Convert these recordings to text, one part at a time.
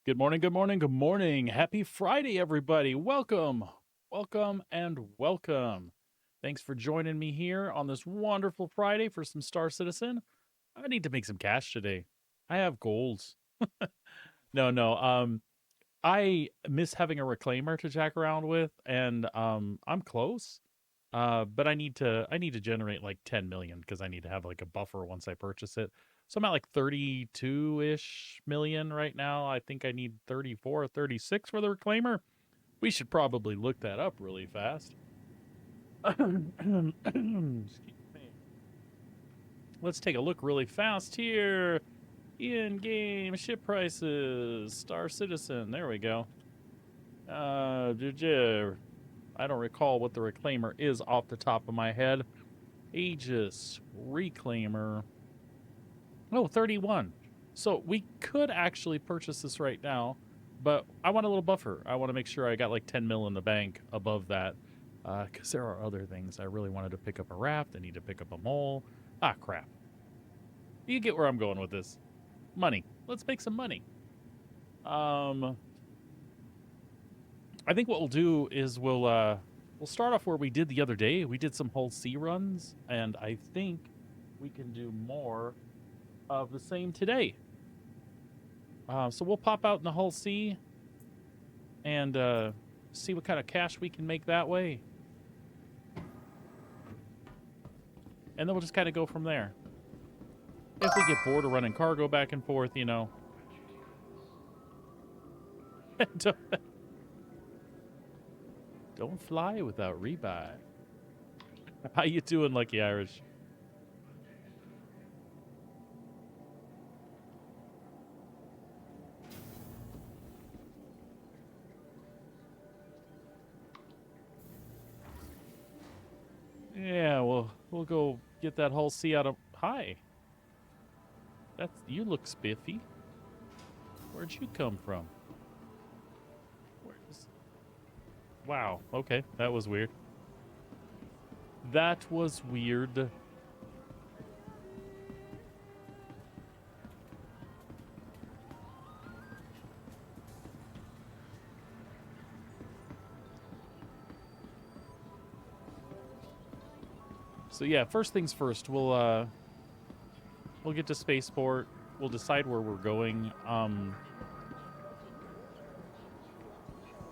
Good morning, good morning, good morning. Happy Friday, everybody. Welcome, welcome, and welcome. Thanks for joining me here on this wonderful Friday for some Star Citizen. I need to make some cash today. I have goals. No. I miss having a reclaimer to jack around with, and I'm close. But I need to generate like 10 million because I need to have like a buffer once I purchase it. So I'm at like 32-ish million right now. I think I need 34 or 36 for the reclaimer. We should probably look that up really fast. Excuse me. Let's take a look really fast here. In-game ship prices, Star Citizen. There we go. I don't recall what the reclaimer is off the top of my head. Aegis reclaimer. Oh, 31. So we could actually purchase this right now, but I want a little buffer. I want to make sure I got like 10 mil in the bank above that, because there are other things. I really wanted to pick up a raft. I need to pick up a mole. Ah, crap. You get where I'm going with this. Money. Let's make some money. I think what we'll do is we'll start off where we did the other day. We did some whole sea runs, and I think we can do more of the same today. So we'll pop out in the Hull Sea and see what kind of cash we can make that way. And then we'll just kind of go from there. If we get bored of running cargo back and forth, you know. Don't fly without rebuy. How you doing, Lucky Irish? Yeah, we'll go get that Hull Sea out of. Hi. You look spiffy. Where'd you come from? Wow. Okay, that was weird. That was weird. So yeah, first things first, we'll get to spaceport. We'll decide where we're going.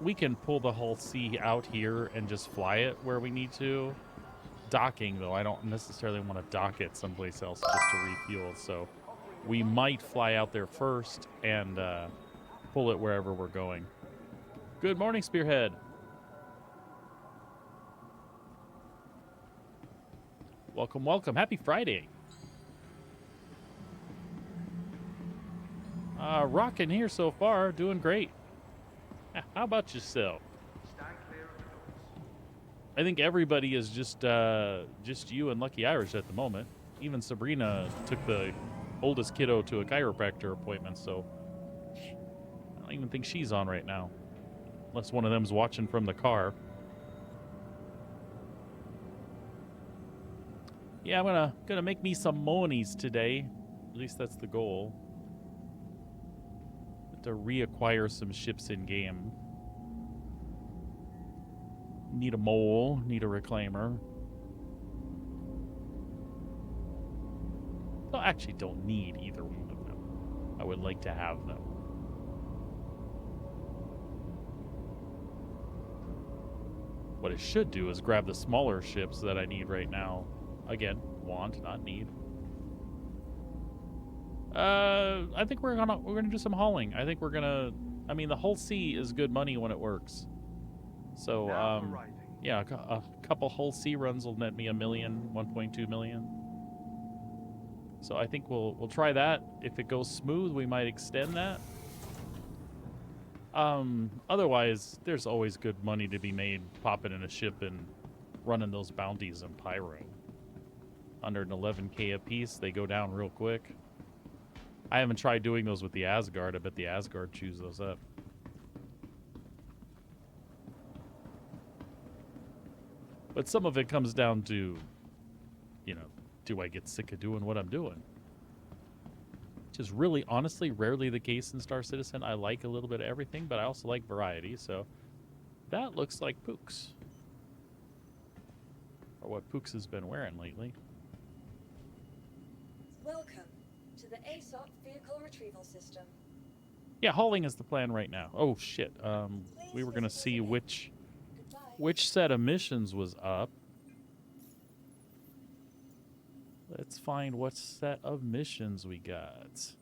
We can pull the Hull C out here and just fly it where we need to. Docking, though, I don't necessarily want to dock it someplace else just to refuel. So we might fly out there first and pull it wherever we're going. Good morning, Spearhead. Welcome, welcome. Happy Friday. Rocking here so far. Doing great. How about yourself? I think everybody is just you and Lucky Irish at the moment. Even Sabrina took the oldest kiddo to a chiropractor appointment, so I don't even think she's on right now. Unless one of them's watching from the car. Yeah, I'm gonna make me some monies today. At least that's the goal. To reacquire some ships in game. Need a mole, need a reclaimer. Well, actually don't need either one of them. I would like to have them. What I should do is grab the smaller ships that I need right now. Again, want, not need. I think we're gonna do some hauling. I think we're gonna. I mean, the Hull Sea is good money when it works. So yeah, a couple Hull Sea runs will net me $1 million, 1.2 million. So I think we'll try that. If it goes smooth, we might extend that. Otherwise, there's always good money to be made popping in a ship and running those bounties in Pyro. Under an 11k a piece, they go down real quick. I haven't tried doing those with the Asgard. I bet the Asgard chews those up. But some of it comes down to, you know, do I get sick of doing what I'm doing? which is really, honestly, rarely the case in Star Citizen. I like a little bit of everything, but I also like variety, so that looks like Pooks. Or what Pooks has been wearing lately. Welcome to the ASOP vehicle retrieval system. Yeah, hauling is the plan right now. Oh, shit. We were going to see which set of missions was up. Let's find what set of missions we got.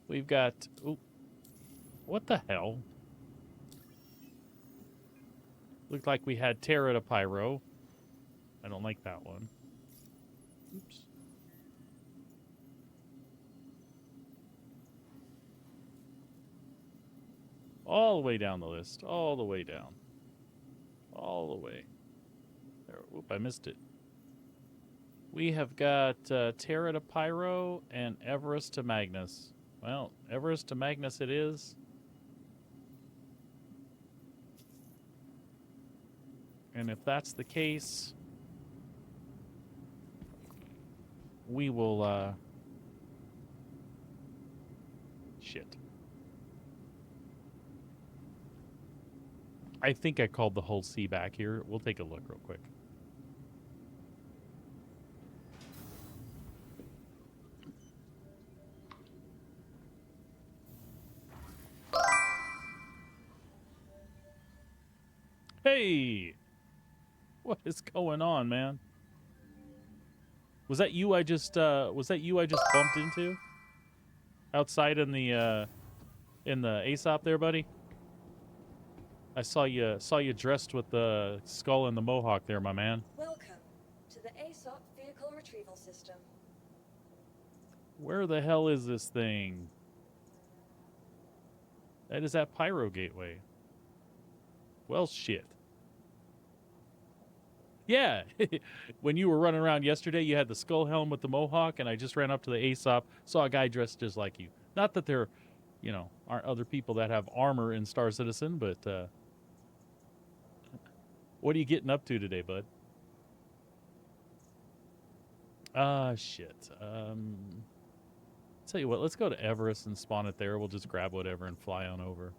We've got... Oh, what the hell? Looked like we had Terra to Pyro. I don't like that one. Oops. All the way down the list. All the way down. All the way. There. Oop, I missed it. We have got Terra to Pyro and Everest to Magnus. Well, Everest to Magnus it is. And if that's the case, we will, shit. I think I called the whole C back here. We'll take a look real quick. Hey! What is going on, man? Was that you I just bumped into? Outside in the ASOP there, buddy? I saw you dressed with the skull and the mohawk there, my man. Welcome to the ASOP vehicle retrieval system. Where the hell is this thing? That is at Pyro Gateway. Well, shit. Yeah, when you were running around yesterday, you had the skull helm with the mohawk, and I just ran up to the ASOP, saw a guy dressed just like you. Not that there, aren't other people that have armor in Star Citizen, but what are you getting up to today, bud? Shit. Tell you what, let's go to Everest and spawn it there. We'll just grab whatever and fly on over.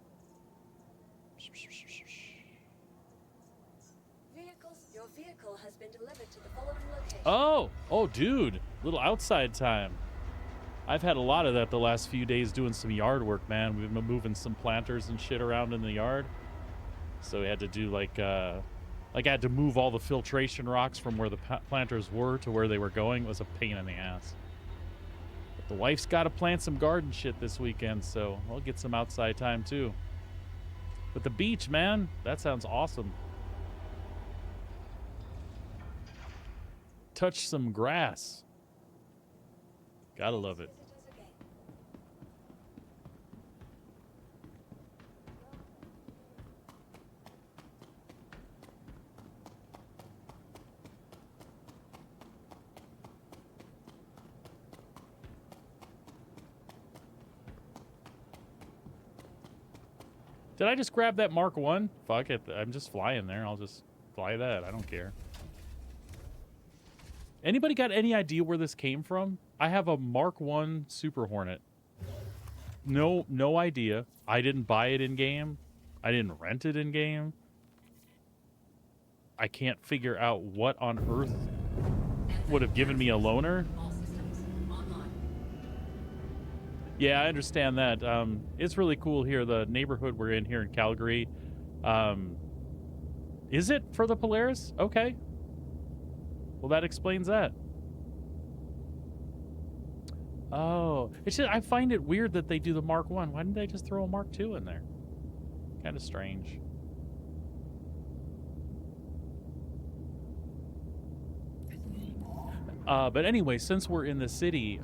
Your vehicle has been delivered to the following location. Oh, dude, little outside time. I've had a lot of that the last few days doing some yard work, man. We've been moving some planters and shit around in the yard. So we had to do like I had to move all the filtration rocks from where the planters were to where they were going. It was a pain in the ass. But the wife's got to plant some garden shit this weekend, so I'll get some outside time too. But the beach, man, that sounds awesome. Touch some grass. Gotta love it. Did I just grab that Mark 1? Fuck it. I'm just flying there. I'll just fly that. I don't care. Anybody got any idea where this came from? I have a Mark 1 Super Hornet. No idea. I didn't buy it in-game. I didn't rent it in-game. I can't figure out what on earth would have given me a loaner. Yeah, I understand that. It's really cool here. The neighborhood we're in here in Calgary. Is it for the Polaris? Okay. Well, that explains that. Oh, it's just, I find it weird that they do the Mark 1. Why didn't they just throw a Mark 2 in there? Kind of strange. But anyway, since we're in the city,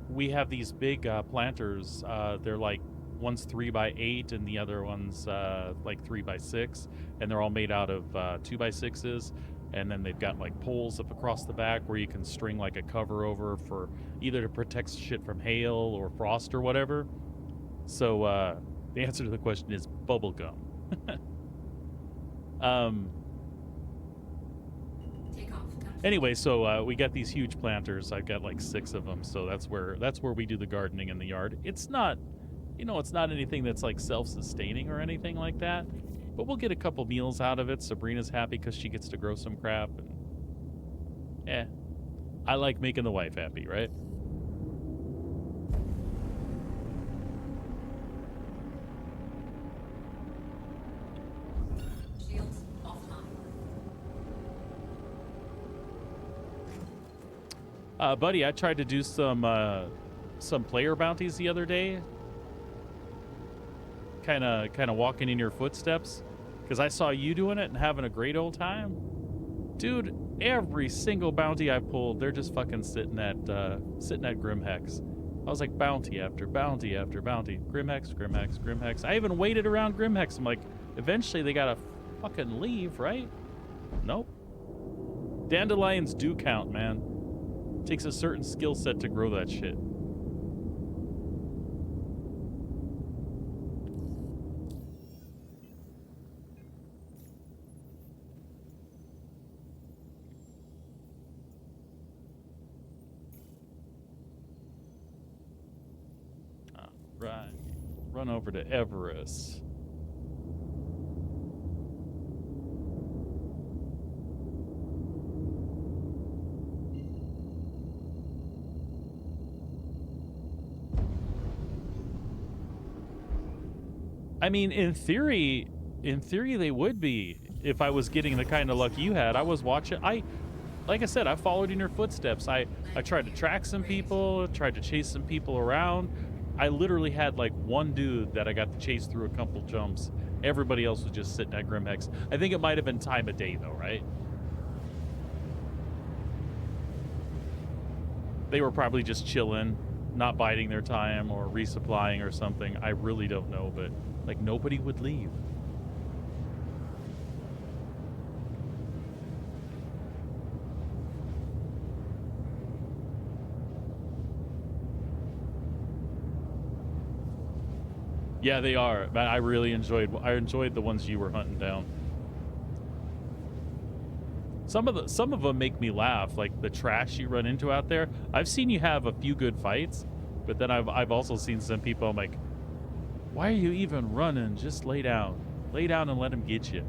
we have these big planters. They're like, one's 3x8 and the other one's like 3x6, and they're all made out of 2x6s. And then they've got like poles up across the back where you can string like a cover over for either to protect shit from hail or frost or whatever. So the answer to the question is bubblegum. Take off. Anyway, so we got these huge planters. I've got like 6 of them, so that's where we do the gardening in the yard. It's not, it's not anything that's like self-sustaining or anything like that, but we'll get a couple meals out of it. Sabrina's happy because she gets to grow some crap, and I like making the wife happy, right? Shields offline. Buddy, I tried to do some player bounties the other day. Kind of walking in your footsteps, because I saw you doing it and having a great old time. Dude, every single bounty I pulled, they're just fucking sitting at Grimhex. I was like, bounty after bounty after bounty. Grimhex, Grimhex, Grimhex. I even waited around Grimhex. I'm like, eventually they gotta fucking leave, right? Nope. Dandelions do count, man. Takes a certain skill set to grow that shit. Right. Run over to Everest. I mean, in theory they would be, if I was getting the kind of luck you had. I was watching, like I said, I followed in your footsteps. I tried to track some people, tried to chase some people around. I literally had like one dude that I got to chase through a couple jumps. Everybody else was just sitting at Grimhex. I think it might have been time of day though, right? They were probably just chilling, not biding their time or resupplying or something. I really don't know, but like nobody would leave. Yeah, they are. Man, I enjoyed the ones you were hunting down. Some of them make me laugh, like the trash you run into out there. I've seen you have a few good fights, but then I've also seen some people, I'm like, why are you even running? Just lay down. Lay down and let him get you.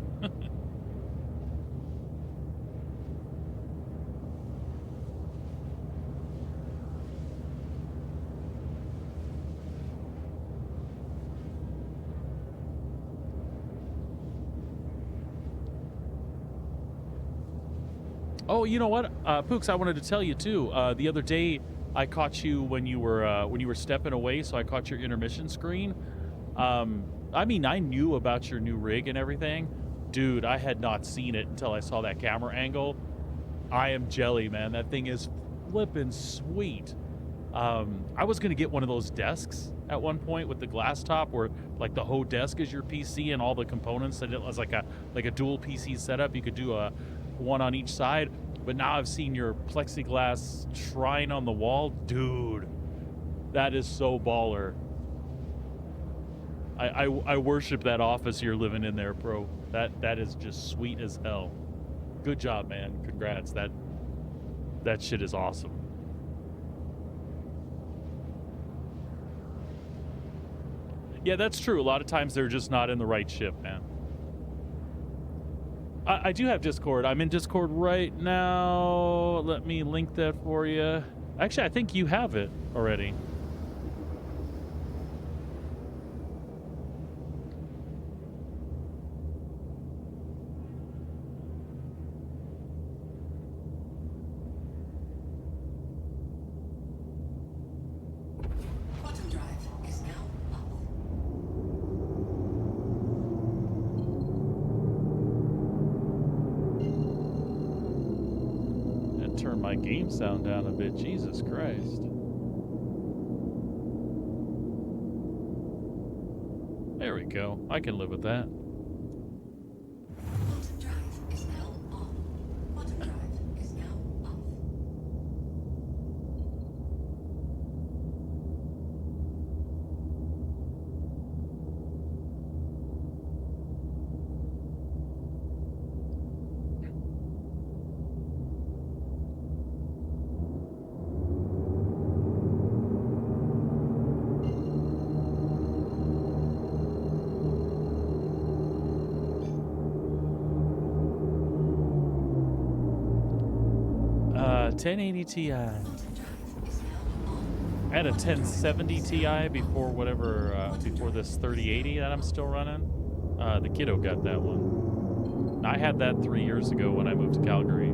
Oh, you know what, Pooks, I wanted to tell you too. The other day, I caught you when you were stepping away, so I caught your intermission screen. I mean, I knew about your new rig and everything. Dude, I had not seen it until I saw that camera angle. I am jelly, man. That thing is flippin' sweet. I was gonna get one of those desks at one point with the glass top, where like the whole desk is your PC and all the components, and it was like a dual PC setup. You could do a one on each side. But now I've seen your plexiglass shrine on the wall. Dude, that is so baller. I worship that office you're living in there, bro. That is just sweet as hell. Good job, man. Congrats. That shit is awesome. Yeah, that's true. A lot of times they're just not in the right ship, man. I do have Discord. I'm in Discord right now. Let me link that for you. Actually, I think you have it already. Quantum drive is now up. And turn my game sound down a bit. Jesus Christ. There we go. I can live with that. Quantum drive is now on. Quantum drive is now off. 1080 Ti. I had a 1070 Ti before before this 3080 that I'm still running. The kiddo got that one. I had that 3 years ago when I moved to Calgary.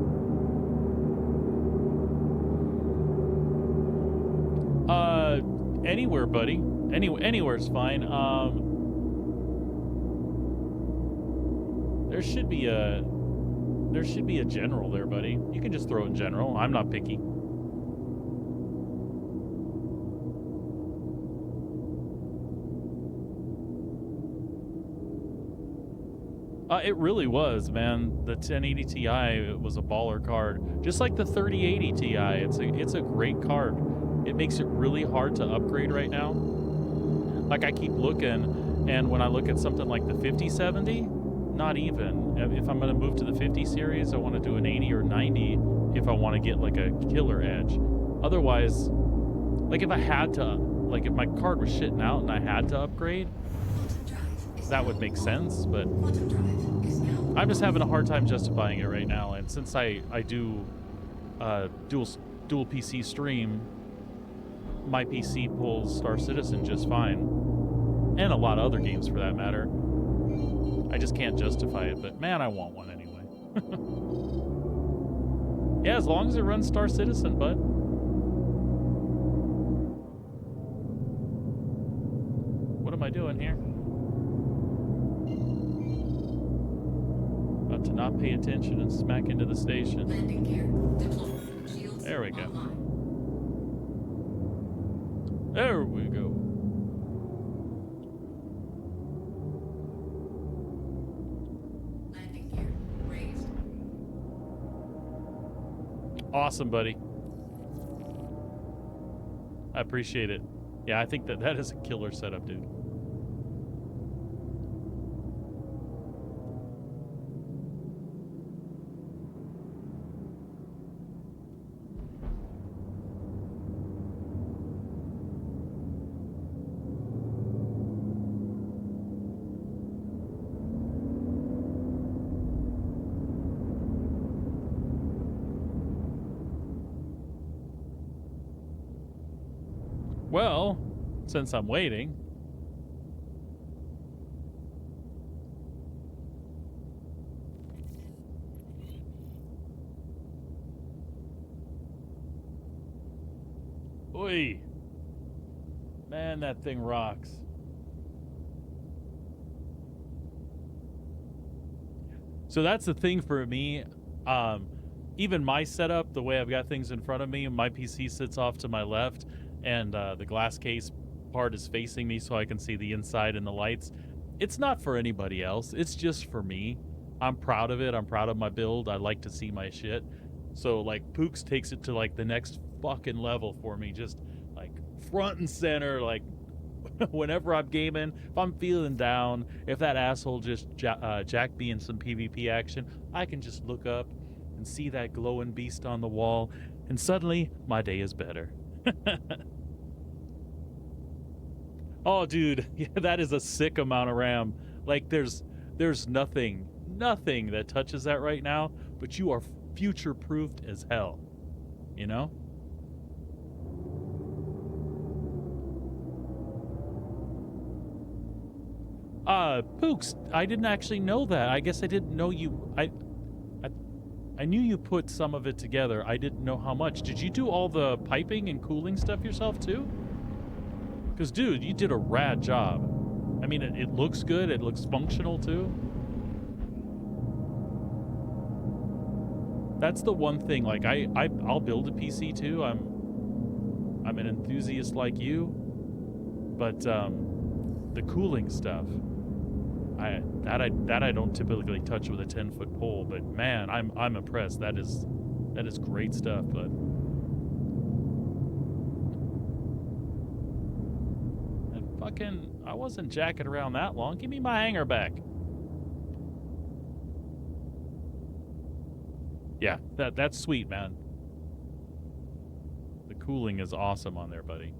Anywhere, buddy. Anywhere's fine. There should be a general there, buddy. You can just throw it in general. I'm not picky. It really was, man. The 1080 Ti was a baller card, just like the 3080 Ti. It's a great card. It makes it really hard to upgrade right now. Like I keep looking, and when I look at something like the 5070, not even. If I'm going to move to the 50 series, I want to do an 80 or 90 if I want to get like a killer edge. Otherwise, like if I had to, like if my card was shitting out and I had to upgrade, that would make sense, but I'm just having a hard time justifying it right now. And since I do dual PC stream, my PC pulls Star Citizen just fine, and a lot of other games for that matter. I just can't justify it, but man, I want one anyway. Yeah, as long as it runs Star Citizen, bud. What am I doing here? About to not pay attention and smack into the station. Landing gear deployed. Shields There we go. online. There we go. Landing gear raised. Awesome, buddy. I appreciate it. Yeah, I think that is a killer setup, dude. Well, since I'm waiting, oi, man, that thing rocks. So that's the thing for me. Even my setup, the way I've got things in front of me, my PC sits off to my left, and the glass case part is facing me so I can see the inside and the lights. It's not for anybody else. It's just for me. I'm proud of it. I'm proud of my build. I like to see my shit. So like Pooks takes it to like the next fucking level for me. Just like front and center, like whenever I'm gaming, if I'm feeling down, if that asshole just jacked me in some PvP action, I can just look up and see that glowing beast on the wall, and suddenly my day is better. Oh, dude, yeah, that is a sick amount of RAM. Like, there's nothing that touches that right now, but you are future-proofed as hell, you know? Pooks, I didn't actually know that. I guess I didn't know you. I knew you put some of it together. I didn't know how much. Did you do all the piping and cooling stuff yourself too? Because, dude, you did a rad job. I mean, it looks good. It looks functional too. That's the one thing. Like, I'll build a PC too. I'm an enthusiast like you, but the cooling stuff, I don't typically touch with a 10-foot pole, but man, I'm impressed. That is great stuff, bud. And fucking, I wasn't jacking around that long. Give me my hanger back. Yeah, that's sweet, man. The cooling is awesome on there, buddy.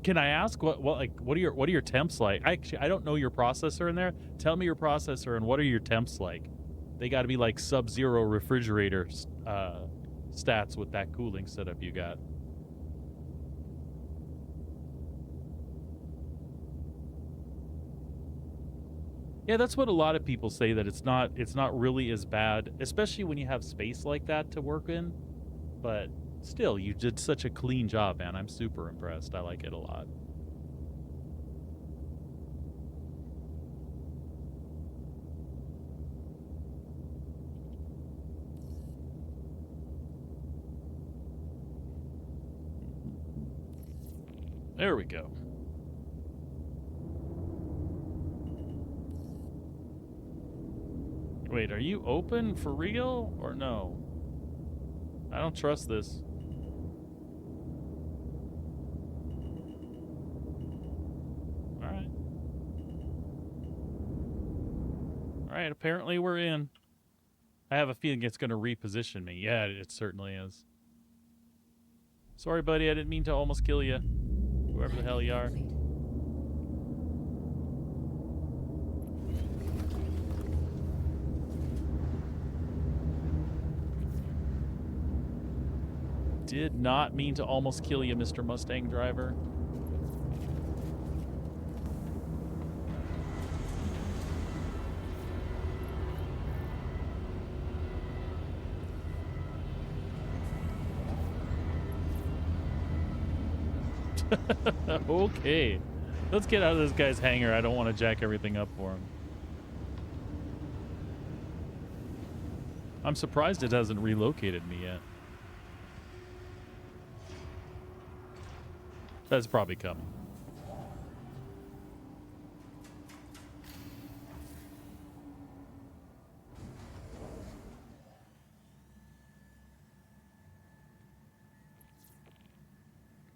Can I ask what are your temps like? I don't know your processor in there. Tell me your processor and what are your temps like? They got to be like sub-zero refrigerators stats with that cooling setup you got. Yeah, that's what a lot of people say, that it's not really as bad, especially when you have space like that to work in. But still, you did such a clean job, man. I'm super impressed. I like it a lot. There we go. Wait, are you open for real or no? I don't trust this. Alright. Alright, apparently we're in. I have a feeling it's going to reposition me. Yeah, it certainly is. Sorry, buddy, I didn't mean to almost kill you. Whoever the hell you are. Complete. Did not mean to almost kill you, Mr. Mustang driver. Okay. Let's get out of this guy's hangar. I don't want to jack everything up for him. I'm surprised it hasn't relocated me yet. That's probably coming.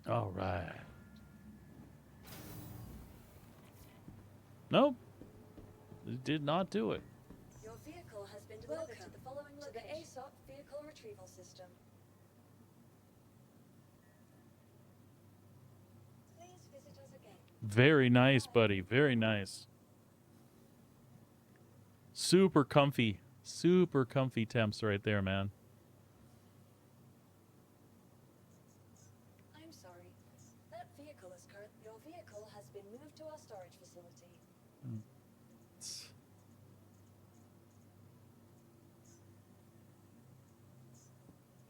All right. Nope. It did not do it. Your vehicle has been delivered to the following location. To the ASOP vehicle retrieval system. Please visit us again. Very nice, buddy. Very nice. Super comfy. Super comfy temps right there, man. I'm sorry. That vehicle is current. Your vehicle has been moved to our storage facility.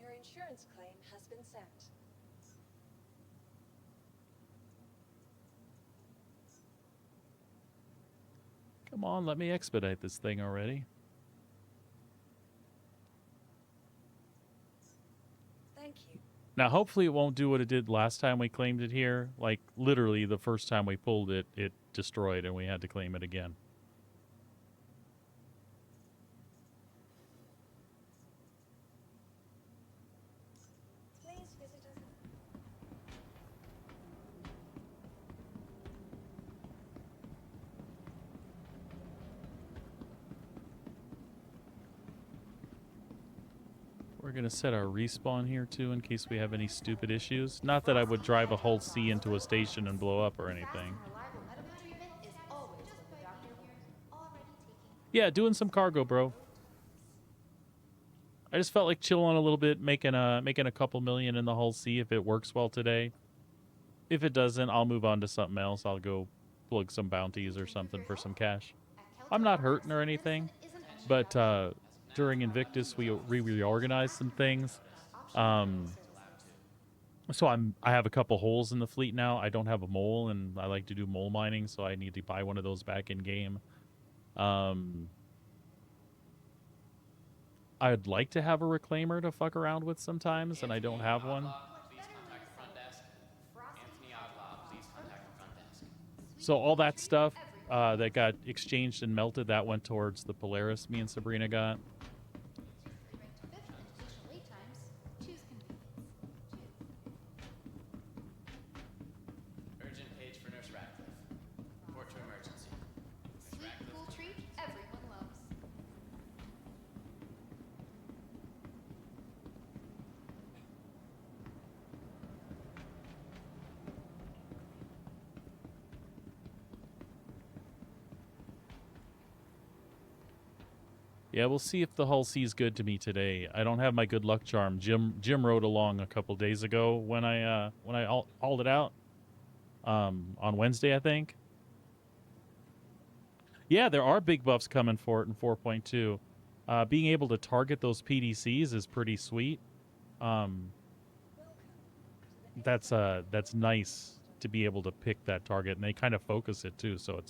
Your insurance claim has been sent. Come on, let me expedite this thing already. Thank you. Now, hopefully it won't do what it did last time we claimed it here. Like, literally, the first time we pulled it, it destroyed and we had to claim it again. Please visit us. We're going to set our respawn here, too, in case we have any stupid issues. Not that I would drive a whole C into a station and blow up or anything. Yeah, doing some cargo, bro. I just felt like chilling a little bit, making a couple million in the Hull C if it works well today. If it doesn't, I'll move on to something else. I'll go plug some bounties or something for some cash. I'm not hurting or anything, but during Invictus we reorganized some things. So I have a couple holes in the fleet now. I don't have a mole, and I like to do mole mining, so I need to buy one of those back in game. I'd like to have a reclaimer to fuck around with sometimes, and I don't have one. Please contact the front desk. Anthony Oglaw, please contact the front desk. So all that stuff that got exchanged and melted, that went towards the Polaris me and Sabrina got. Urgent page for Nurse Radcliffe. Report to emergency. Nurse Radcliffe. Cool treat everyone loves. Yeah, we'll see if the Hull C's good to me today. I don't have my good luck charm. Jim rode along a couple days ago when I hauled it out on Wednesday, I think. Yeah, there are big buffs coming for it in 4.2. Being able to target those PDCs is pretty sweet. That's nice to be able to pick that target, and they kind of focus it too, so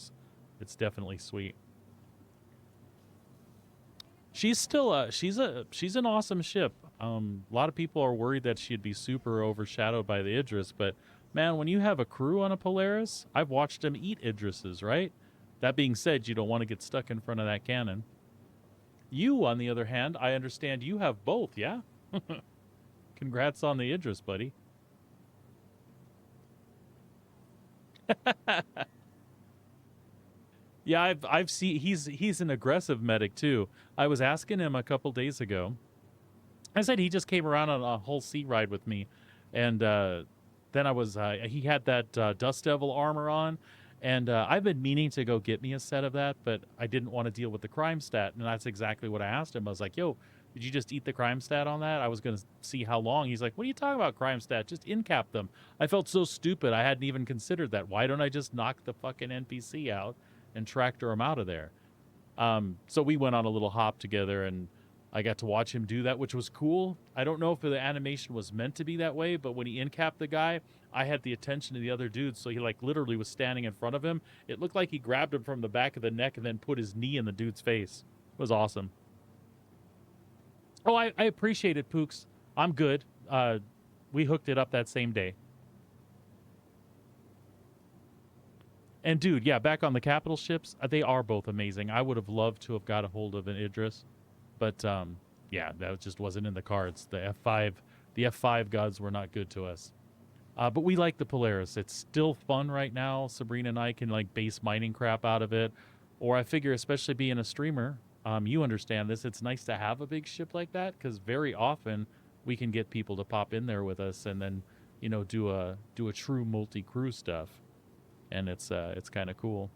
it's definitely sweet. She's still she's an awesome ship. A lot of people are worried that she'd be super overshadowed by the Idris, but man, when you have a crew on a Polaris, I've watched them eat Idrises, right? That being said, you don't want to get stuck in front of that cannon. You, on the other hand, I understand you have both, yeah? Congrats on the Idris, buddy. Yeah, I've seen he's an aggressive medic too. I was asking him a couple days ago. I said he just came around on a whole sea ride with me, and then I was he had that Dust Devil armor on, and I've been meaning to go get me a set of that, but I didn't want to deal with the crime stat, and that's exactly what I asked him. I was like, "Yo, did you just eat the crime stat on that?" I was gonna see how long. He's like, "What are you talking about, crime stat? Just incap them." I felt so stupid. I hadn't even considered that. Why don't I just knock the fucking NPC out and tractor him out of there? So we went on a little hop together, and I got to watch him do that, which was cool. I don't know if the animation was meant to be that way, but when he incapped the guy, I had the attention of the other dude, so he like literally was standing in front of him. It looked like he grabbed him from the back of the neck and then put his knee in the dude's face. It was awesome. Oh, I appreciate it, Pooks. I'm good. We hooked it up that same day. And dude, yeah, back on the capital ships, they are both amazing. I would have loved to have got a hold of an Idris, but yeah, that just wasn't in the cards. The F5 gods were not good to us. But we like the Polaris. It's still fun right now. Sabrina and I can like base mining crap out of it, or I figure, especially being a streamer, you understand this. It's nice to have a big ship like that because very often we can get people to pop in there with us and then do a true multi-crew stuff. And it's kind of cool.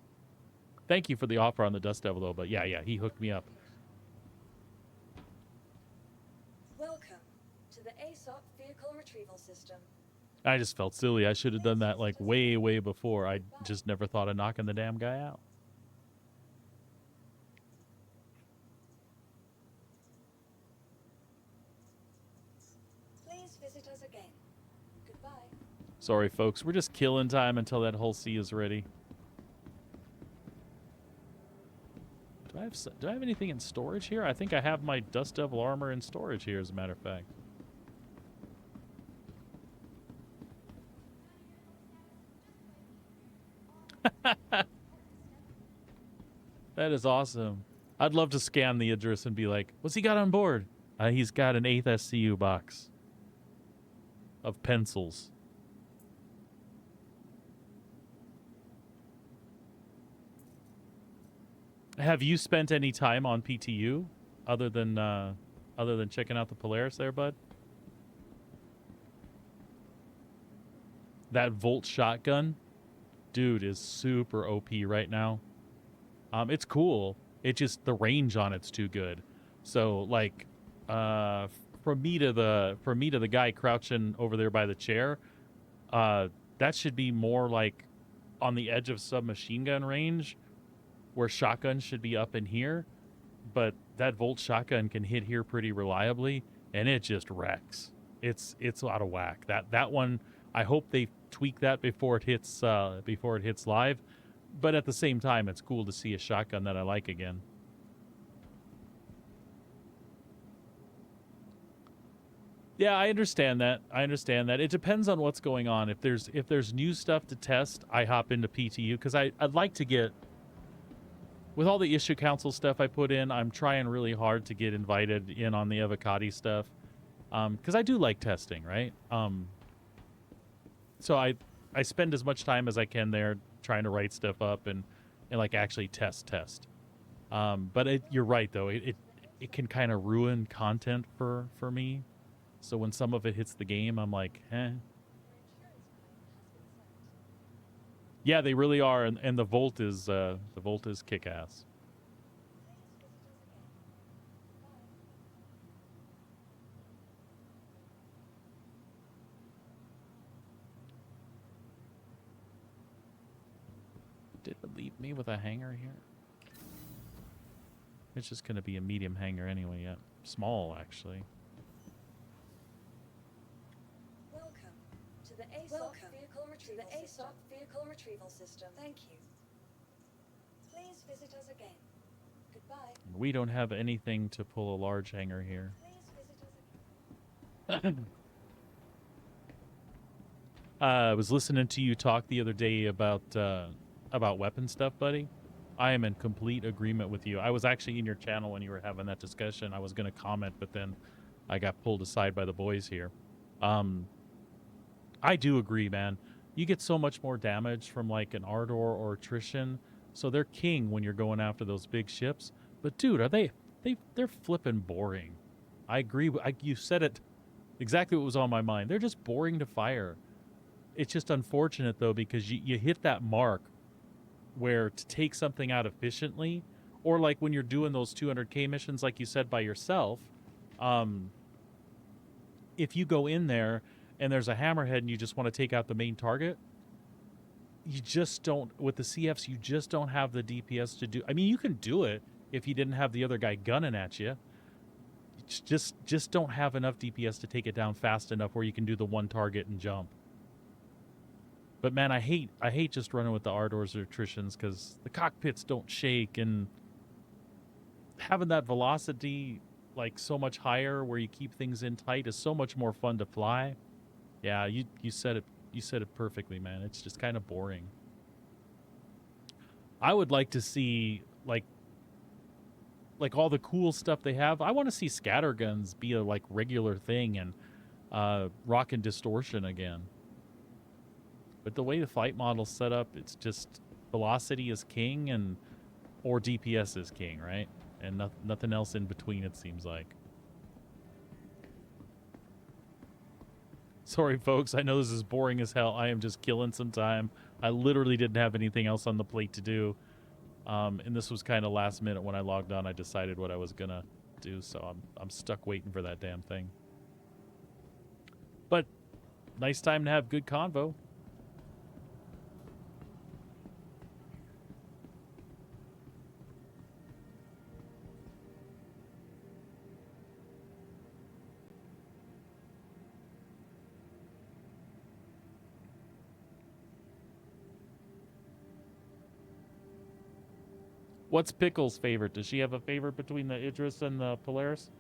Thank you for the offer on the Dust Devil, though. But yeah, he hooked me up. Welcome to the ASOP vehicle retrieval system. I just felt silly. I should have done that like way, way before. I just never thought of knocking the damn guy out. Please visit us again. Goodbye. Sorry, folks. We're just killing time until that whole sea is ready. Do I have anything in storage here? I think I have my Dust Devil armor in storage here, as a matter of fact. That is awesome. I'd love to scan the Idris and be like, what's he got on board? He's got an 8th SCU box of pencils. Have you spent any time on PTU other than checking out the Polaris there, bud? That Volt shotgun, dude, is super OP right now. It's cool. It just the range on it's too good. So like, from me to the guy crouching over there by the chair, that should be more like on the edge of submachine gun range, where shotguns should be up in here. But that Volt shotgun can hit here pretty reliably, and it just wrecks. It's out of whack. That one, I hope they tweak that before it hits live. But at the same time, it's cool to see a shotgun that I like again. Yeah, I understand that. It depends on what's going on. If there's new stuff to test, I hop into PTU because I'd like to get, with all the issue council stuff I put in, I'm trying really hard to get invited in on the Avocati stuff because I do like testing, right? So I spend as much time as I can there trying to write stuff up and like actually test. But you're right though. It can kind of ruin content for me. So when some of it hits the game, I'm like, eh. Yeah, they really are, and the Volt is kick-ass. leave me with a hanger here? It's just going to be a medium hanger anyway. Yeah, small actually. Welcome to the ASOP vehicle retrieval system. Thank you. Please visit us again. Goodbye. We don't have anything to pull a large hanger here. Please visit us again. I was listening to you talk the other day about weapon stuff, buddy. I am in complete agreement with you. I was actually in your channel when you were having that discussion. I was going to comment, but then I got pulled aside by the boys here. I do agree, man. You get so much more damage from like an Ardor or attrition, so they're king when you're going after those big ships. But dude, they're flipping boring. I agree. You said it exactly what was on my mind. They're just boring to fire. It's just unfortunate though, because you hit that mark where to take something out efficiently, or like when you're doing those 200k missions like you said by yourself, if you go in there and there's a hammerhead and you just want to take out the main target, you just don't, with the CFs, you just don't have the DPS to do. I mean, you can do it if you didn't have the other guy gunning at you. Just don't have enough DPS to take it down fast enough where you can do the one target and jump. But man, I hate just running with the Ardors or attritions because the cockpits don't shake, and having that velocity like so much higher where you keep things in tight is so much more fun to fly. Yeah, you said it. You said it perfectly, man. It's just kind of boring. I would like to see like all the cool stuff they have. I want to see scatter guns be a like regular thing, and rock and distortion again. But the way the flight model's set up, it's just velocity is king and or DPS is king, right? And nothing else in between, it seems like. Sorry, folks. I know this is boring as hell. I am just killing some time. I literally didn't have anything else on the plate to do. And this was kind of last minute when I logged on. I decided what I was going to do, so I'm stuck waiting for that damn thing. But nice time to have good convo. What's Pickle's favorite? Does she have a favorite between the Idris and the Polaris?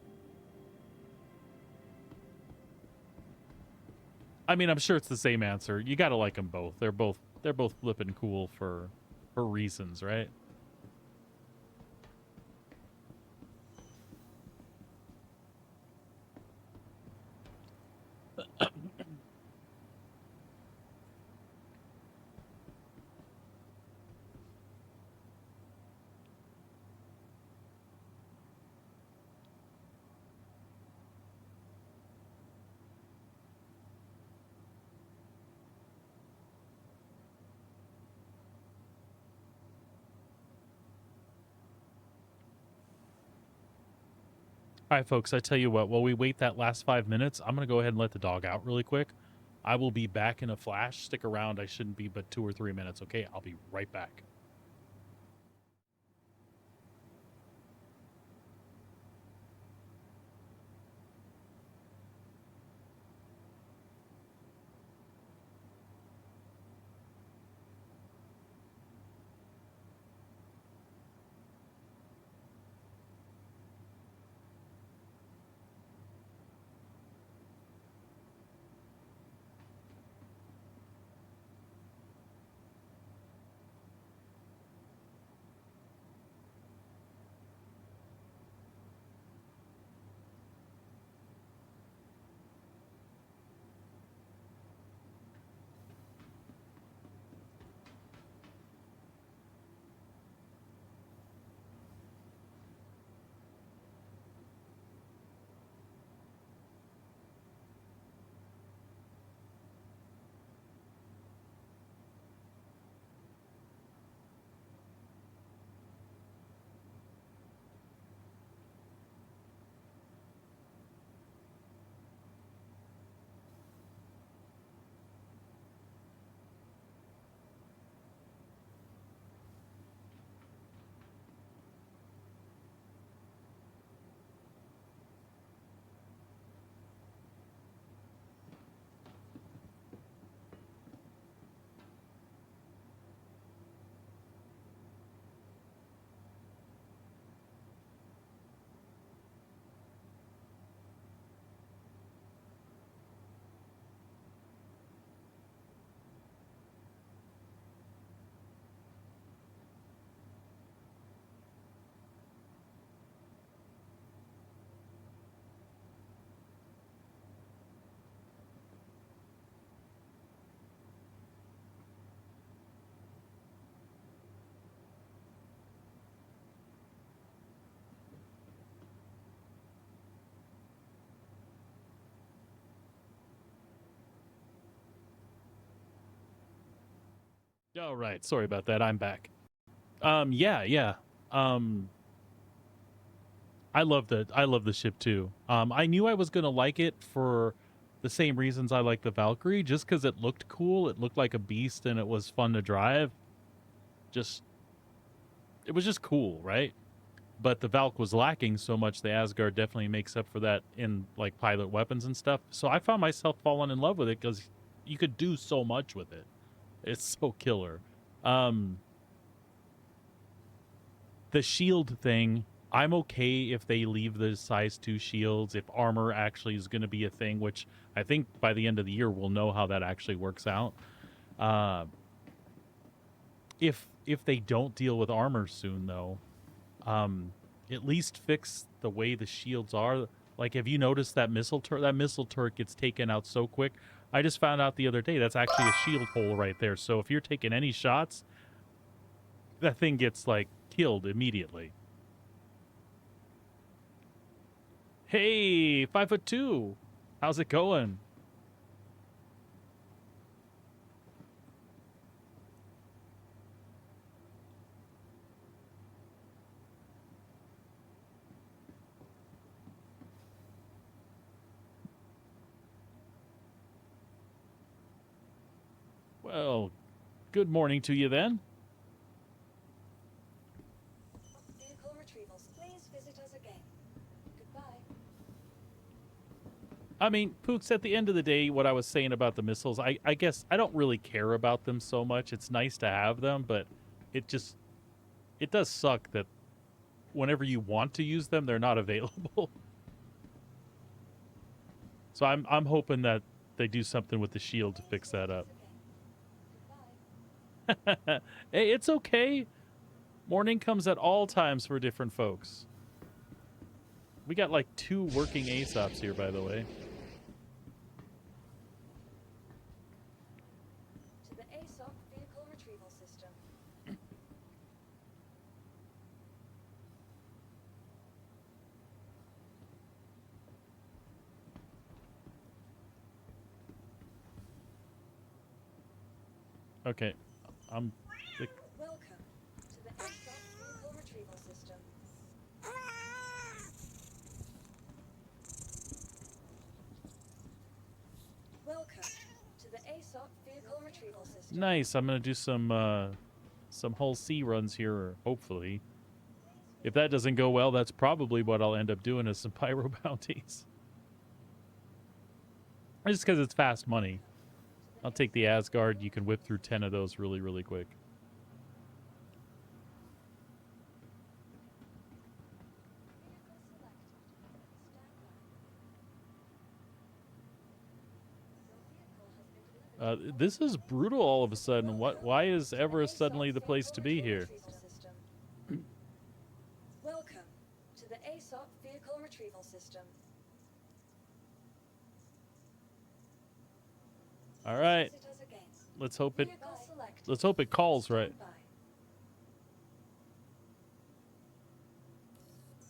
I mean, I'm sure it's the same answer. You gotta like them both. They're both flipping cool for reasons, right? All right, folks, I tell you what, while we wait that last 5 minutes, I'm going to go ahead and let the dog out really quick. I will be back in a flash. Stick around. I shouldn't be but 2 or 3 minutes, okay? I'll be right back. All right. Sorry about that. I'm back. Yeah, yeah. Um, I love the ship too. I knew I was gonna like it for the same reasons I like the Valkyrie, just because it looked cool. It looked like a beast, and it was fun to drive. Just it was just cool, right? But the Valk was lacking so much. The Asgard definitely makes up for that in like pilot weapons and stuff. So I found myself falling in love with it because you could do so much with it. It's so killer. Um, the shield thing, I'm okay if they leave the size 2 shields, if armor actually is going to be a thing, which I think by the end of the year we'll know how that actually works out. Uh, if they don't deal with armor soon, though, um, at least fix the way the shields are. Like, have you noticed that that missile turret gets taken out so quick? I just found out the other day that's actually a shield hole right there. So if you're taking any shots, that thing gets like killed immediately. Hey, 5'2". How's it going? Well, good morning to you then. Vehicle retrievals. Please visit us again. Goodbye. I mean, Pooks, at the end of the day, what I was saying about the missiles, I guess I don't really care about them so much. It's nice to have them, but it just, it does suck that whenever you want to use them, they're not available. So I'm hoping that they do something with the shield to fix that up. Hey, it's okay. Morning comes at all times for different folks. We got like 2 working ASOPs here, by the way. To the ASOC vehicle retrieval system. Okay, I'm. Welcome to the ASOC vehicle retrieval system. Welcome to the ASOC vehicle retrieval system. Nice. I'm gonna do some Hull C runs here, hopefully. If that doesn't go well, that's probably what I'll end up doing is some pyro bounties. Just because it's fast money. I'll take the Asgard. You can whip through 10 of those really, really quick. This is brutal all of a sudden. Why is Everest suddenly the place to be here? Welcome to the ASOC vehicle retrieval system. All right. Visit us again. Let's hope it Vehicle selected. let's hope it calls right. Stand by.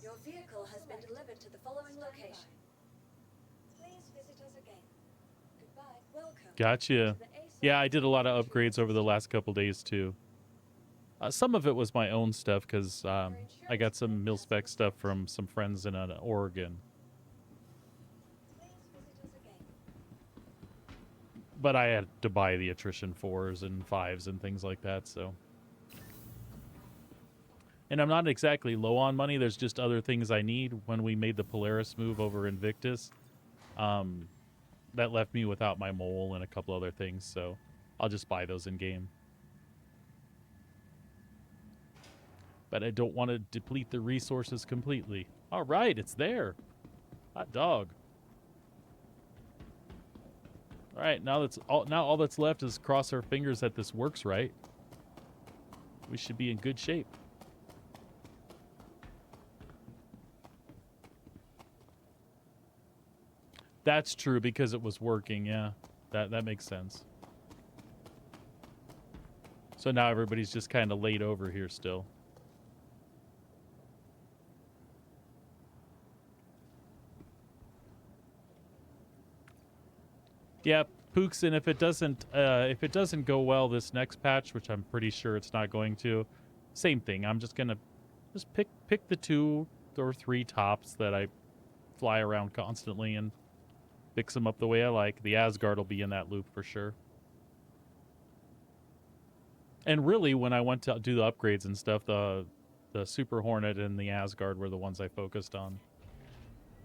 Your vehicle has been delivered to the following location. Please visit us again. Goodbye. Welcome. Gotcha. to the ASOC Yeah, I did a lot of vehicle retrieval upgrades over the last couple days too. Some of it was my own stuff because I got some mil-spec stuff from some friends in Oregon. Please visit us again. But I had to buy the attrition 4s and 5s and things like that, so. And I'm not exactly low on money. There's just other things I need. When we made the Polaris move over Invictus, that left me without my mole and a couple other things, so I'll just buy those in game. But I don't want to deplete the resources completely. All right, it's there. Hot dog. All right, now all that's left is cross our fingers that this works right. We should be in good shape. That's true because it was working, yeah. That makes sense. So now everybody's just kind of laid over here still. Yep, Pooks, and if it doesn't go well this next patch, which I'm pretty sure it's not going to, same thing. I'm just gonna pick the 2 or 3 tops that I fly around constantly and fix them up the way I like. The Asgard will be in that loop for sure. And really, when I went to do the upgrades and stuff, the Super Hornet and the Asgard were the ones I focused on.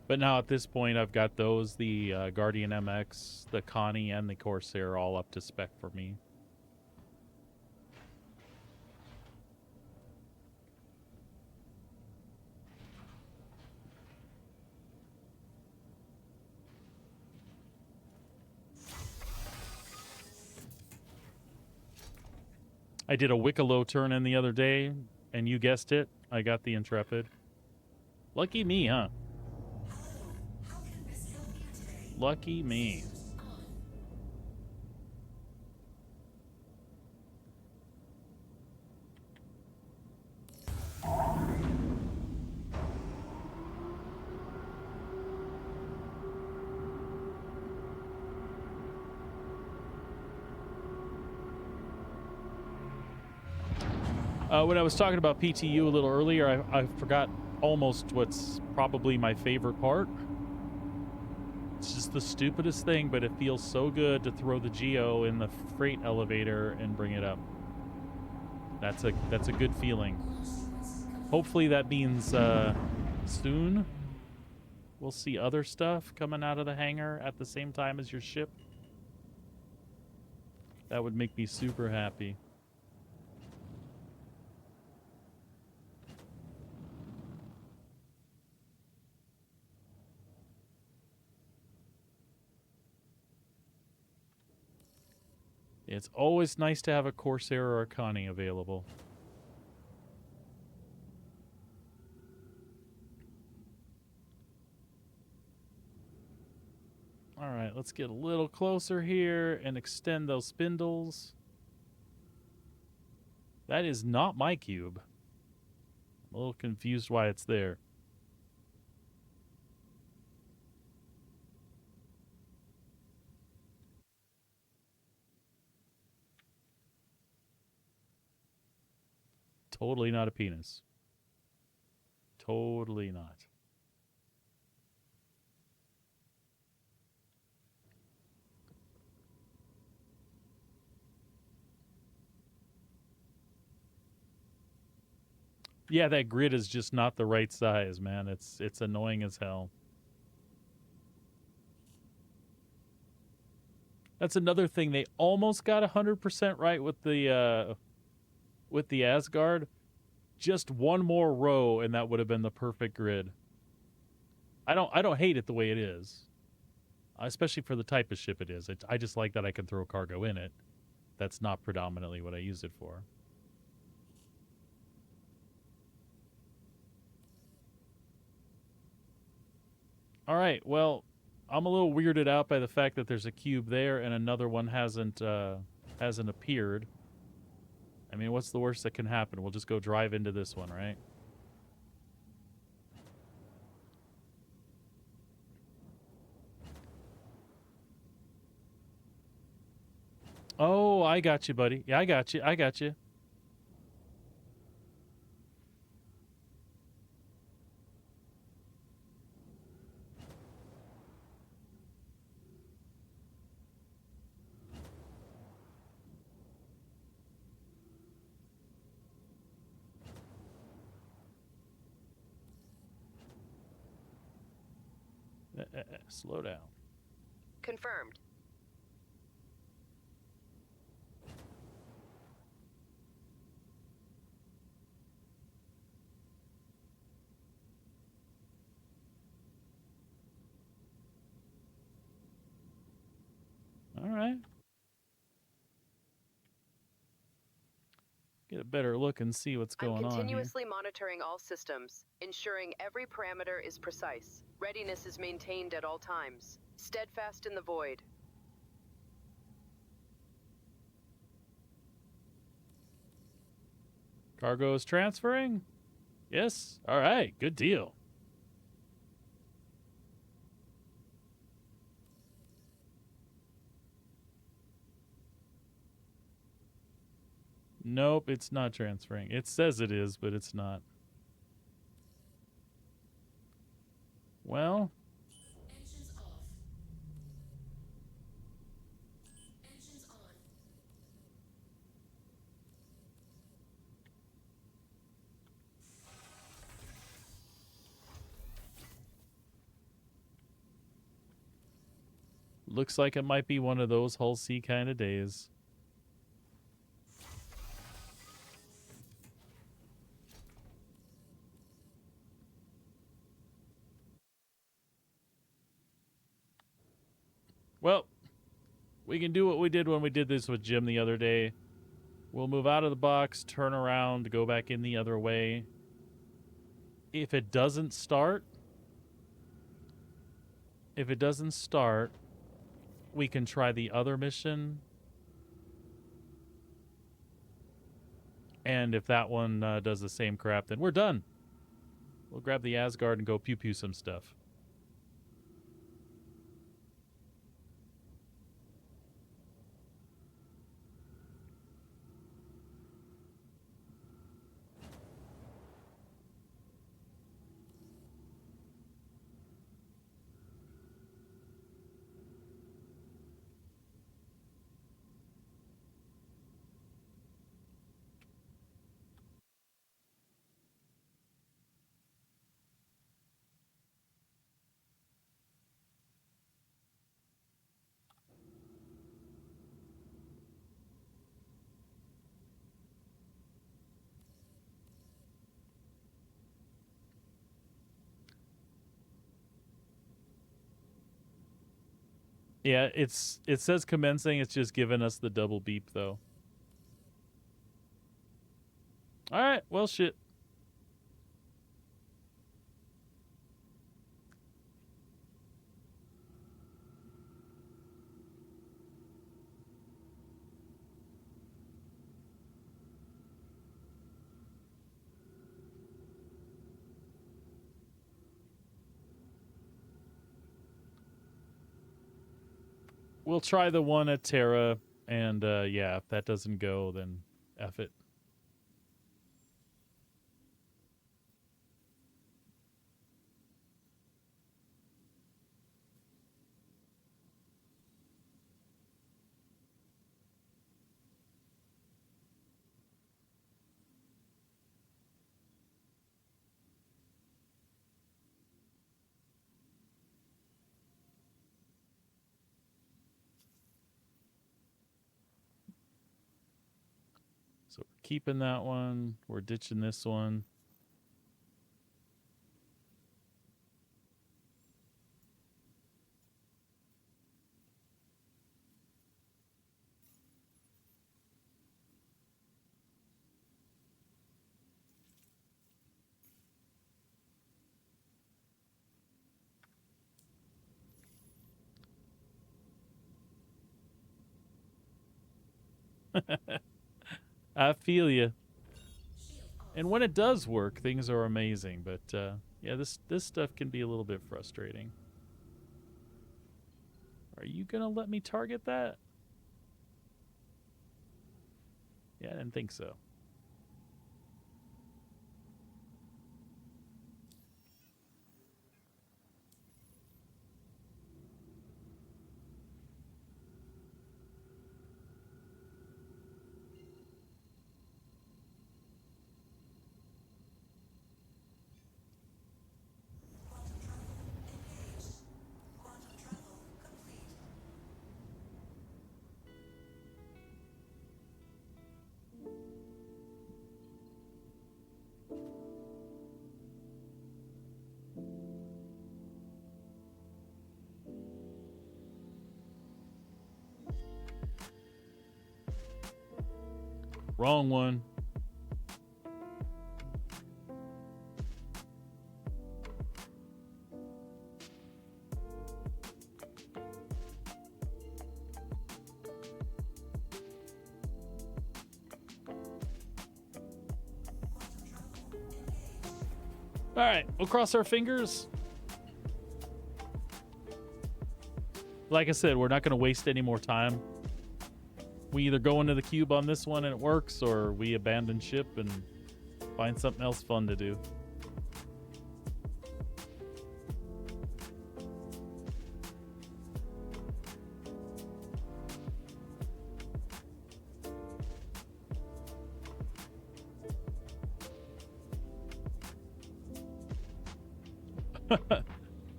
But now at this point, I've got those, the Guardian MX, the Connie, and the Corsair all up to spec for me. I did a Wicklow turn in the other day, and you guessed it, I got the Intrepid. Lucky me, huh? Lucky me. When I was talking about PTU a little earlier, I forgot almost what's probably my favorite part. It's just the stupidest thing, but it feels so good to throw the Geo in the freight elevator and bring it up. That's a good feeling. Hopefully that means soon we'll see other stuff coming out of the hangar at the same time as your ship. That would make me super happy. It's always nice to have a Corsair or a Connie available. All right, let's get a little closer here and extend those spindles. That is not my cube. I'm a little confused why it's there. Totally not a penis. Totally not. Yeah, that grid is just not the right size, man. It's annoying as hell. That's another thing. They almost got 100% right with the Asgard. Just one more row and that would have been the perfect grid. I don't hate it the way it is. Especially for the type of ship it is. I just like that I can throw cargo in it. That's not predominantly what I use it for. All right, well, I'm a little weirded out by the fact that there's a cube there and another one hasn't appeared. I mean, what's the worst that can happen? We'll just go drive into this one, right? Oh, I got you, buddy. Yeah, I got you. I got you. Slow down. Confirmed. All right. Get a better look and see what's going on I'm here. continuously monitoring all systems, ensuring every parameter is precise. Readiness is maintained at all times. Steadfast in the void. Cargo is transferring? Yes. All right. Good deal. Nope, it's not transferring. It says it is, but it's not. Well, Engines off. Engines on. looks like it might be one of those Hull C kind of days. Well, we can do what we did when we did this with Jim the other day. We'll move out of the box, turn around, go back in the other way. If it doesn't start, we can try the other mission. And if that one does the same crap, then we're done. We'll grab the Asgard and go pew-pew some stuff. Yeah, it says commencing. It's just giving us the double beep, though. All right, well, shit. We'll try the one at Terra, and yeah, if that doesn't go, then F it. So we're keeping that one. We're ditching this one. I feel you. And when it does work, things are amazing. But yeah, this stuff can be a little bit frustrating. Are you gonna let me target that? Yeah, I didn't think so. Wrong one. All right, we'll cross our fingers. Like I said, we're not going to waste any more time. We either go into the cube on this one and it works, or we abandon ship and find something else fun to do.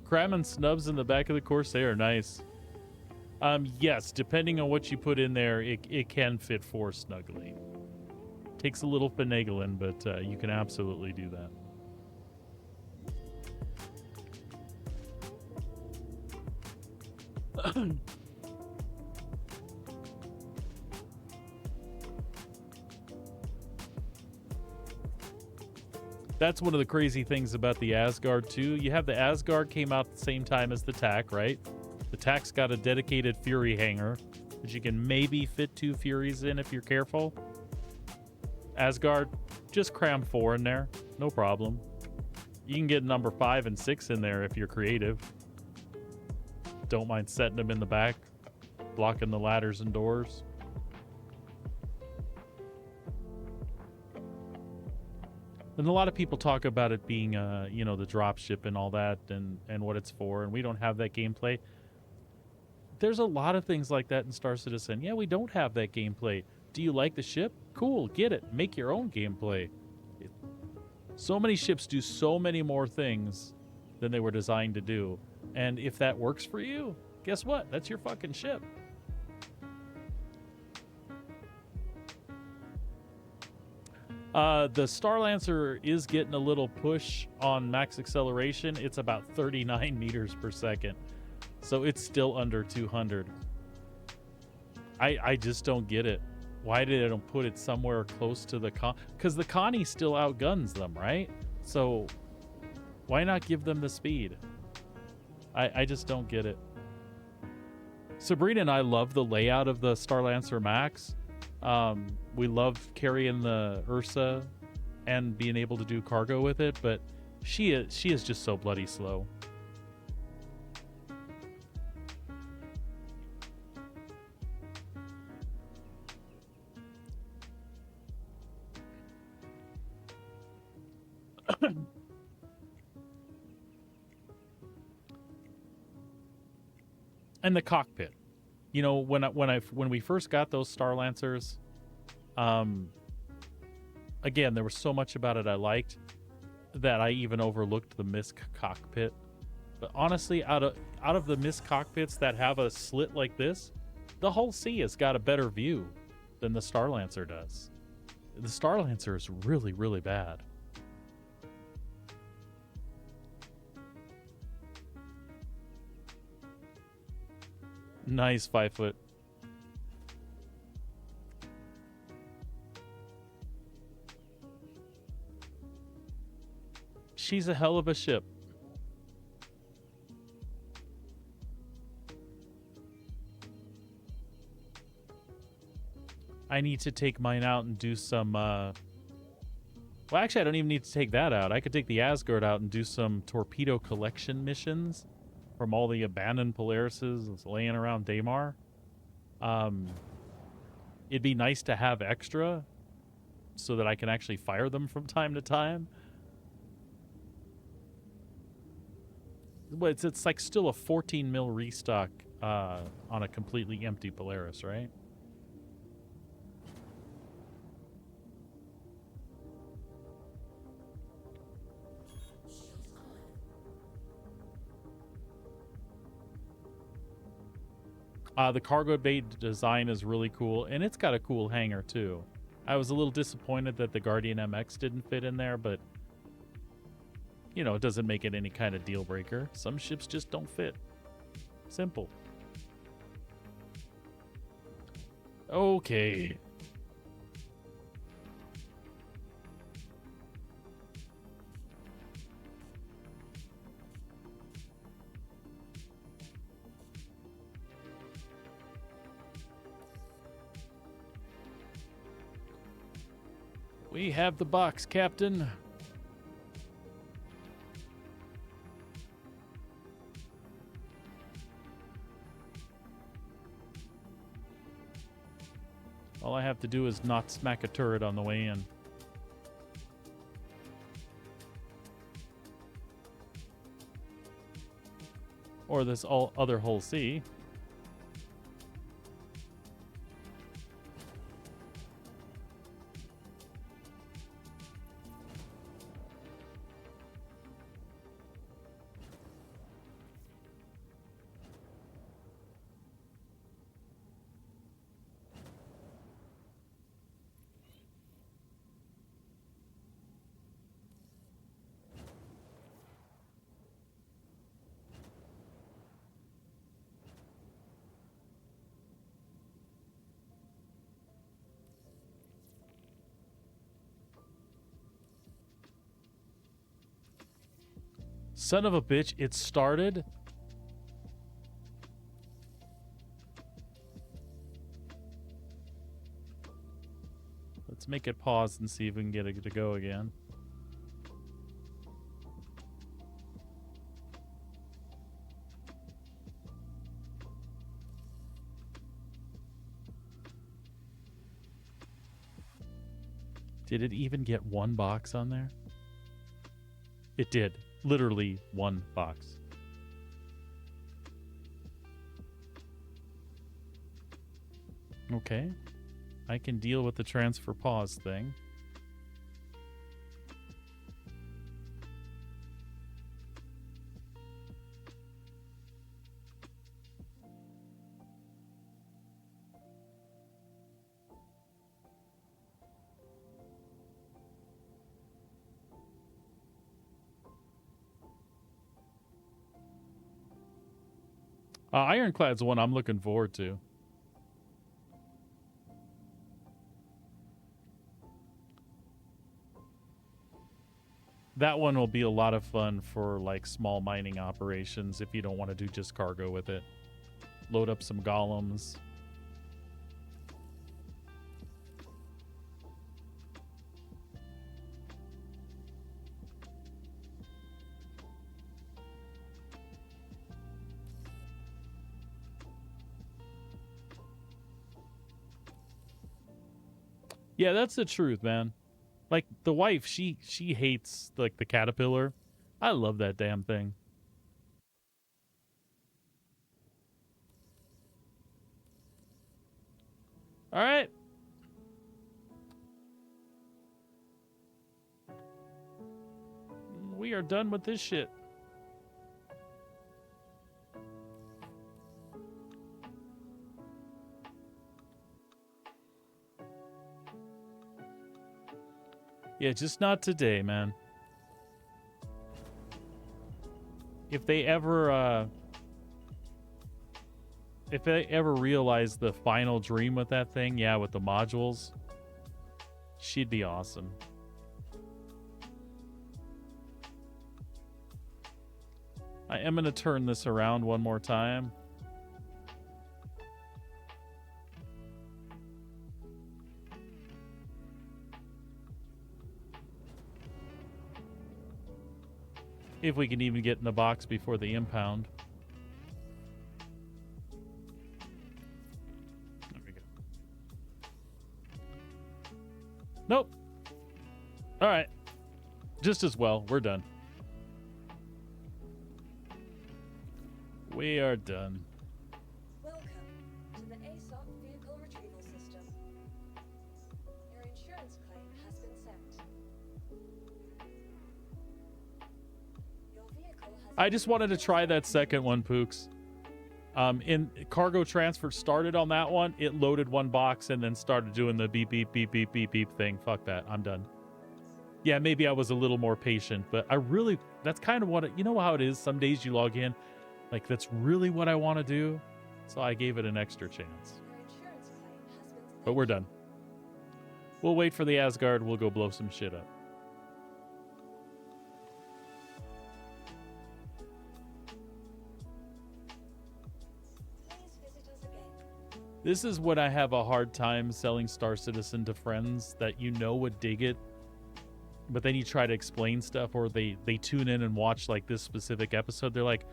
Cramming snubs in the back of the Corsair, nice. Yes, depending on what you put in there, it can fit 4 snugly. Takes a little finagling, but you can absolutely do that. That's one of the crazy things about the Asgard too. You have the Asgard came out the same time as the TAC, right? The TAC's got a dedicated Fury hangar that you can maybe fit 2 Furies in if you're careful. Asgard, just cram 4 in there, no problem. You can get number 5 and 6 in there if you're creative. Don't mind setting them in the back, blocking the ladders and doors. And a lot of people talk about it being, you know, the dropship and all that and what it's for, and we don't have that gameplay. There's a lot of things like that in Star Citizen. Yeah, we don't have that gameplay. Do you like the ship? Cool, get it. Make your own gameplay. So many ships do so many more things than they were designed to do. And if that works for you, guess what? That's your fucking ship. The Star Lancer is getting a little push on max acceleration. It's about 39 meters per second. So it's still under 200. I just don't get it. Why did they don't put it somewhere close to the Con? Because the Connie still outguns them, right? So why not give them the speed? I just don't get it. Sabrina and I love the layout of the Star Lancer Max. We love carrying the Ursa and being able to do cargo with it, but she is just so bloody slow. And the cockpit. You know, when we first got those Star Lancers, again, there was so much about it I liked that I even overlooked the MISC cockpit. But honestly, out of the MISC cockpits that have a slit like this, the Hull C has got a better view than the Star Lancer does. The Star Lancer is really, really bad. Nice 5 foot. She's a hell of a ship. I need to take mine out and do some, well, actually, I don't even need to take that out. I could take the Asgard out and do some torpedo collection missions from all the abandoned Polarises laying around Daymar. It'd be nice to have extra so that I can actually fire them from time to time. But it's like still a 14 mil restock on a completely empty Polaris, right? The cargo bay design is really cool, and it's got a cool hangar too. I was a little disappointed that the Guardian MX didn't fit in there, but you know, it doesn't make it any kind of deal breaker. Some ships just don't fit. Simple. Okay. We have the box, Captain. All I have to do is not smack a turret on the way in. Or this other Hull C. Son of a bitch, it started. Let's make it pause and see if we can get it to go again. Did it even get one box on there? It did. Literally one box. Okay. I can deal with the transfer pause thing. Ironclad's the one I'm looking forward to. That one will be a lot of fun for like small mining operations if you don't want to do just cargo with it. Load up some golems. Yeah, that's the truth, man. Like the wife, she hates like the caterpillar. I love that damn thing. All right. We are done with this shit. Yeah, just not today, man. If they ever realize the final dream with that thing, yeah, with the modules, she'd be awesome. I am going to turn this around one more time. If we can even get in the box before the impound. There we go. Nope. All right. Just as well. We're done. We are done. Welcome to the ASOP vehicle retrieval system. Your insurance claim has been sent. Your vehicle has I just wanted to try that second one, Pooks. In cargo transfer started on that one. It loaded one box and then started doing the beep, beep, beep, beep, beep, beep thing. Fuck that. I'm done. Yeah, maybe I was a little more patient, but that's kind of you know how it is. Some days you log in, like that's really what I want to do. So I gave it an extra chance. Your insurance claim has been But we're done. We'll wait for the Asgard. We'll go blow some shit up. Please visit us again. This is when I have a hard time selling Star Citizen to friends that you know would dig it, but then you try to explain stuff, or they tune in and watch like this specific episode. They're like,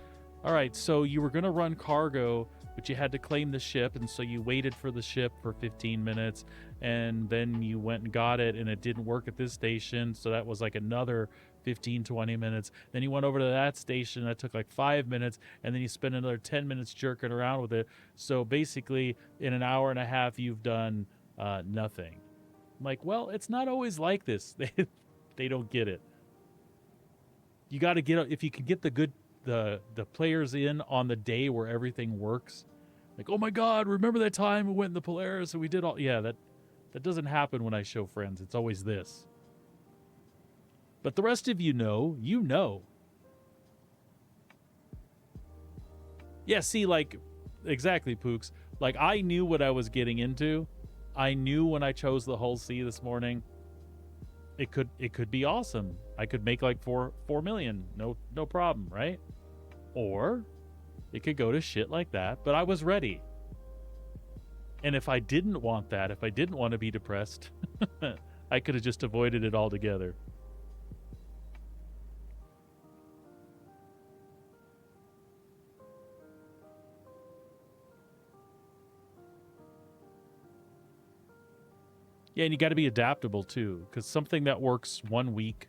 all right, so you were going to run cargo, but you had to claim the ship, and so you waited for the ship for 15 minutes, and then you went and got it, and it didn't work at this station, so that was like another 15, 20 minutes. Then you went over to that station, that took like 5 minutes, and then you spent another 10 minutes jerking around with it. So basically, in an hour and a half, you've done nothing. I'm like, well, it's not always like this. They don't get it. You got to get, if you can get the players in on the day where everything works, like, oh my God, remember that time we went in the Polaris and we did all, yeah, that doesn't happen when I show friends. It's always this. But the rest of you know. Yeah, see, like, exactly, Pooks. Like, I knew what I was getting into. I knew when I chose the Hull C this morning, it could be awesome. I could make like 4 million, no problem, right? Or it could go to shit like that, but I was ready. And if I didn't want that, if I didn't want to be depressed, I could have just avoided it altogether. Yeah, and you got to be adaptable too, because something that works 1 week,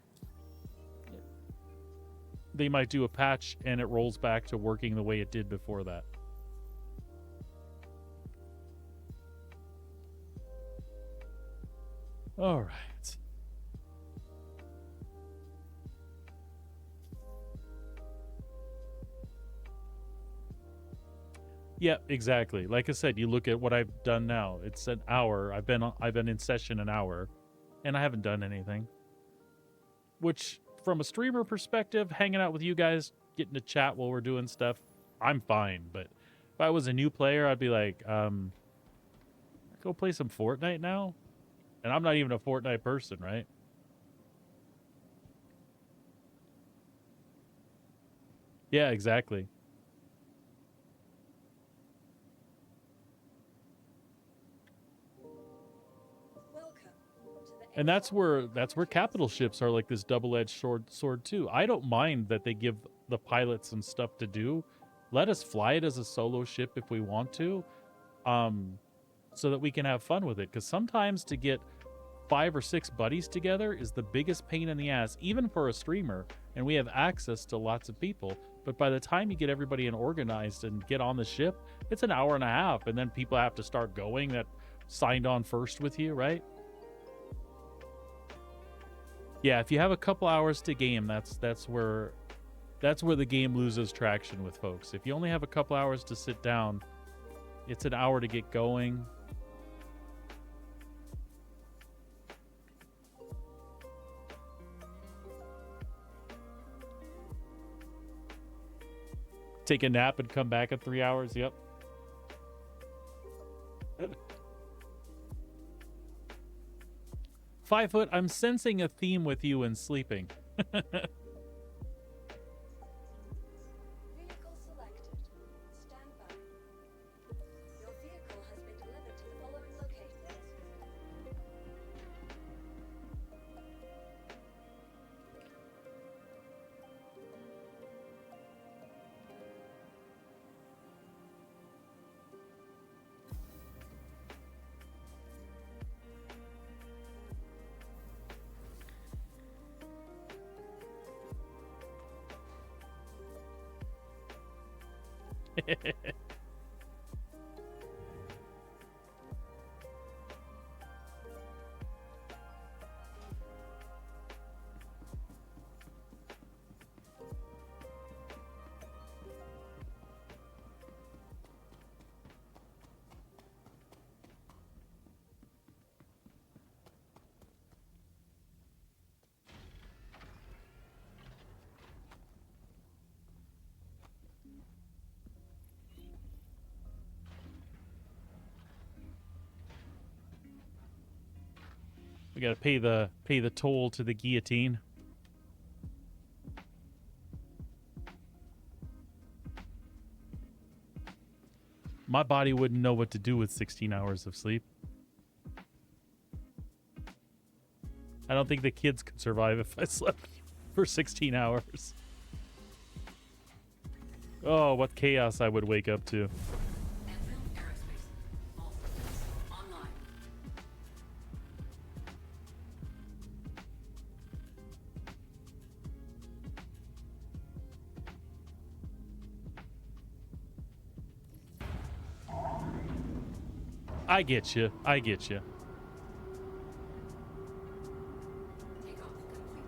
they might do a patch and it rolls back to working the way it did before that. All right. Yeah, exactly. Like I said, you look at what I've done now. It's an hour. I've been in session an hour, and I haven't done anything. Which, from a streamer perspective, hanging out with you guys, getting to chat while we're doing stuff, I'm fine. But if I was a new player, I'd be like, go play some Fortnite now? And I'm not even a Fortnite person, right? Yeah, exactly. And that's where capital ships are like this double-edged sword too. I don't mind that they give the pilots some stuff to do. Let us fly it as a solo ship if we want to, so that we can have fun with it. Because sometimes to get 5 or 6 buddies together is the biggest pain in the ass, even for a streamer. And we have access to lots of people. But by the time you get everybody in organized and get on the ship, it's an hour and a half, and then people have to start going that signed on first with you, right? Yeah, if you have a couple hours to game, that's where the game loses traction with folks. If you only have a couple hours to sit down, it's an hour to get going. Take a nap and come back in 3 hours. Yep. 5 foot, I'm sensing a theme with you in sleeping. Vehicle selected. Stand by. Your vehicle has been delivered to the following locations. We gotta pay the toll to the guillotine. My body wouldn't know what to do with 16 hours of sleep. I don't think the kids could survive if I slept for 16 hours. Oh, what chaos I would wake up to. I get you. I get you. Takeoff complete.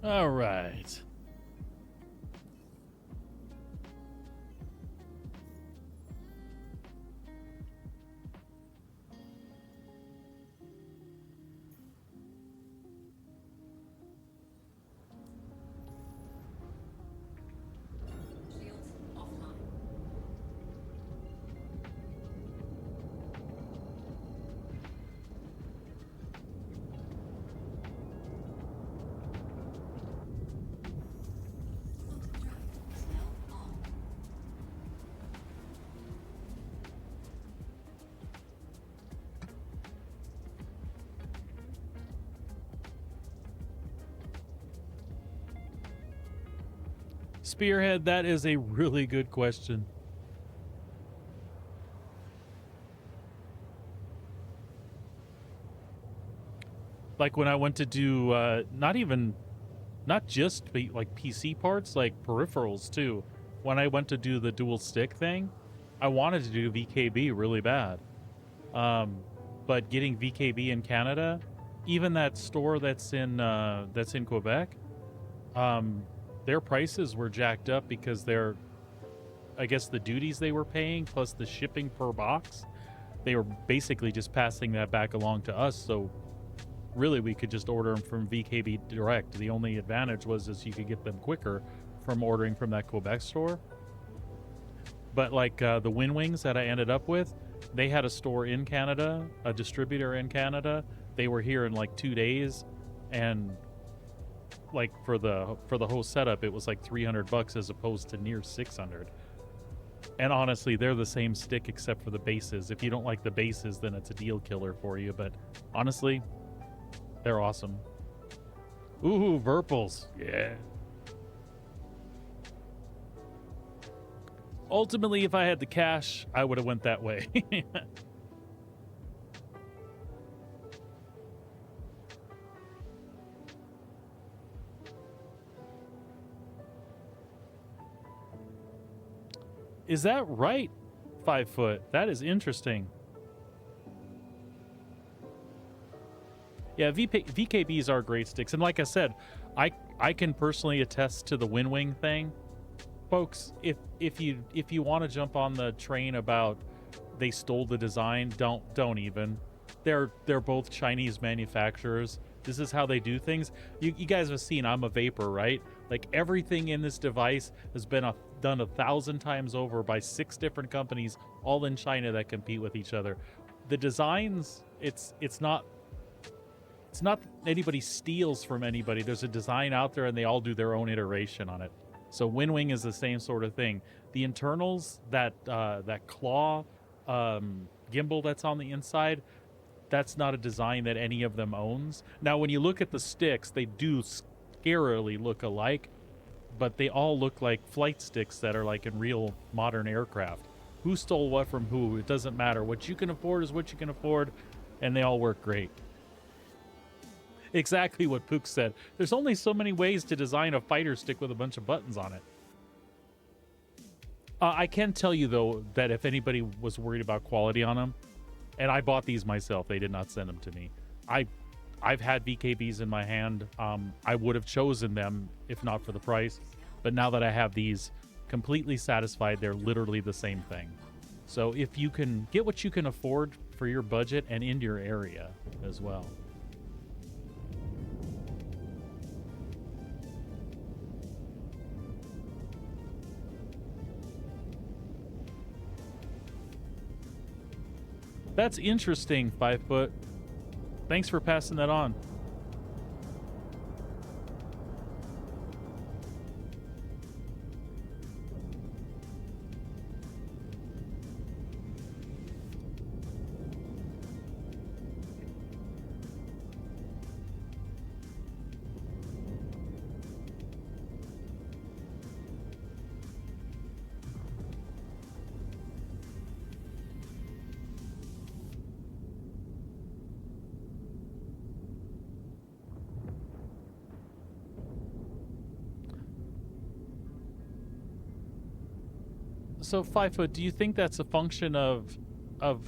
All right. Shields offline. Drive is now on. Spearhead, that is a really good question. Like when I went to do not just like PC parts, like peripherals too. When I went to do the dual stick thing, I wanted to do VKB really bad. But getting VKB in Canada, even that store that's in Quebec, their prices were jacked up because I guess the duties they were paying plus the shipping per box, they were basically just passing that back along to us. So really we could just order them from VKB direct. The only advantage was is you could get them quicker from ordering from that Quebec store. But like the Win Wings that I ended up with, they had a store in Canada, a distributor in Canada. They were here in like 2 days, and like for the whole setup, it was like $300 as opposed to near 600. And honestly, they're the same stick except for the bases. If you don't like the bases, then it's a deal killer for you. But honestly, they're awesome. Ooh, Verpals. Yeah. Ultimately, if I had the cash, I would have went that way. Is that right? 5 foot. That is interesting. Yeah, VKBs are great sticks. And like I said, I can personally attest to the Win Wing thing. Folks, if you want to jump on the train about they stole the design, don't even. They're both Chinese manufacturers. This is how they do things. You guys have seen I'm a vapor, right? Like everything in this device has been done 1,000 times over by 6 different companies, all in China that compete with each other. The designs, it's not anybody steals from anybody. There's a design out there and they all do their own iteration on it. So Win Wing is the same sort of thing. The internals, that claw gimbal that's on the inside, that's not a design that any of them owns. Now, when you look at the sticks, they do scarily look alike, but they all look like flight sticks that are like in real modern aircraft. Who stole what from who? It doesn't matter. What you can afford is what you can afford, and they all work great. Exactly what Pook said. There's only so many ways to design a fighter stick with a bunch of buttons on it. I can tell you, though, that if anybody was worried about quality on them, and I bought these myself, they did not send them to me. I've had VKBs in my hand. I would have chosen them if not for the price. But now that I have these, completely satisfied, they're literally the same thing. So if you can get what you can afford for your budget and in your area as well. That's interesting, 5 foot. Thanks for passing that on. So 5 foot, do you think that's a function of of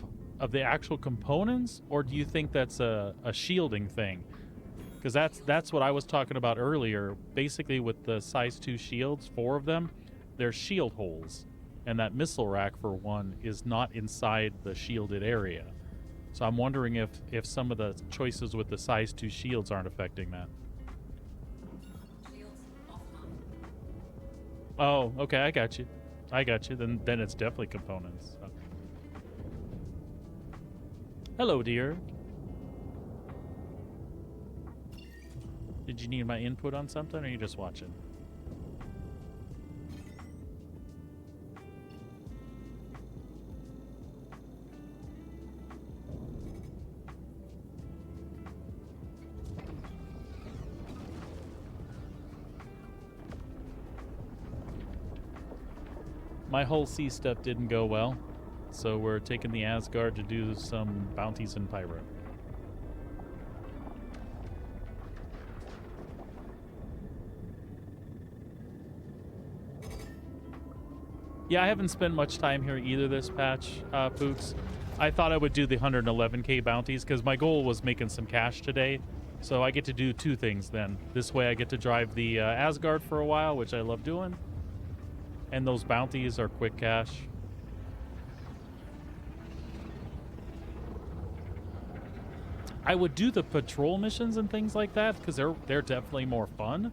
the actual components, or do you think that's a shielding thing? Because that's what I was talking about earlier. Basically, with the size 2 shields, 4 of them, they're shield holes, and that missile rack for one is not inside the shielded area. So I'm wondering if some of the choices with the size 2 shields aren't affecting that. Shields offline. Oh, okay, I got you. I got you. Then it's definitely components. So. Hello, dear. Did you need my input on something, or are you just watching? My whole sea step didn't go well, so we're taking the Asgard to do some bounties in Pyro. Yeah, I haven't spent much time here either this patch, Pooks. I thought I would do the 111k bounties because my goal was making some cash today. So I get to do 2 things then. This way I get to drive the Asgard for a while, which I love doing. And those bounties are quick cash. I would do the patrol missions and things like that because they're definitely more fun.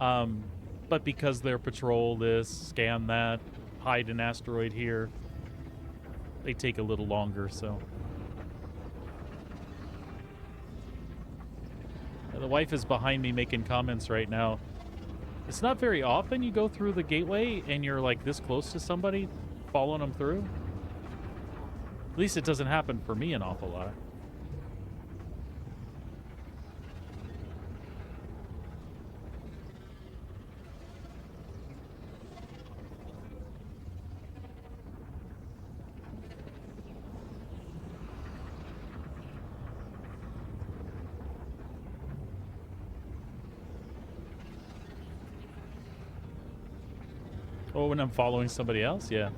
But because they're patrol this, scan that, hide an asteroid here, they take a little longer. So the wife is behind me making comments right now. It's not very often you go through the gateway and you're like this close to somebody, following them through. At least it doesn't happen for me an awful lot. Oh, when I'm following somebody else? Yeah.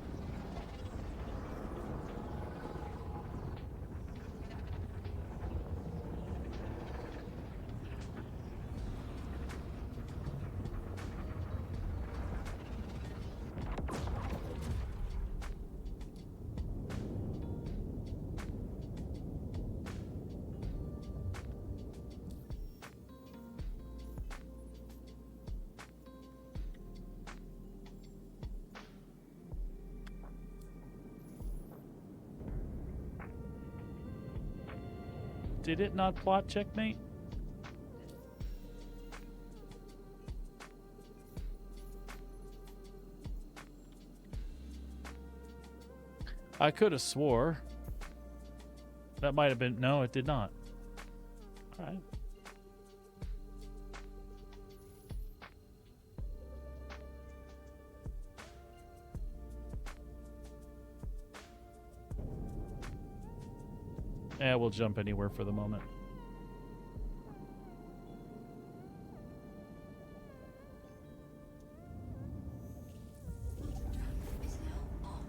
Did it not plot checkmate? I could have swore. That might have been... No, it did not. All right. Yeah, we'll jump anywhere for the moment. Drive is now on.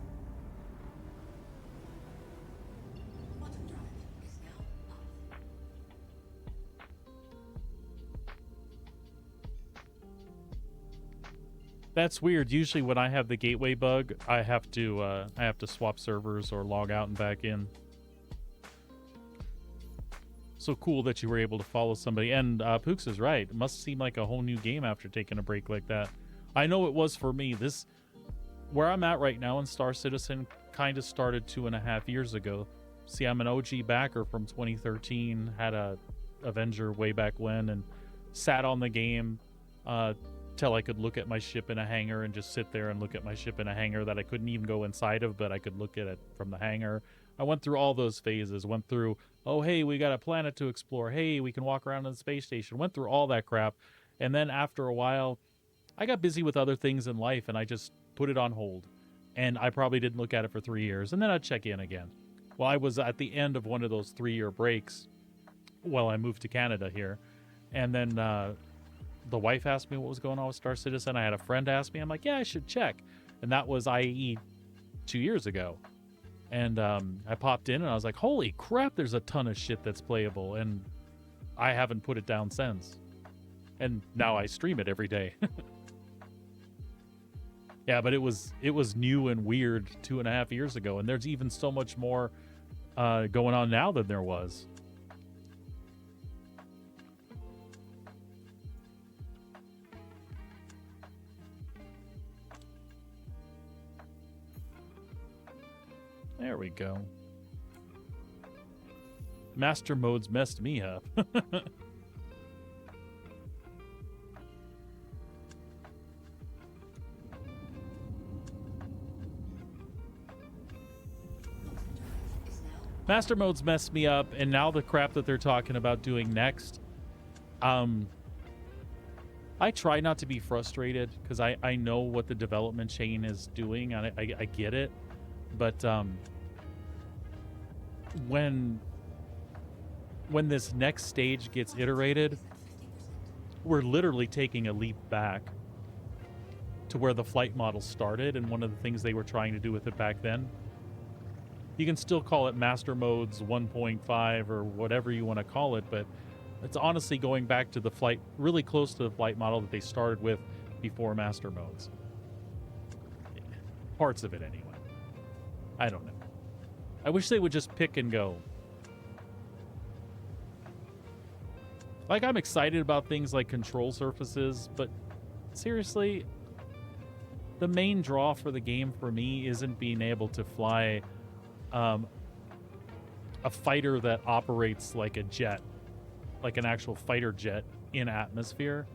Bottom drive is now off. That's weird. Usually when I have the gateway bug, I have to swap servers or log out and back in. So cool that you were able to follow somebody. And Pooks is right. It must seem like a whole new game after taking a break like that. I know it was for me. This, where I'm at right now in Star Citizen, kind of started 2.5 years ago. See, I'm an OG backer from 2013. Had a Avenger way back when, and sat on the game till I could look at my ship in a hangar and just sit there and look at my ship in a hangar that I couldn't even go inside of, but I could look at it from the hangar. I went through all those phases. Went through, oh, hey, we got a planet to explore. Hey, we can walk around in the space station. Went through all that crap. And then after a while, I got busy with other things in life, and I just put it on hold. And I probably didn't look at it for 3 years. And then I'd check in again. Well, I was at the end of one of those 3-year breaks while I moved to Canada here. And then the wife asked me what was going on with Star Citizen. I had a friend ask me. I'm like, yeah, I should check. And that was IE 2 years ago. And I popped in and I was like, holy crap, there's a ton of shit that's playable. And I haven't put it down since. And now I stream it every day. Yeah, but it was new and weird 2.5 years ago. And there's even so much more going on now than there was. There we go. Master mode's messed me up. Master mode's messed me up, and now the crap that they're talking about doing next, I try not to be frustrated because I know what the development chain is doing, and I get it. But when this next stage gets iterated, we're literally taking a leap back to where the flight model started, and one of the things they were trying to do with it back then. You can still call it Master Modes 1.5 or whatever you want to call it, but it's honestly going back to the flight, really close to the flight model that they started with before Master Modes. Parts of it, anyway. I don't know. I wish they would just pick and go. Like, I'm excited about things like control surfaces, but seriously, the main draw for the game for me isn't being able to fly a fighter that operates like a jet, like an actual fighter jet in atmosphere.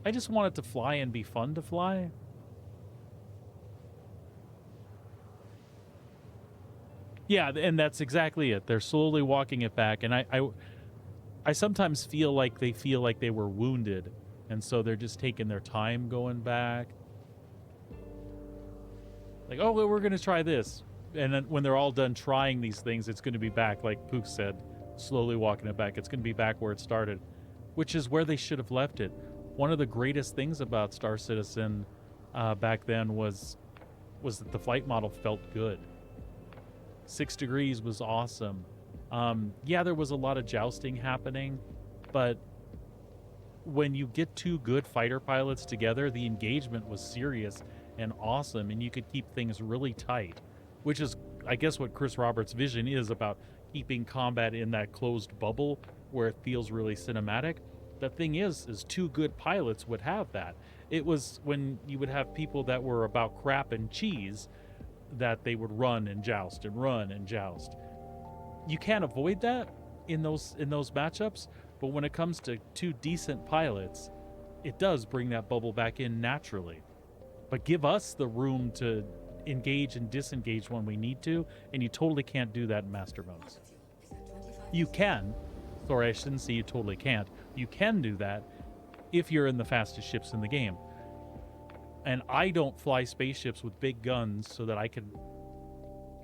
I just want it to fly and be fun to fly. Yeah, and that's exactly it. They're slowly walking it back, and I sometimes feel like they were wounded, and so they're just taking their time going back. Like, oh, well, we're going to try this. And then when they're all done trying these things, it's going to be back, like Pook said, slowly walking it back. It's going to be back where it started, which is where they should have left it. One of the greatest things about Star Citizen back then was that the flight model felt good. 6 degrees was awesome. Yeah, there was a lot of jousting happening, but when you get two good fighter pilots together, the engagement was serious and awesome, and you could keep things really tight, which is, I guess, what Chris Roberts' vision is about, keeping combat in that closed bubble where it feels really cinematic. The thing is two good pilots would have that. It was when you would have people that were about crap and cheese that they would run and joust and run and joust. You can't avoid that in those matchups, but when it comes to two decent pilots, it does bring that bubble back in naturally. But give us the room to engage and disengage when we need to, and you totally can't do that in Master Modes. You can. Sorry, I shouldn't say you totally can't. You can do that if you're in the fastest ships in the game. And I don't fly spaceships with big guns so that I can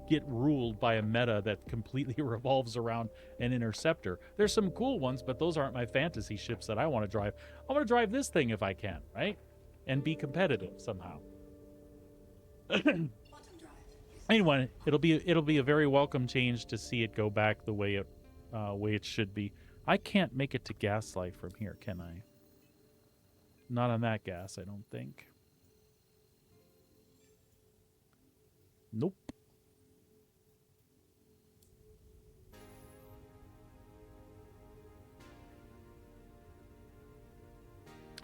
get ruled by a meta that completely revolves around an interceptor. There's some cool ones, but those aren't my fantasy ships that I want to drive. I want to drive this thing if I can, right? And be competitive somehow. Anyway, it'll be a very welcome change to see it go back the way it should be. I can't make it to Gaslight from here, can I? Not on that gas, I don't think. Nope.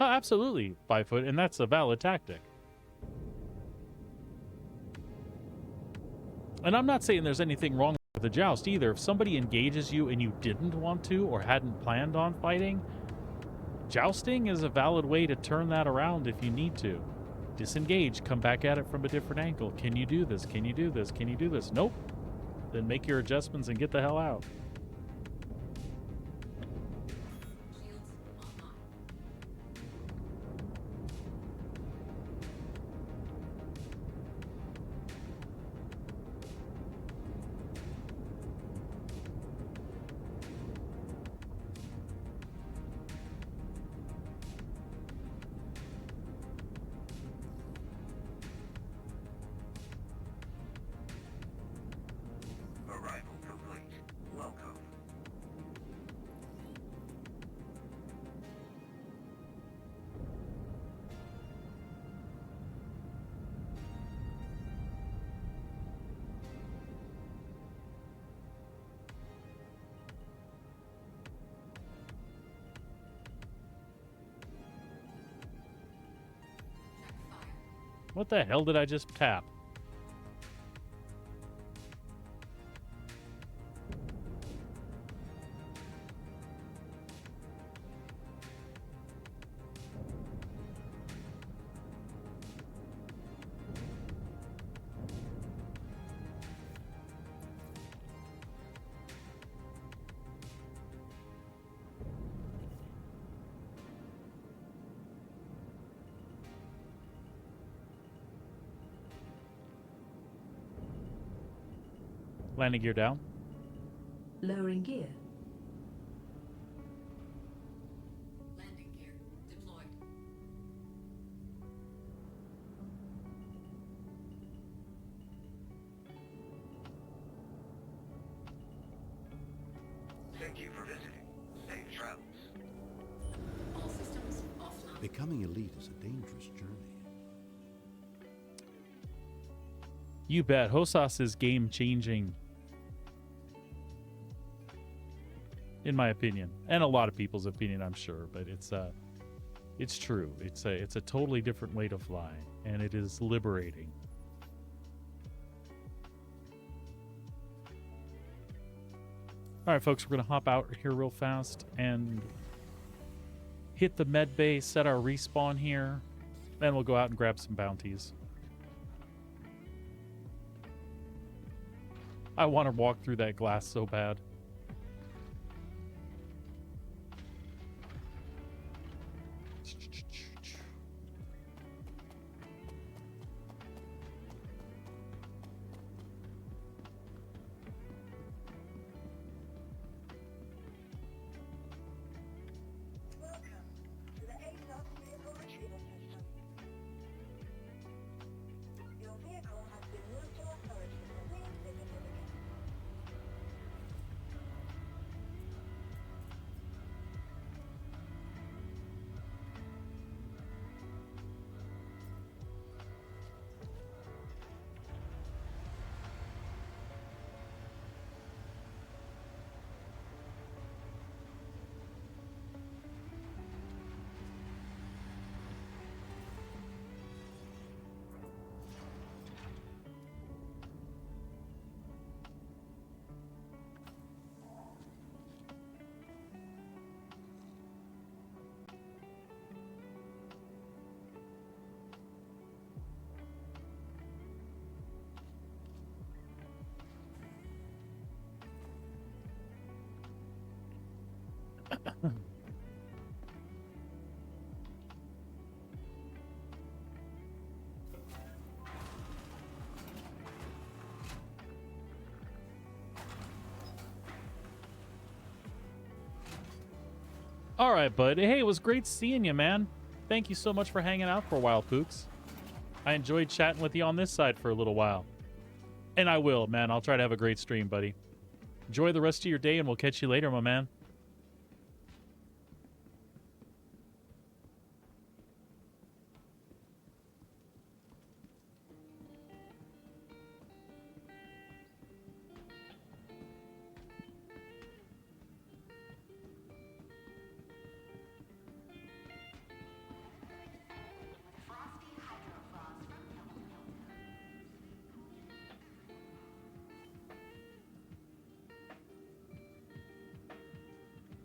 Oh, absolutely, 5 foot, and that's a valid tactic. And I'm not saying there's anything wrong with the joust either. If somebody engages you and you didn't want to or hadn't planned on fighting, jousting is a valid way to turn that around if you need to. Disengage, come back at it from a different angle. Can you do this? Can you do this? Can you do this? Nope. Then make your adjustments and get the hell out. What the hell did I just tap? Landing gear down. Lowering gear. Landing gear deployed. Thank you for visiting. Safe travels. All systems offline. Becoming elite is a dangerous journey. You bet. Hosas is game changing. In my opinion. And a lot of people's opinion, I'm sure. But it's true. It's a totally different way to fly. And it is liberating. Alright, folks, we're gonna hop out here real fast and hit the med bay, set our respawn here. Then we'll go out and grab some bounties. I want to walk through that glass so bad. Welcome to the ASOP vehicle retrieval system. Your vehicle has been moved to authority for re-exhibited again. All right, bud. Hey, it was great seeing you, man. Thank you so much for hanging out for a while, Pooks. I enjoyed chatting with you on this side for a little while. And I will, man. I'll try to have a great stream, buddy. Enjoy the rest of your day, and we'll catch you later, my man.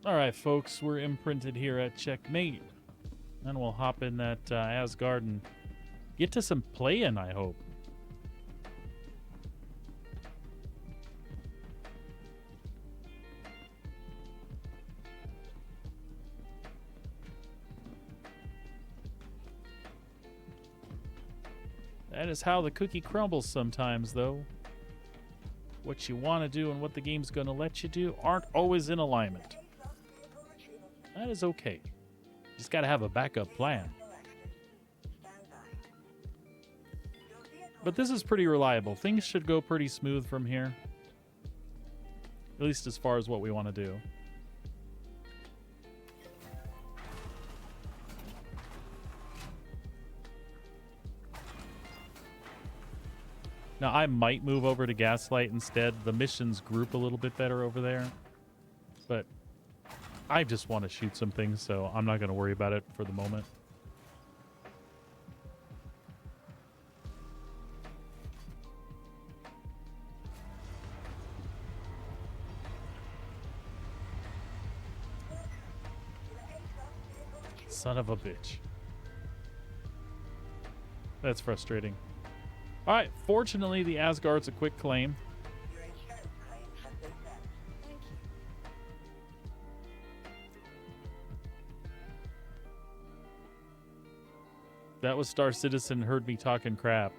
All right, folks, we're imprinted here at Checkmate. And we'll hop in that Asgard and get to some playing, I hope. That is how the cookie crumbles sometimes, though. What you want to do and what the game's going to let you do aren't always in alignment. ASOP vehicle retrieval system That is okay. Just got to have a backup plan. selected. Stand by. Your vehicle But this is pretty reliable. Things should go pretty smooth from here. At least as far as what we want to do. Now, I might move over to Gaslight instead. The missions group a little bit better over there. But I just want to shoot some things, so I'm not going to worry about it for the moment. Son of a bitch. That's frustrating. All right. Fortunately, the Asgard's a quick claim. Your insurance claim has been sent. Thank you. That was Star Citizen heard me talking crap.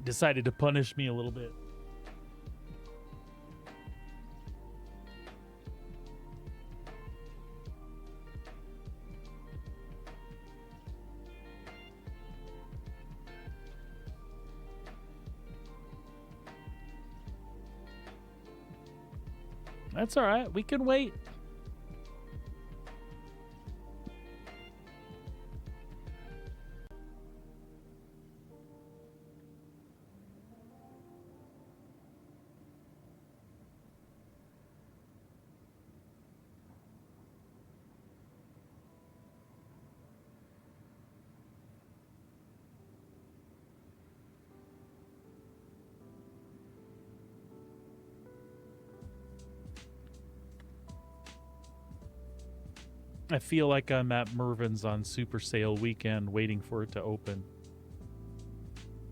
Decided to punish me a little bit. That's all right. We can wait. I feel like I'm at Mervin's on Super Sale weekend waiting for it to open.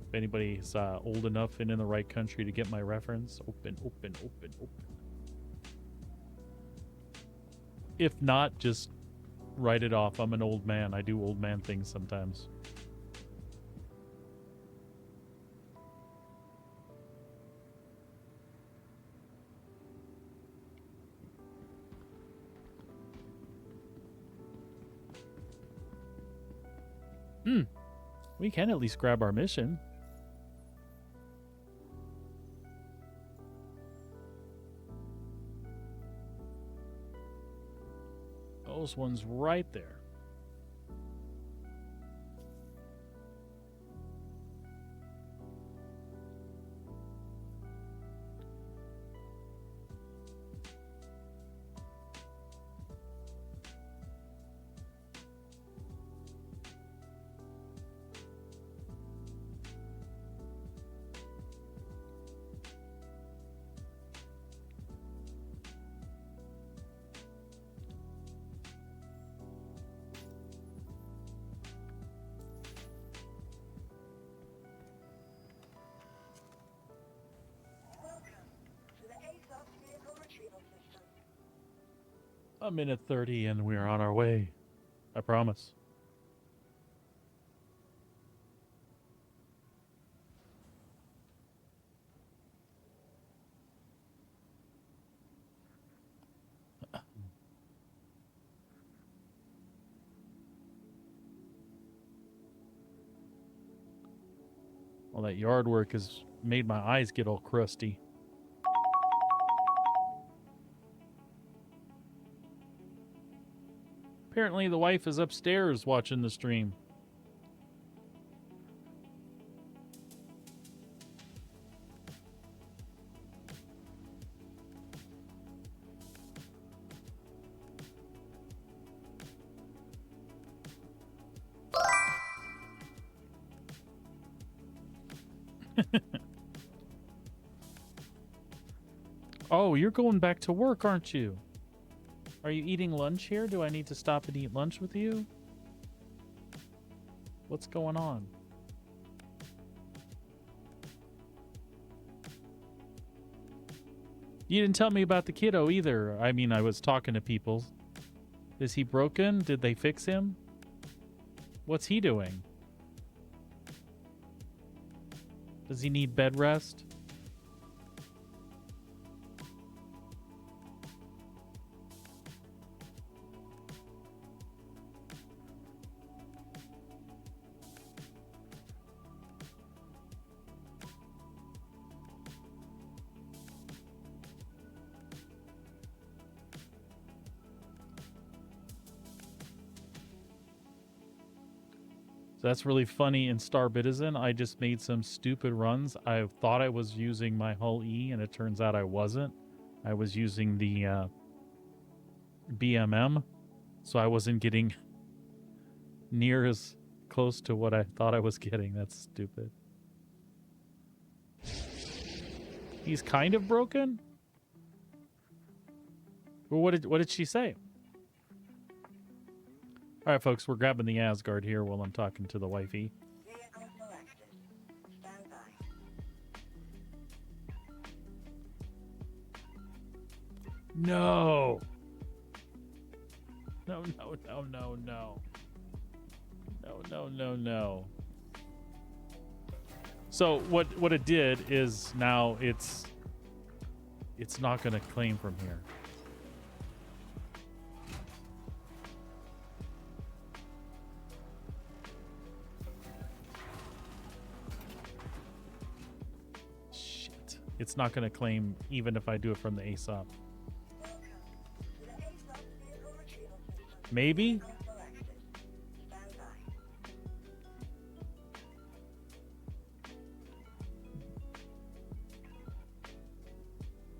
If anybody's old enough and in the right country to get my reference, open. If not, just write it off. I'm an old man. I do old man things sometimes. We can at least grab our mission. Those ones right there. A minute 30 and we're on our way. I promise. All that yard work has made my eyes get all crusty. Apparently the wife is upstairs watching the stream. Oh, you're going back to work, aren't you? Are you eating lunch here? Do I need to stop and eat lunch with you? What's going on? You didn't tell me about the kiddo either. I mean, I was talking to people. Is he broken? Did they fix him? What's he doing? Does he need bed rest? So that's really funny. In Star Citizen, I just made some stupid runs. I thought I was using my Hull E, and it turns out I wasn't. I was using the BMM, so I wasn't getting near as close to what I thought I was getting. That's stupid. He's kind of broken? Well, what did she say? All right, folks, we're grabbing the Asgard here while I'm talking to the wifey. Vehicle selected. Stand by. No. No, no, no, no, no. No, no, no, no. So what it did is now it's not going to claim from here. Shit. It's not going to claim even if I do it from the ASOP. Welcome to the ASOP vehicle retrieval system. Maybe? Vehicle selected. Stand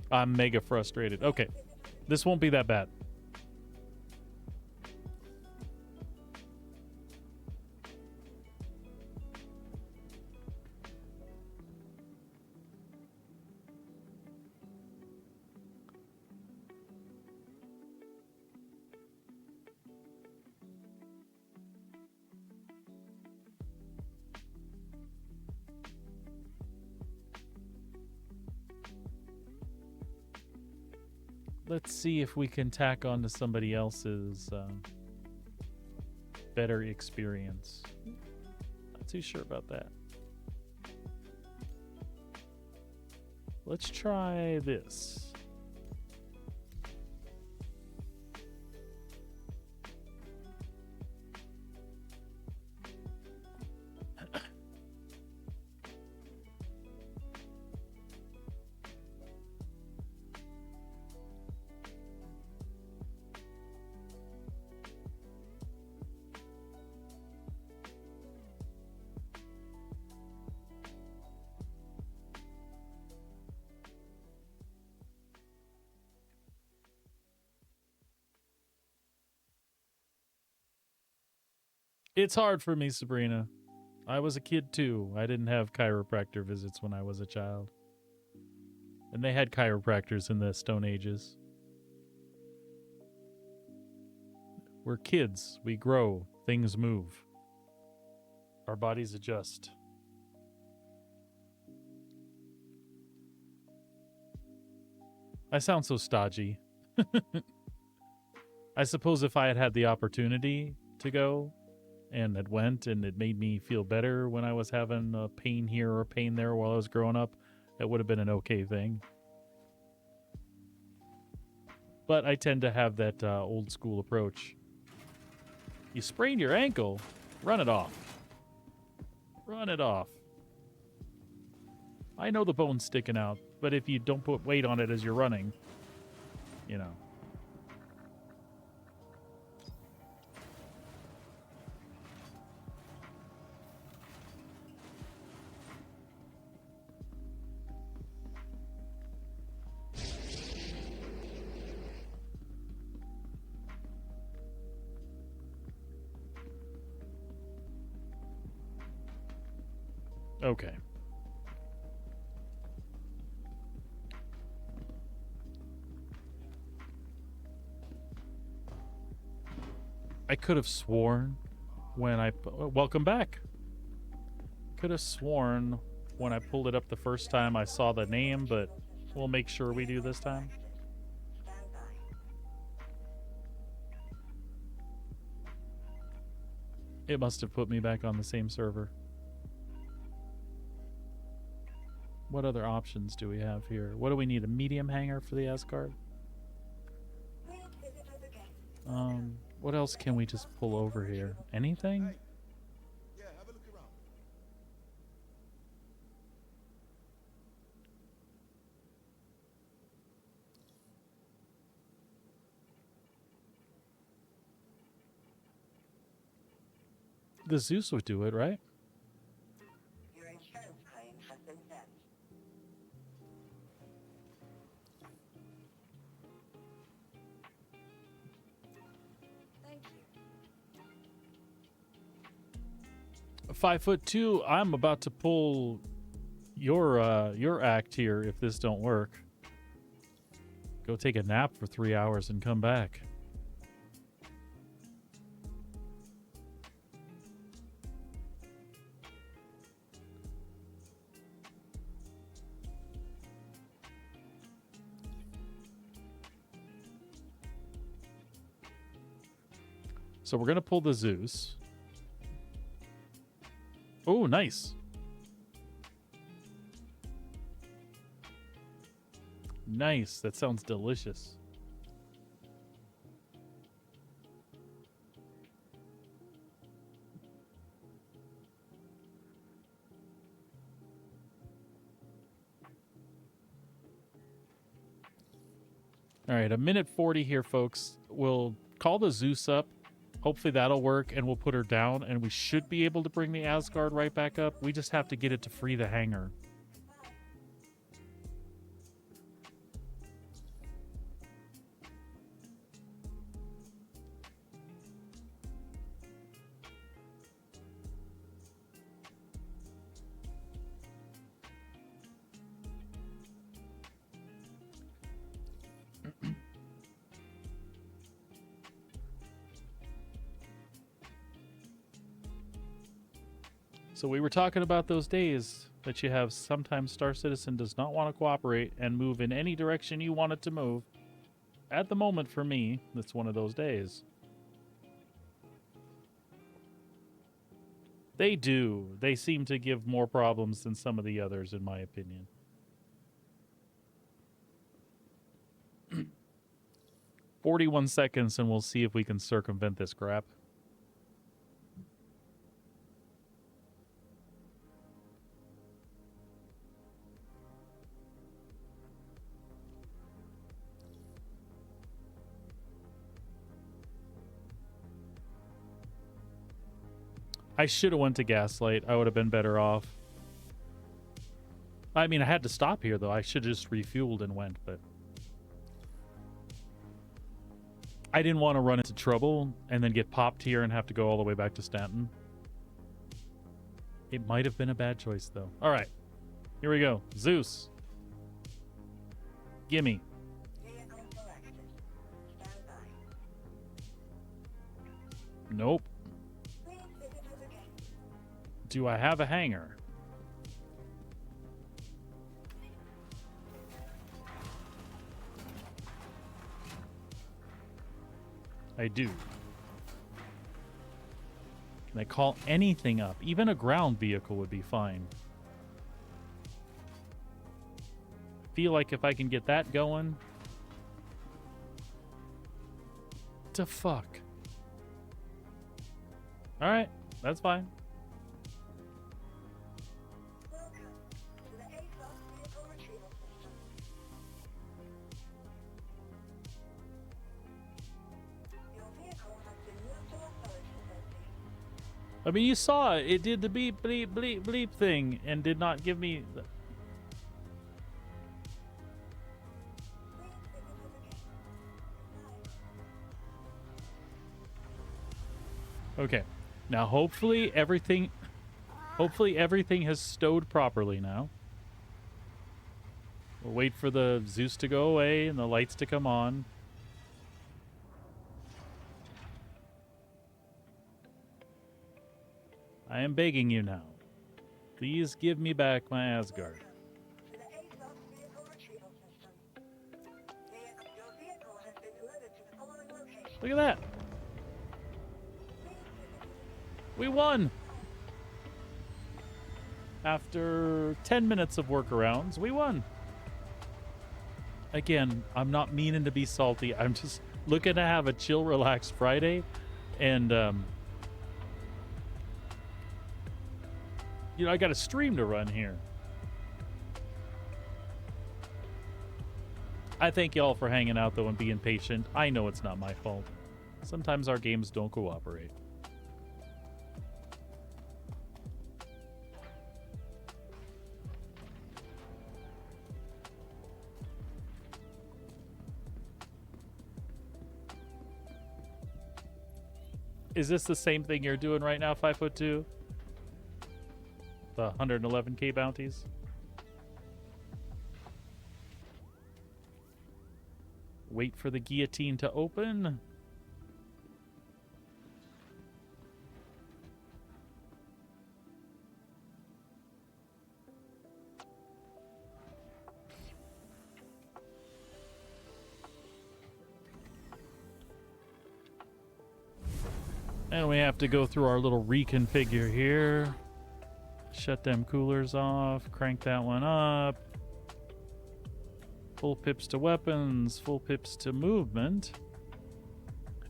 by. I'm mega frustrated. Okay. This won't be that bad. Let's see if we can tack on to somebody else's better experience. Not too sure about that. Let's try this. It's hard for me, Sabrina. I was a kid too. I didn't have chiropractor visits when I was a child. And they had chiropractors in the Stone Ages. We're kids. We grow. Things move. Our bodies adjust. I sound so stodgy. I suppose if I had had the opportunity to go and it went and it made me feel better when I was having a pain here or a pain there while I was growing up, that would have been an okay thing. But I tend to have that old school approach. You sprained your ankle, run it off. Run it off. I know the bone's sticking out, but if you don't put weight on it as you're running, you know. Okay. I could have sworn when I... Welcome back. Could have sworn when I pulled it up the first time I saw the name, but we'll make sure we do this time. Stand by. It must have put me back on the same server. What other options do we have here? What do we need? A medium hanger for the Asgard? Please visit us again. What else can we just pull over here? Anything? Yeah, have a look around. The Zeus would do it, right? Your insurance claim has been sent. Thank you. 5'2". I'm about to pull your act here if this don't work. Go take a nap for 3 hours and come back. So we're going to pull the Zeus. Oh, nice. Nice. That sounds delicious. All right, a minute 40 here, folks. We'll call the Zeus up. Hopefully that'll work, and we'll put her down, and we should be able to bring the Asgard right back up. We just have to get it to free the hangar. So we were talking about those days that you have sometimes Star Citizen does not want to cooperate and move in any direction you want it to move. At the moment, for me, it's one of those days. They do. They seem to give more problems than some of the others, in my opinion. "41 seconds, and we'll see if we can circumvent this crap." I should have went to Gaslight. I would have been better off. I mean, I had to stop here, though. I should have just refueled and went, but... I didn't want to run into trouble and then get popped here and have to go all the way back to Stanton. It might have been a bad choice, though. All right. Here we go. Zeus. Gimme. Vehicle selected. Stand by. Nope. Please visit us again. Do I have a hangar? I do. Can I call anything up? Even a ground vehicle would be fine. Feel like if I can get that going... To fuck. Alright, that's fine. Welcome to the ASOS vehicle retrieval system. Your vehicle has been moved to authority safety. I mean, you saw it. It did the beep, bleep, bleep, bleep thing and did not give me... Please visit us again. Bye. Okay. Now, hopefully everything has stowed properly now. We'll wait for the Zeus to go away and the lights to come on. I am begging you now. Please give me back my Asgard. To the ASOS vehicle retrieval system. Your vehicle has been delivered to the following location. Look at that. We won. After 10 minutes of workarounds, we won. Again, I'm not meaning to be salty. I'm just looking to have a chill, relaxed Friday. And, you know, I got a stream to run here. I thank y'all for hanging out, though, and being patient. I know it's not my fault. Sometimes our games don't cooperate. Is this the same thing you're doing right now, 5'2"? The 111k bounties? wait for the guillotine to open. And we have to go through our little reconfigure here. Shut them coolers off. Crank that one up. Full pips to weapons. Full pips to movement.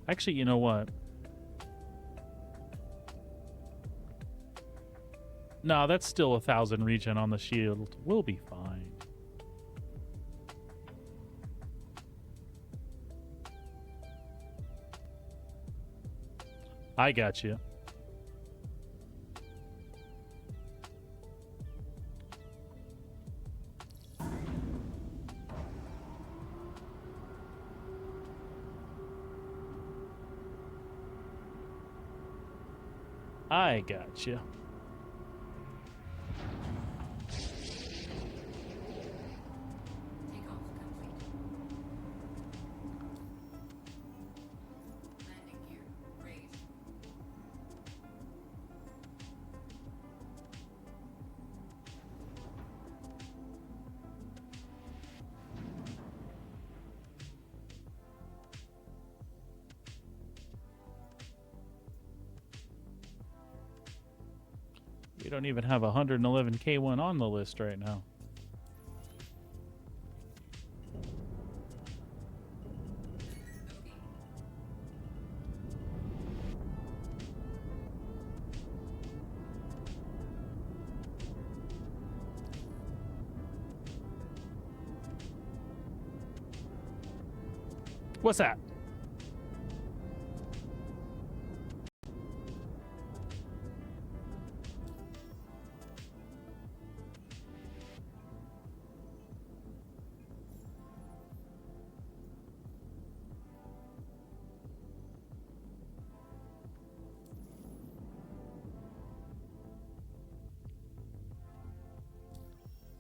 Actually, you know what? No, that's still 1,000 regen on the shield. We'll be fine. I got you. I got you. Takeoff complete. Landing gear raised. We don't even have 111K1 on the list right now. Loading. What's that?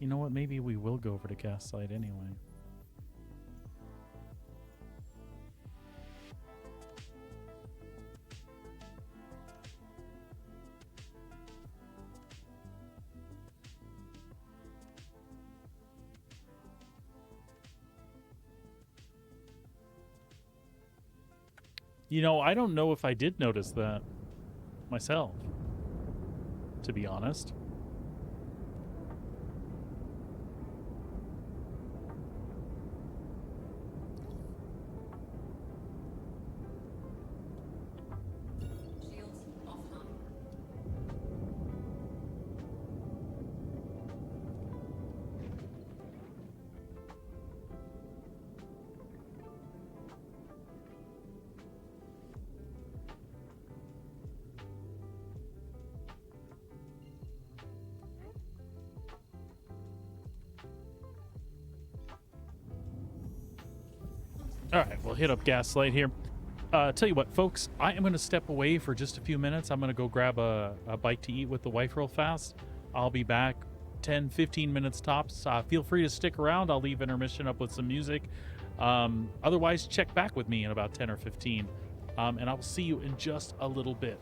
You know what? Maybe we will go over to Gaslight anyway. You know, I don't know if I did notice that myself, to be honest. Shields offline. All right, we'll hit up Gaslight here. Tell you what, folks, I am going to step away for just a few minutes. I'm going to go grab a bite to eat with the wife real fast. I'll be back 10, 15 minutes tops. Feel free to stick around. I'll leave intermission up with some music. Otherwise, check back with me in about 10 or 15. And I will see you in just a little bit.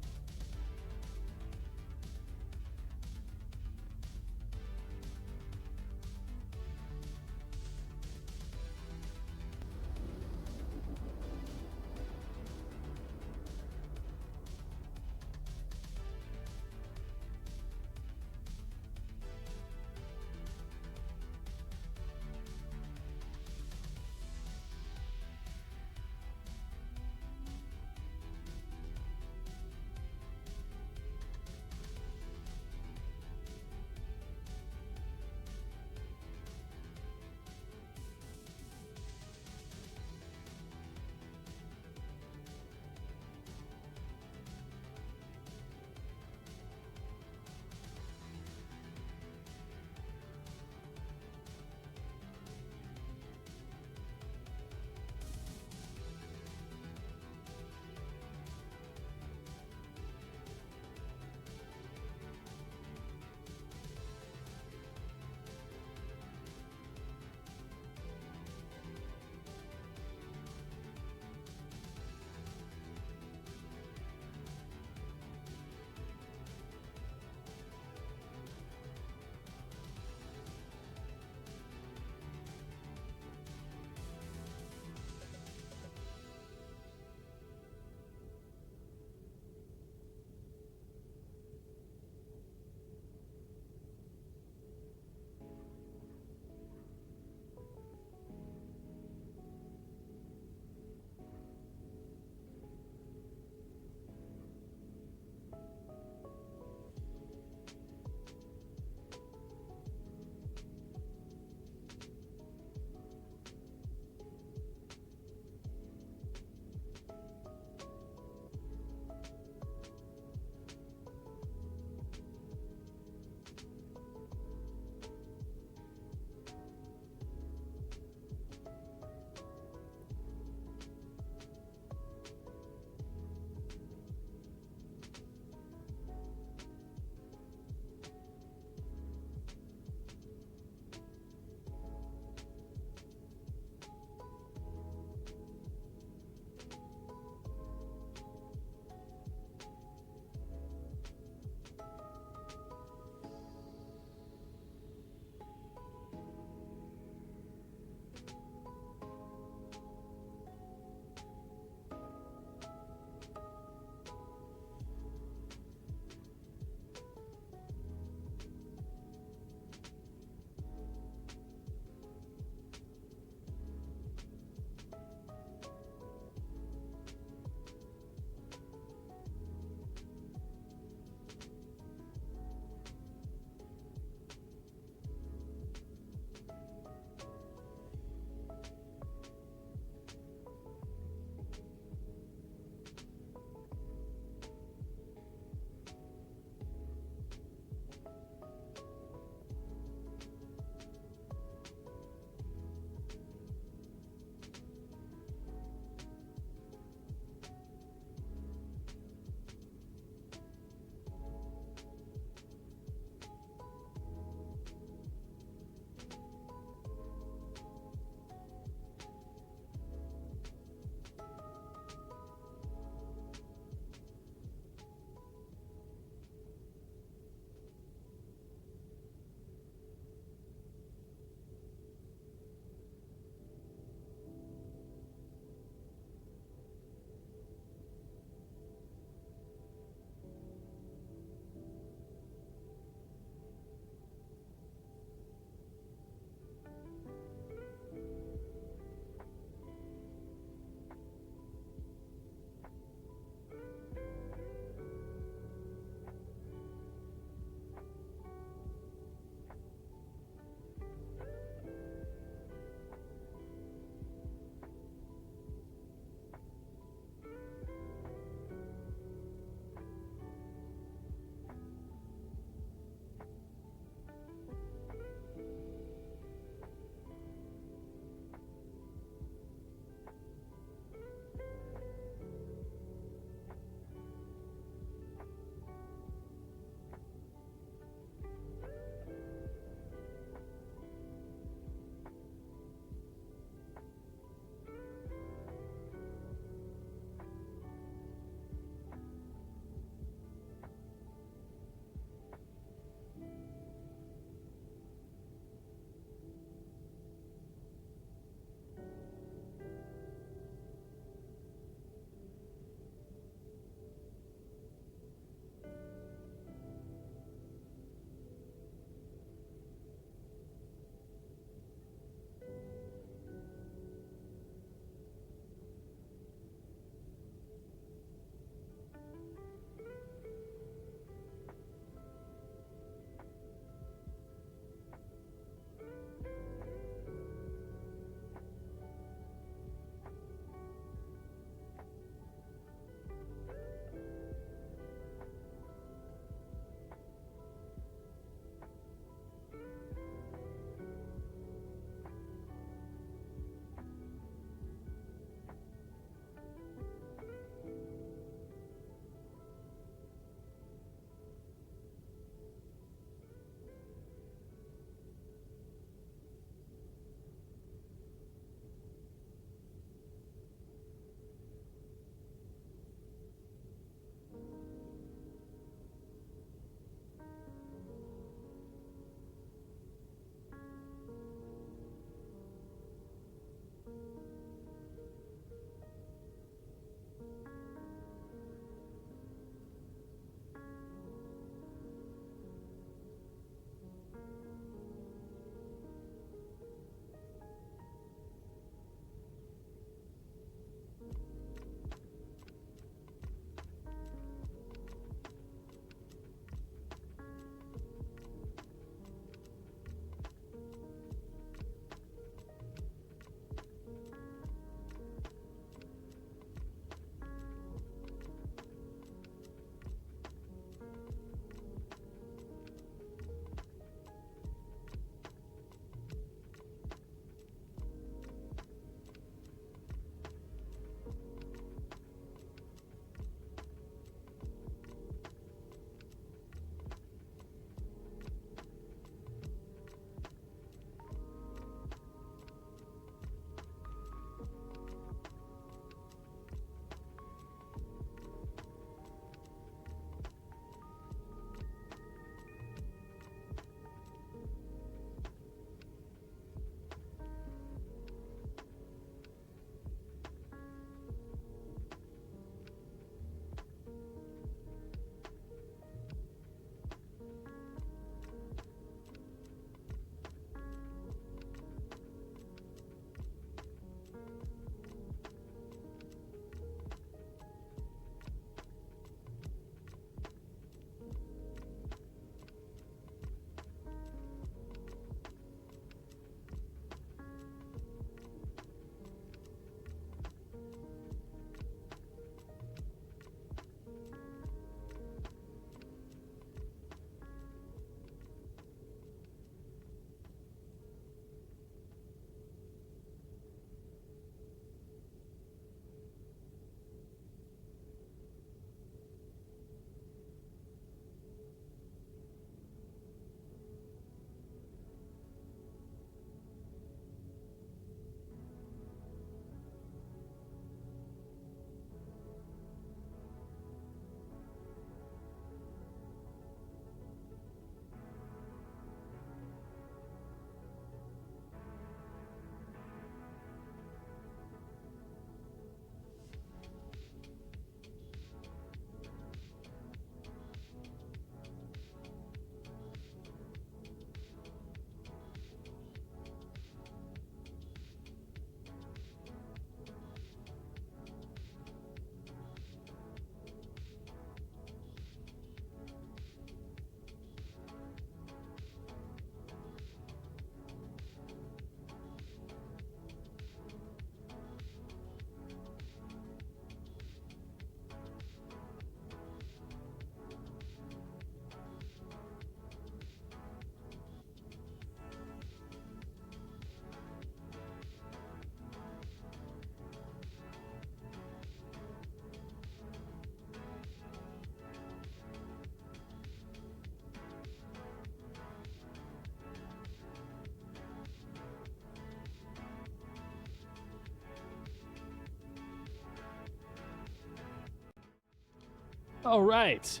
All right.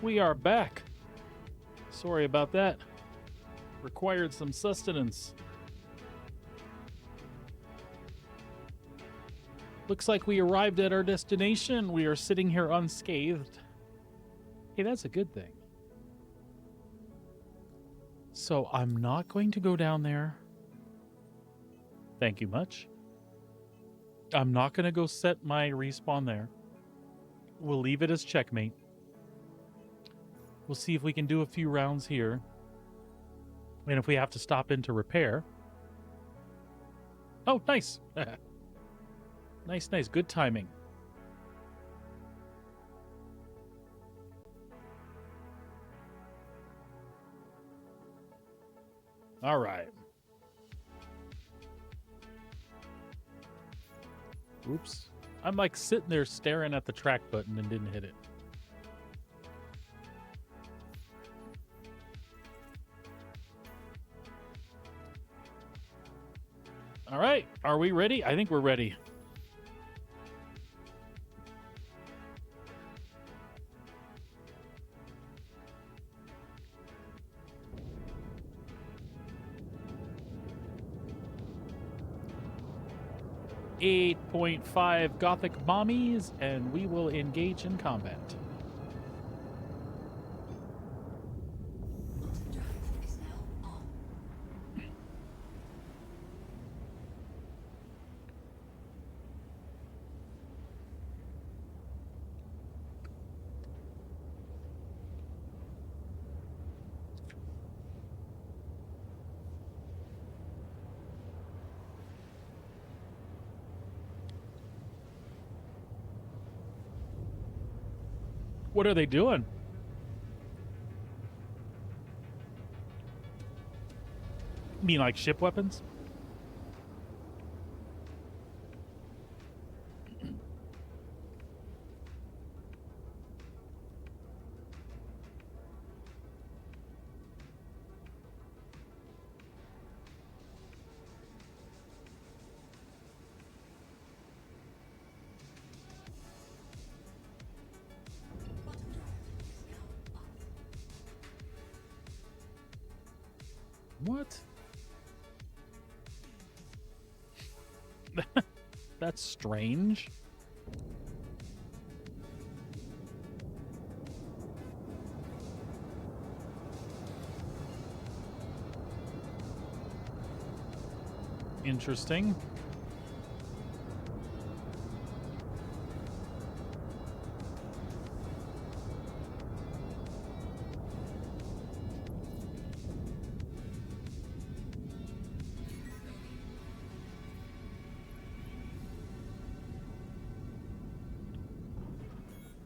We are back. Sorry about that. Required some sustenance. Looks like we arrived at our destination. We are sitting here unscathed. Hey, that's a good thing. So I'm not going to go down there. Thank you much. I'm not going to go set my respawn there. We'll leave it as checkmate. We'll see if we can do a few rounds here. And if we have to stop in to repair. Oh, nice. Nice, nice. Good timing. All right. Oops. I'm like sitting there staring at the track button and didn't hit it. All right. Are we ready? I think we're ready. .5 Gothic Mommies, and we will engage in combat. Drive is now on. What are they doing? You mean like ship weapons? Bottom drive is now on. What? That's strange. Interesting.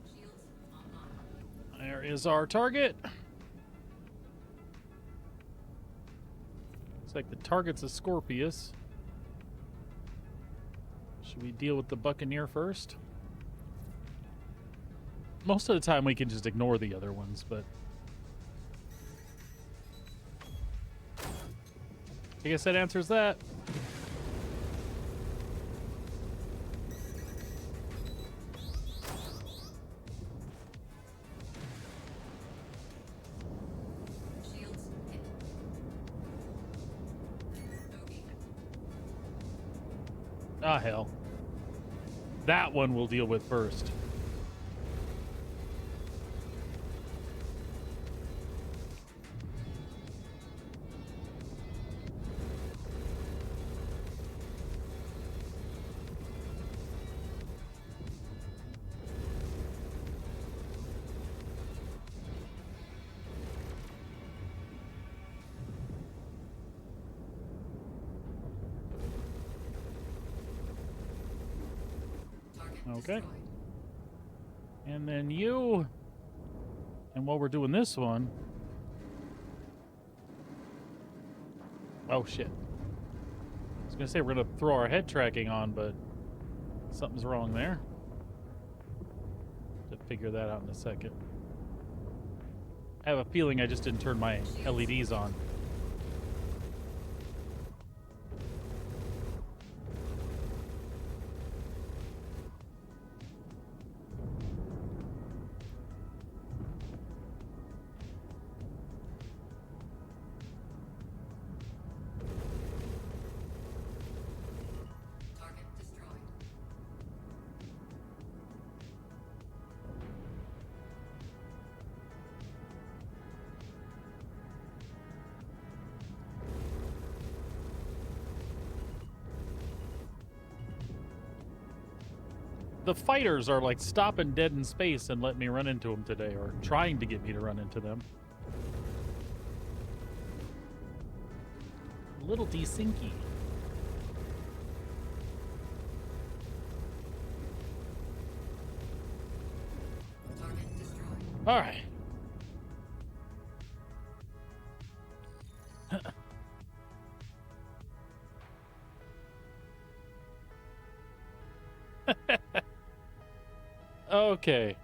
Shields online. There is our target. Looks like the target's a Scorpius. Should we deal with the Buccaneer first? Most of the time we can just ignore the other ones, but I guess that answers that. Shields hit. Bogey. Ah, hell. That one we'll deal with first. Target Okay. destroyed. And then you. And while we're doing this one. Oh, shit. I was going to say we're going to throw our head tracking on, but something's wrong there. To figure that out in a second. I have a feeling I just didn't turn my LEDs on. The fighters are like stopping dead in space and letting me run into them today, or trying to get me to run into them. A little desyncy. Target destroyed. All right. Okay.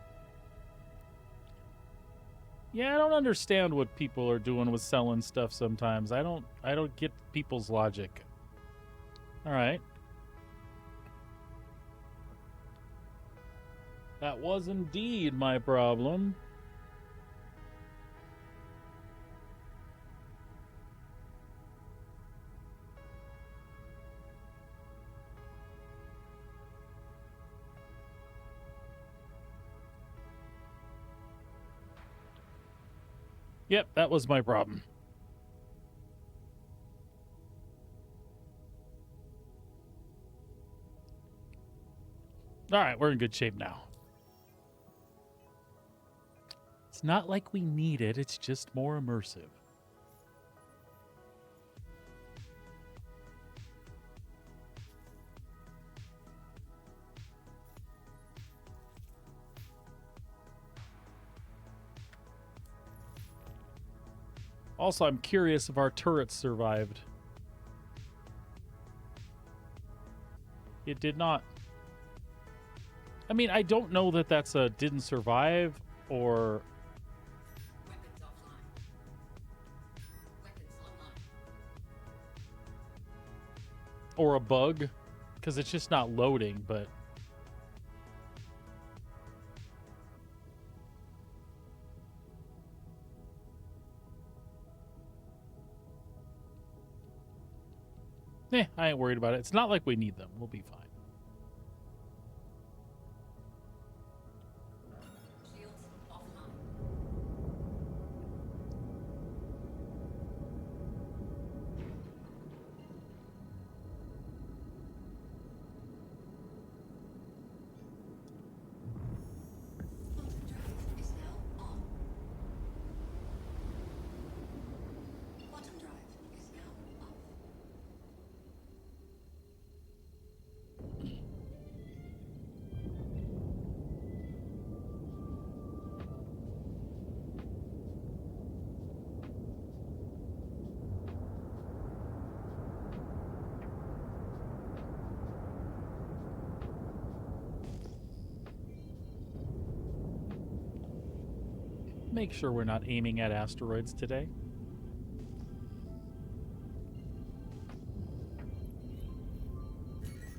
Yeah, I don't understand what people are doing with selling stuff sometimes. I don't get people's logic. All right. That was indeed my problem. Yep, that was my problem. All right, we're in good shape now. It's not like we need it, it's just more immersive. Also, I'm curious if our turrets survived. It did not. I mean, I don't know that that's a didn't survive or Weapons offline. Weapons online. or a bug, because it's just not loading, but I ain't worried about it. It's not like we need them. We'll be fine. Shields offline. 'em. Make sure we're not aiming at asteroids today.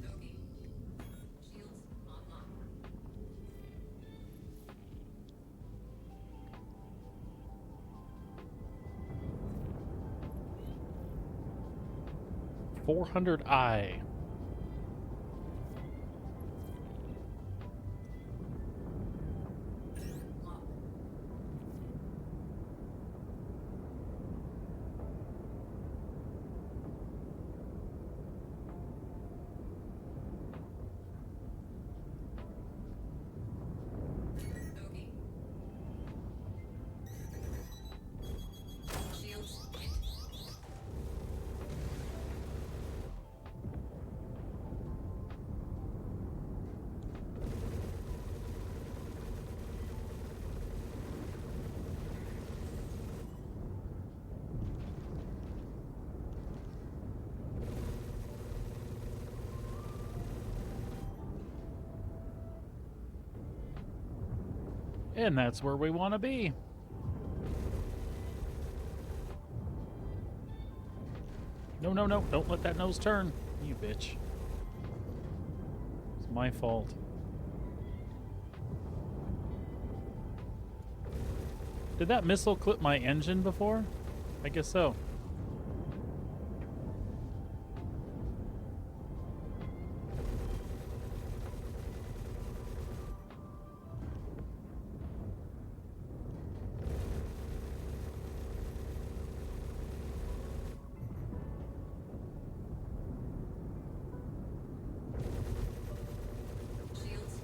Loki. Shields online. 400I. Mark. Loki. Shields hit. And that's where we want to be. No, no, no. Don't let that nose turn. You bitch. It's my fault. Did that missile clip my engine before? I guess so. Shields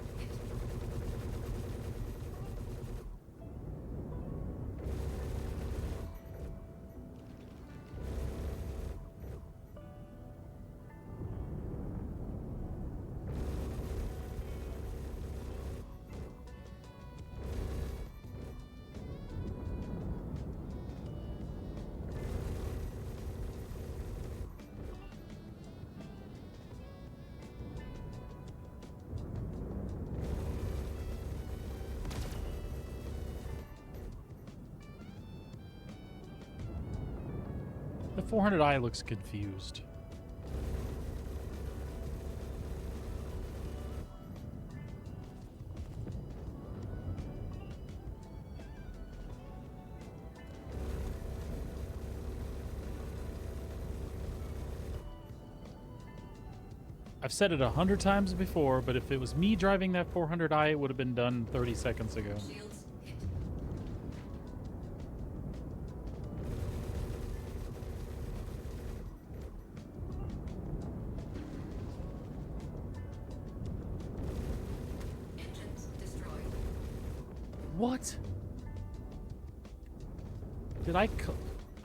The 400i looks confused. I've said it 100 times before, but if it was me driving that 400i, it would have been done 30 seconds ago. Shields hit. Engines destroyed. What? Did I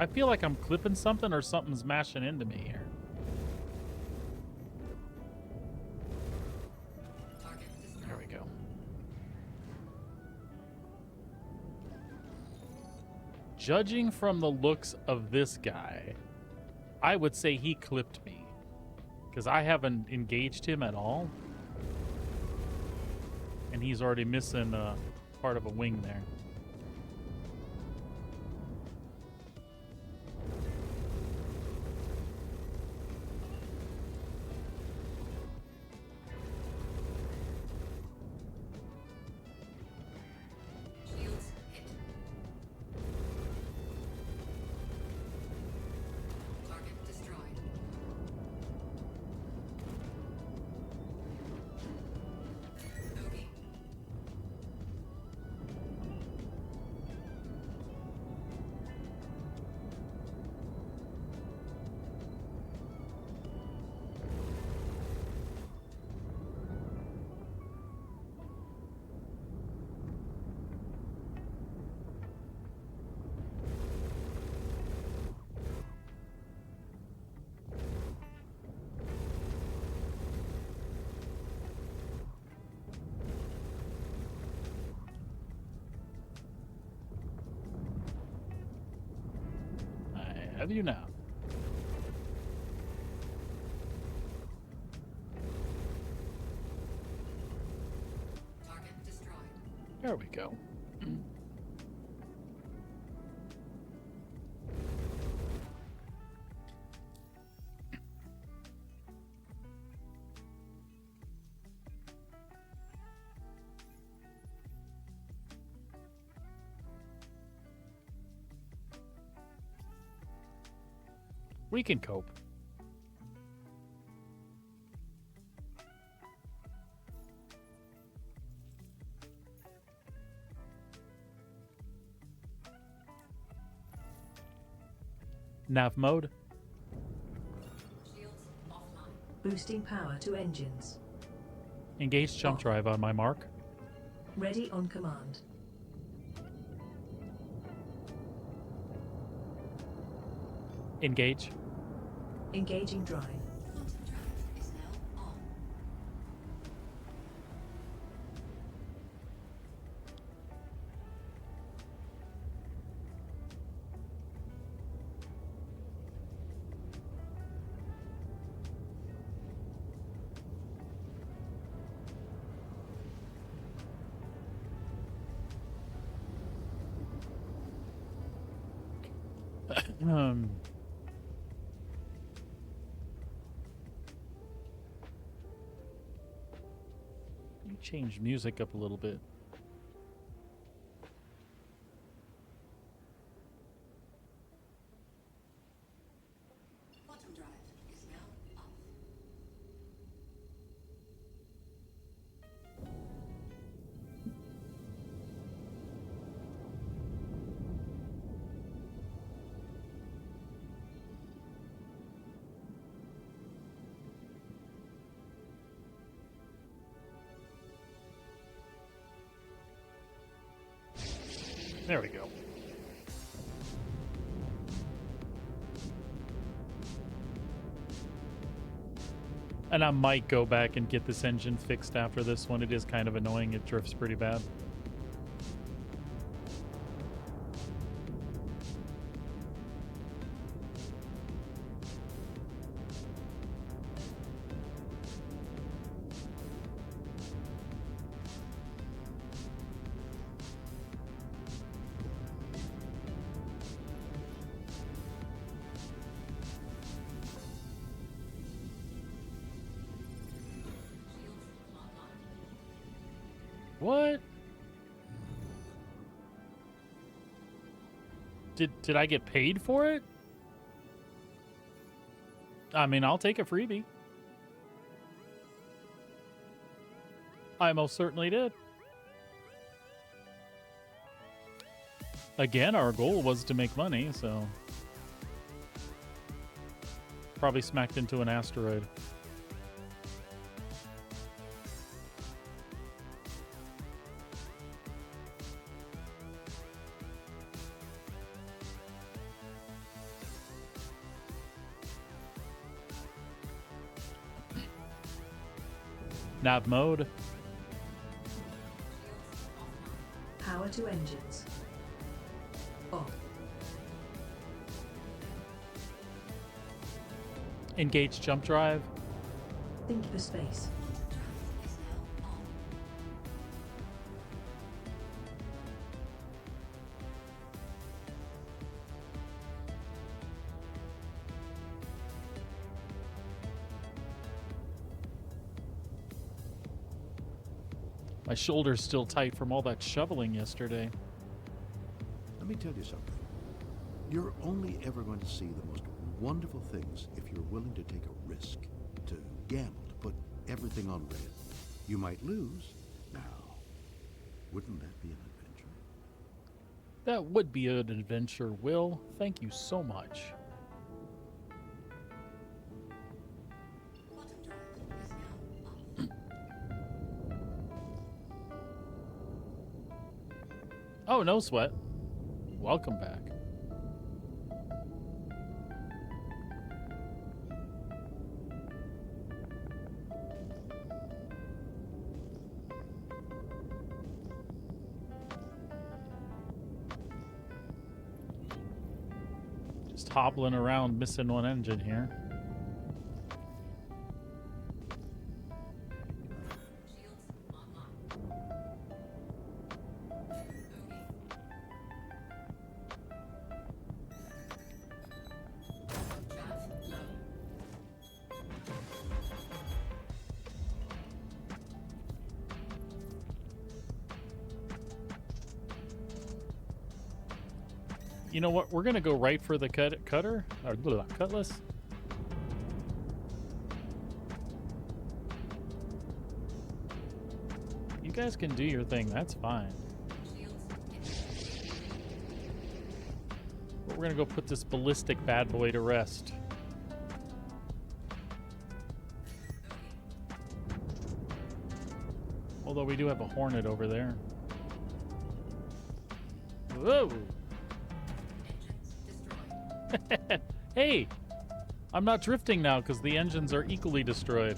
feel like I'm clipping something or something's mashing into me here. Target destroyed. There we go. Judging from the looks of this guy, I would say he clipped me. Because I haven't engaged him at all. And he's already missing part of a wing there. Shields hit. Target destroyed. Bogey. I have you now. Target destroyed. There we go. We can cope. Nav mode. Shields offline. Boosting power to engines. Engage jump drive on my mark. Ready on command. Engage. Engaging drive. Quantum drive is now on. um. Let me change music up a little bit. Quantum drive is now off. There we go. And I might go back and get this engine fixed after this one. It is kind of annoying. It drifts pretty bad. What? Did I get paid for it? I mean, I'll take a freebie. I most certainly did. Again, our goal was to make money, so probably smacked into an asteroid. Nav mode. Power to engines. Off. Engage jump drive. Think for space. Draft is now on. My shoulder's still tight from all that shoveling yesterday. Let me tell you something. You're only ever going to see the most wonderful things if you're willing to take a risk, to gamble, to put everything on red. You might lose. Now, wouldn't that be an adventure? That would be an adventure, Will. Thank you so much. Quantum drive is now off. Oh, no sweat. Welcome back. Just hobbling around, missing one engine here. Shields online. Okay. Draft low. You know what? We're gonna go right for the cutter or cutlass. You guys can do your thing. That's fine. Shields hit. But we're gonna go put this ballistic bad boy to rest. Although we do have a Hornet over there. Whoa! Engines destroyed. Hey! I'm not drifting now because the engines are equally destroyed.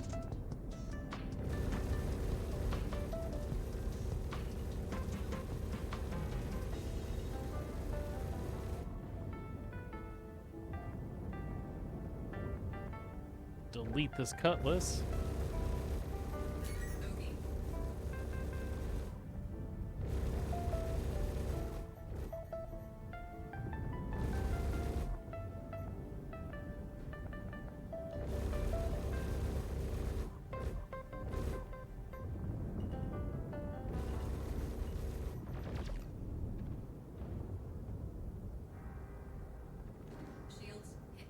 Delete this cutlass. Okay. Shields hit. Okay.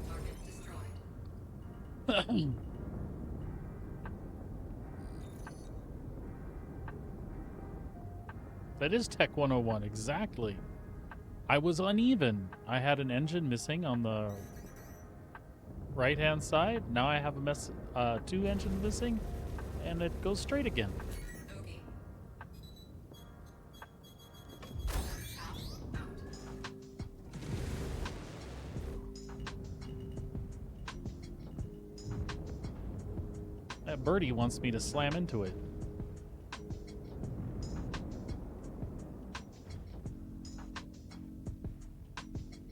Target destroyed. That is Tech 101, exactly. I was uneven. I had an engine missing on the right-hand side. Now I have two engines missing, and it goes straight again. Okay. That birdie wants me to slam into it.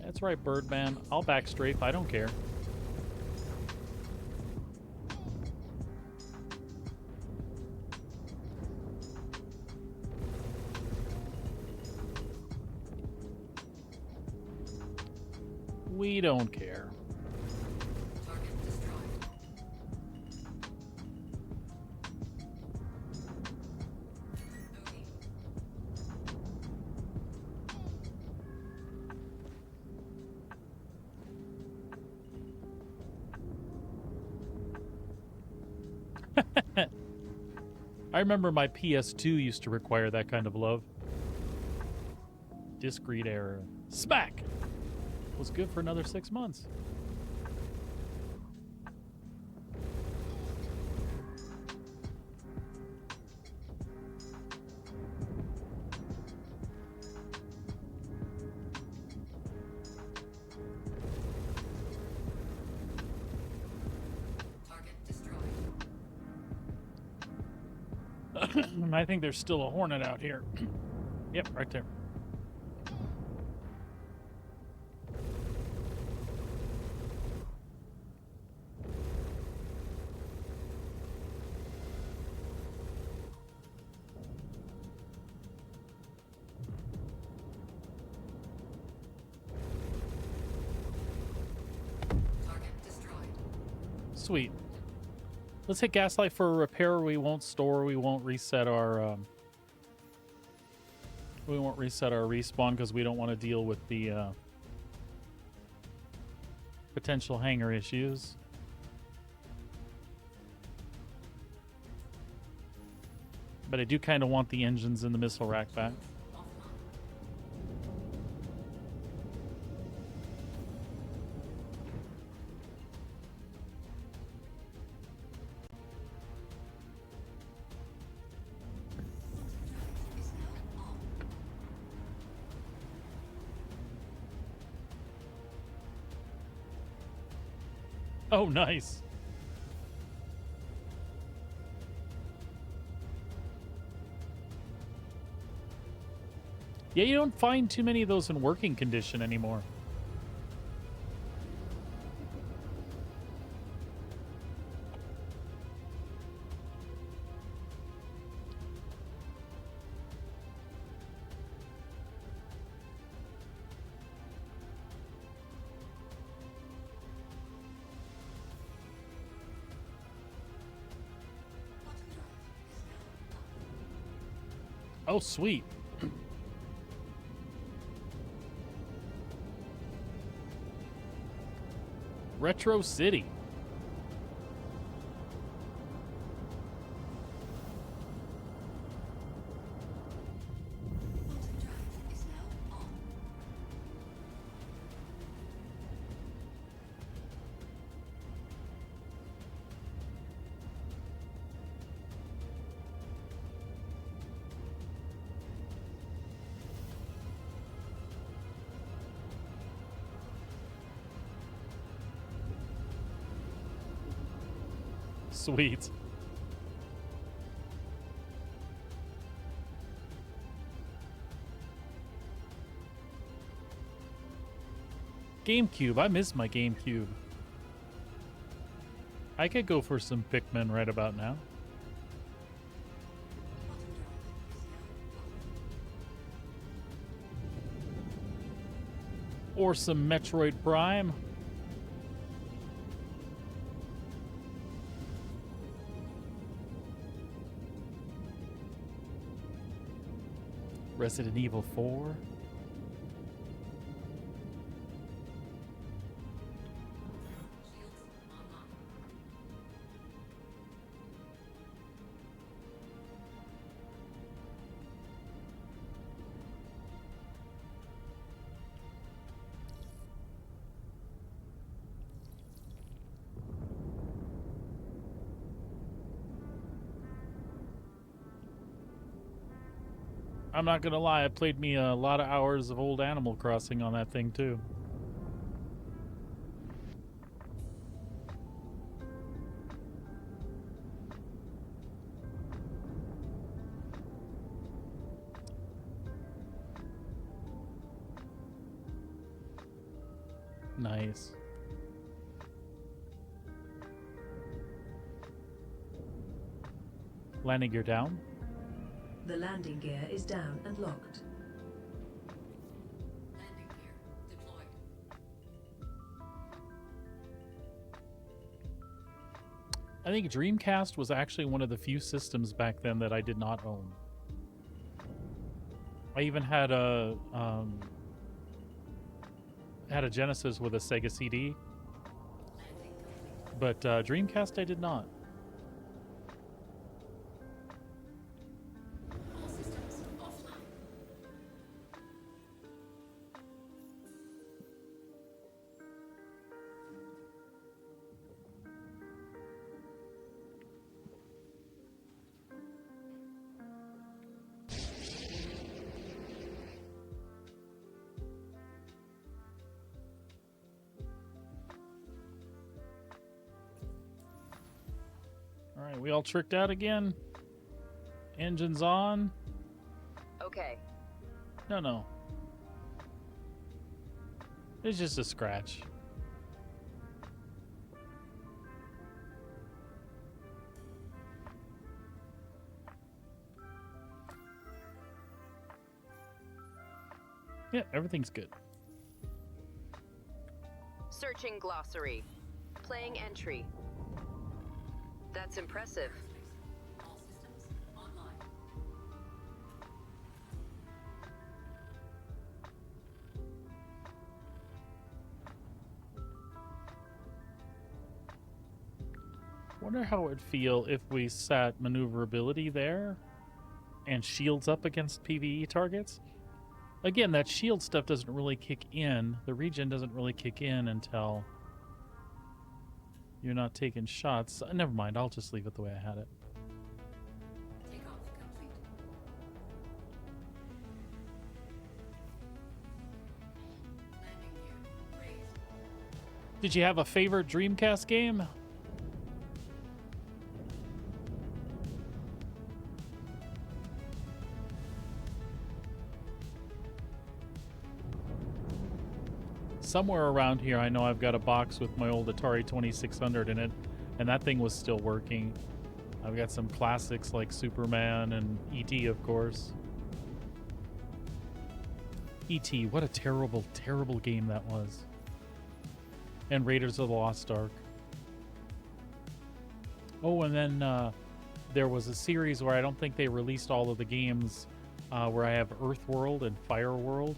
That's right, Birdman. I'll back strafe. I don't care. We don't care. Target destroyed. Bogey. I remember my PS2 used to require that kind of love. Discrete error. Smack! Was good for another 6 months. Target destroyed. I think there's still a Hornet out here. Yep, right there. Target destroyed. Sweet. Let's hit Gaslight for a repair. We won't store. We won't reset our. We won't reset our respawn because we don't want to deal with the potential hangar issues. But I do kind of want the engines in the missile rack back. Offline. Is now on. Oh, nice. Yeah, you don't find too many of those in working condition anymore. Oh, sweet. Retro City. Is now on. Sweet. GameCube. I miss my GameCube. I could go for some Pikmin right about now. Or some Metroid Prime. Resident Evil 4. Shields online. I'm not gonna lie, I played me a lot of hours of old Animal Crossing on that thing too. Nice. Landing gear down. The landing gear is down and locked. Landing gear deployed. I think Dreamcast was actually one of the few systems back then that I did not own. I even had a Genesis with a Sega CD, Landing complete. but Dreamcast I did not. All systems offline. All right, we all tricked out again. Engines on. Okay. No. It's just a scratch. Yeah, everything's good. Searching glossary. Playing entry. That's impressive. All systems online. Wonder how it would feel if we sat maneuverability there and shields up against PvE targets. Again, that shield stuff doesn't really kick in. The regen doesn't really kick in until you're not taking shots. Never mind, I'll just leave it the way I had it. Takeoff complete. Landing gear raised. Did you have a favorite Dreamcast game? Somewhere around here, I know I've got a box with my old Atari 2600 in it, and that thing was still working. I've got some classics like Superman and E.T., of course. E.T., what a terrible, terrible game that was. And Raiders of the Lost Ark. Oh, and then there was a series where I don't think they released all of the games, where I have Earth World and Fire World.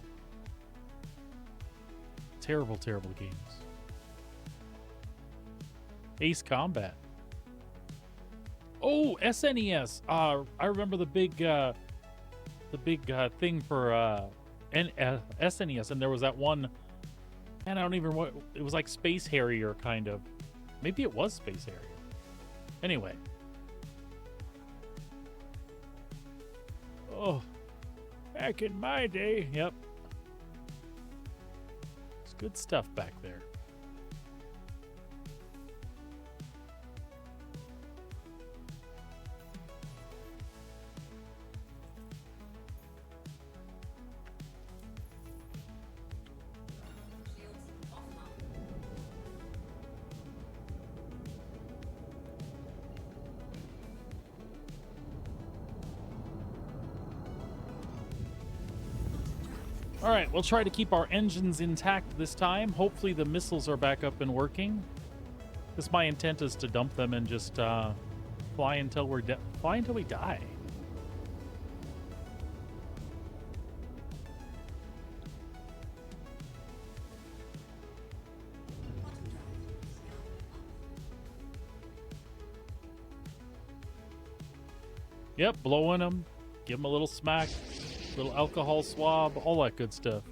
Terrible, terrible games. Ace Combat. Oh, SNES. I remember the big thing for SNES, and there was that one. Man, I don't even what it was like Space Harrier kind of. Maybe it was Space Harrier. Anyway. Oh, back in my day. Yep. Good stuff back there. Shields offline. All right, we'll try to keep our engines intact this time. Hopefully the missiles are back up and working. Because my intent is to dump them and just fly until we die. Yep, blowing them, give them a little smack, little alcohol swab, all that good stuff.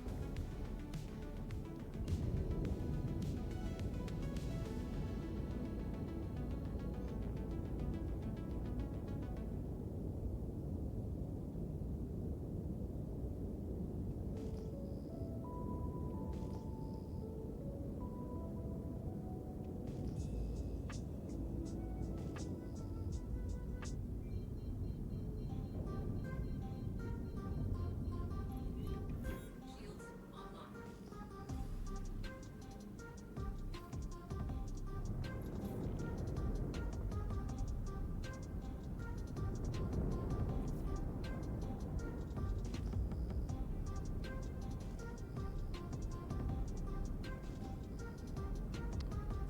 Shields online.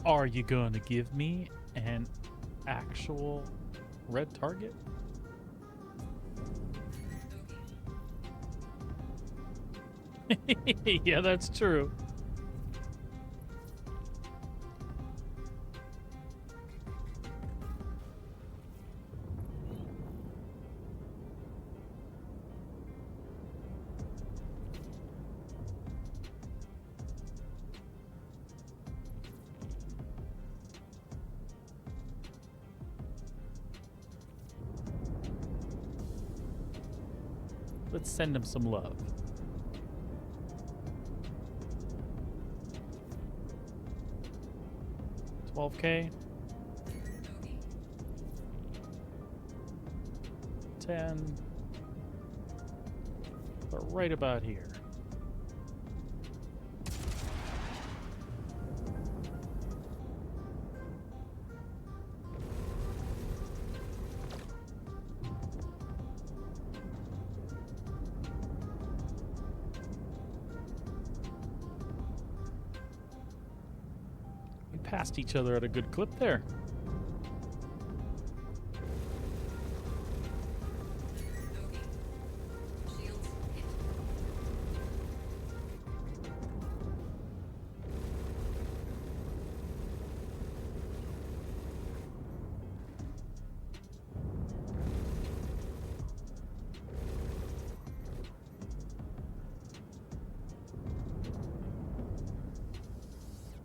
Are you going to give me an actual red target? Yeah, that's true. Let's send him some love. $12K. 10. But right about here. We passed each other at a good clip there.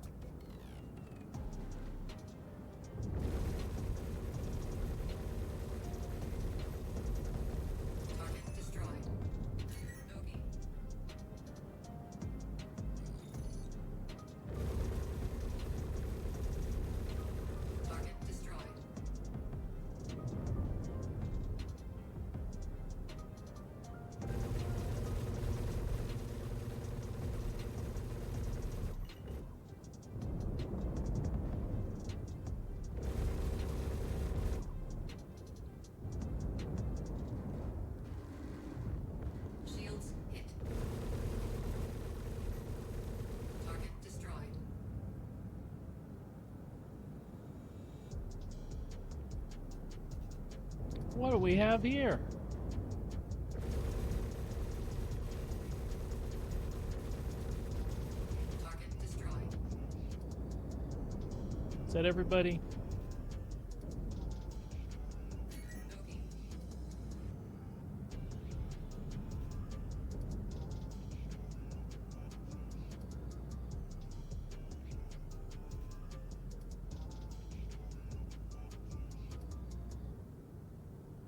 Shields hit. Target destroyed. Bogey. Target destroyed. Shields hit. Target destroyed. What do we have here? Target destroyed. Is that everybody? Bogey.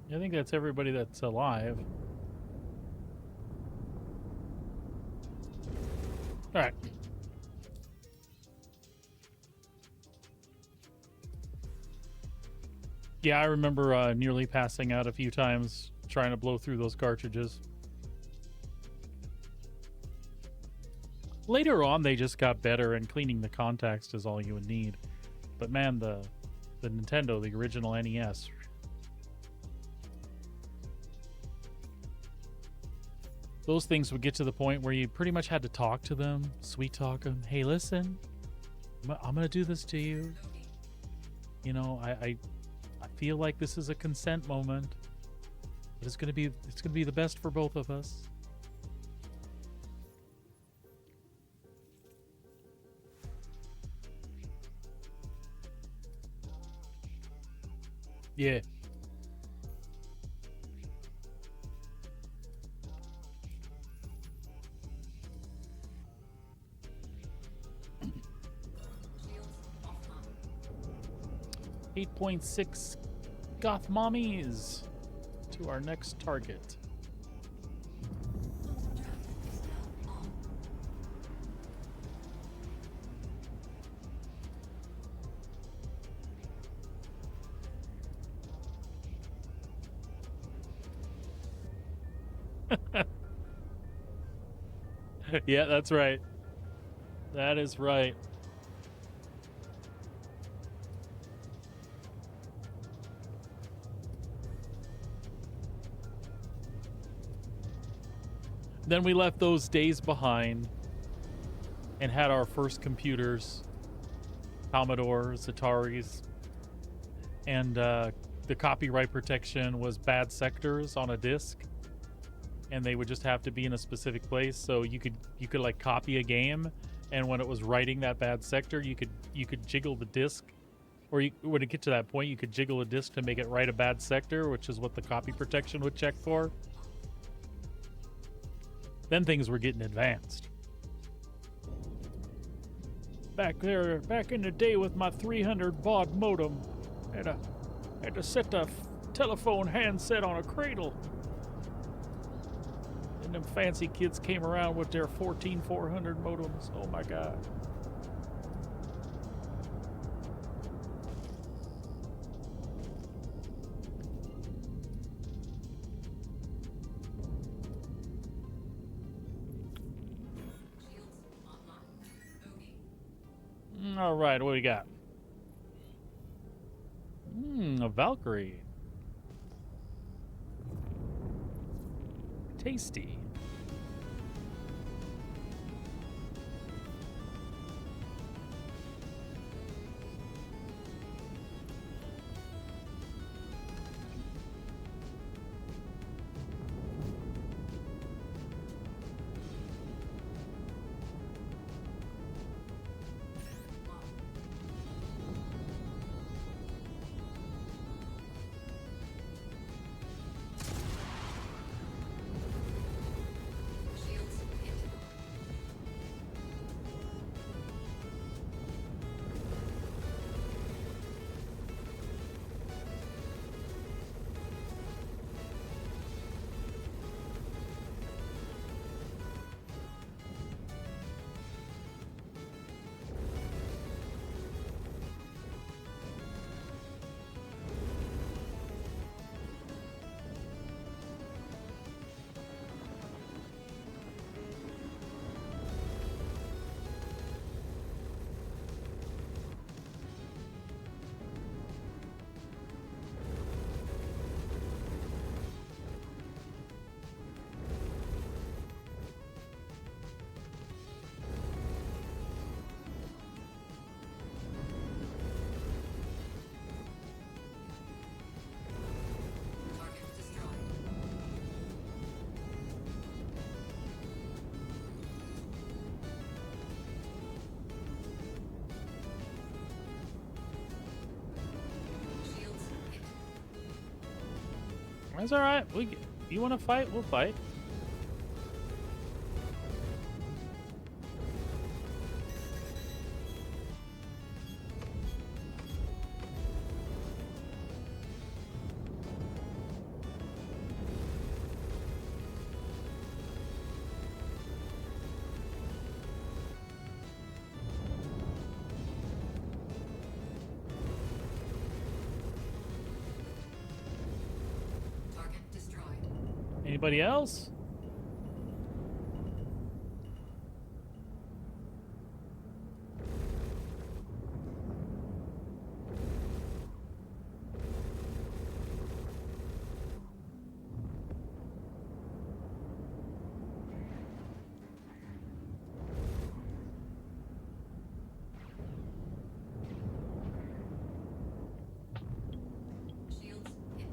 I think that's everybody that's alive. All right. Yeah, I remember nearly passing out a few times trying to blow through those cartridges. Later on, they just got better, and cleaning the context is all you would need. But man, the Nintendo, the original NES, those things would get to the point where you pretty much had to talk to them, sweet talk them. Hey, listen, I'm gonna do this to you. You know, I feel like this is a consent moment, but it's gonna be the best for both of us. Yeah. Shields offline. 8.6 goth mommies to our next target. Yeah, that's right. That is right. Then we left those days behind and had our first computers, Commodores, Ataris, and the copyright protection was bad sectors on a disc, and they would just have to be in a specific place. So you could like copy a game, and when it was writing that bad sector, you could jiggle the disc, or when it get to that point, you could jiggle a disc to make it write a bad sector, which is what the copy protection would check for. Then things were getting advanced. Back in the day with my 300 baud modem, had to set the telephone handset on a cradle. And them fancy kids came around with their 14400 modems. Oh my god. Shields online. Bogey. All right, what do we got? A Valkyrie. Tasty. Shields hit. Target destroyed. Shields hit. That's all right. You want to fight? We'll fight. Target destroyed. Anybody else? Shields hit.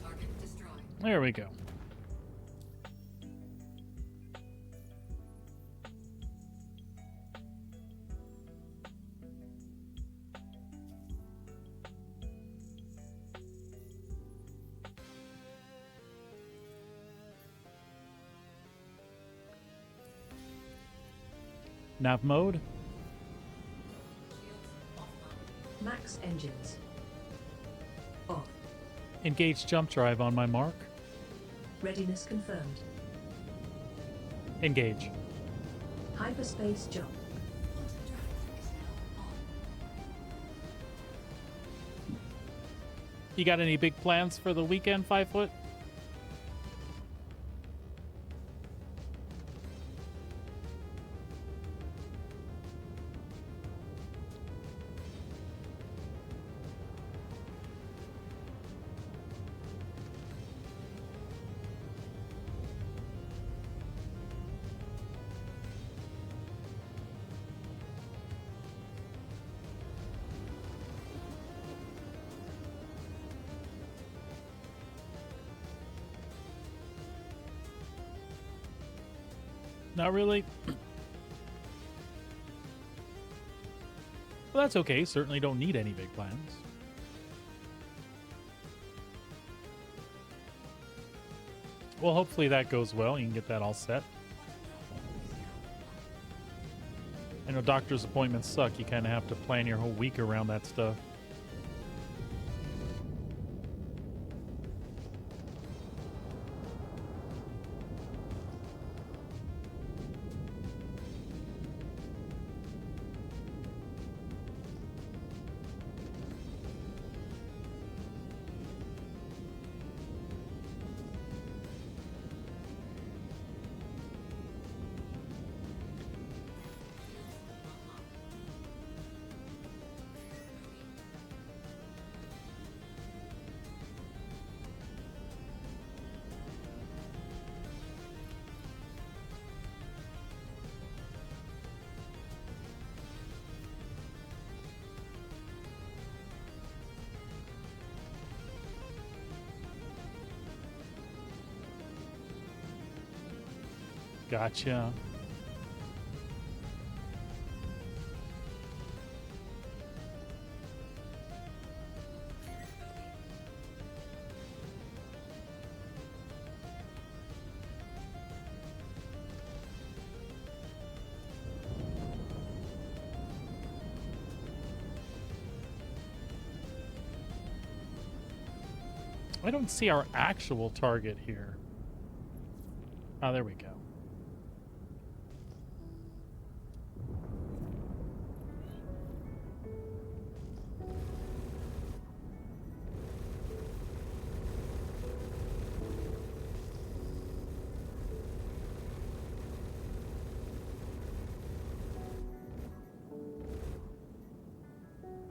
Target destroyed. There we go. Nav mode. Shields offline. Max engines. Off. Engage jump drive on my mark. Readiness confirmed. Engage. Hyperspace jump. Quantum drive is now on. You got any big plans for the weekend, 5-foot? Not really. Well, that's okay. Certainly don't need any big plans. Well, hopefully that goes well. You can get that all set. I know doctor's appointments suck. You kind of have to plan your whole week around that stuff. Gotcha. I don't see our actual target here. Oh, there we go.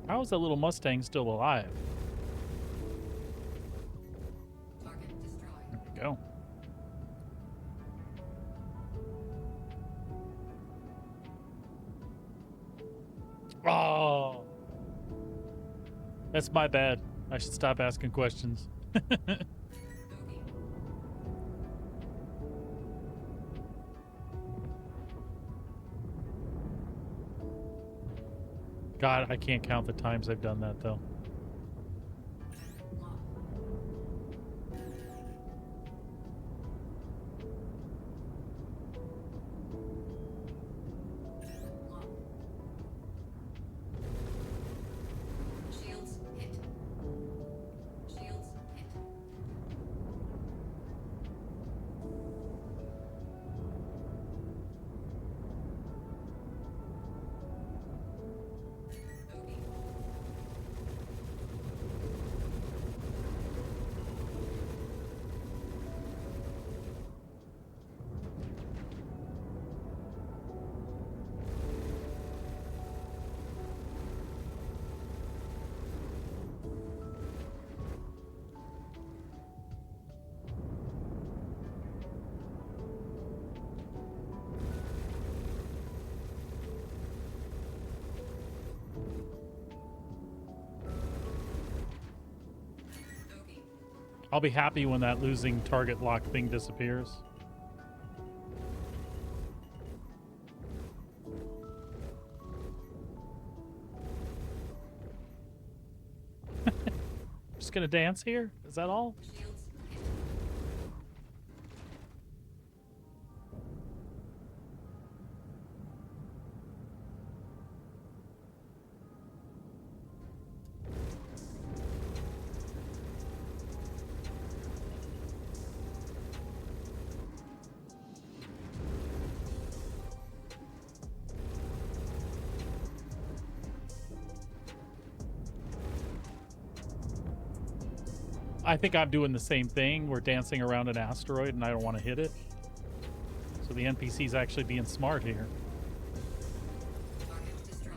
How is that little Mustang still alive? Target destroyed. There we go. Oh, that's my bad. I should stop asking questions. Bogey. God, I can't count the times I've done that, though. Lock. Lock. Shields hit. Shields hit. Bogey. Bogey. I'll be happy when that losing target lock thing disappears. Just gonna dance here? Is that all? Shields hit. I think I'm doing the same thing. We're dancing around an asteroid and I don't want to hit it. So the NPC's actually being smart here. Target destroyed.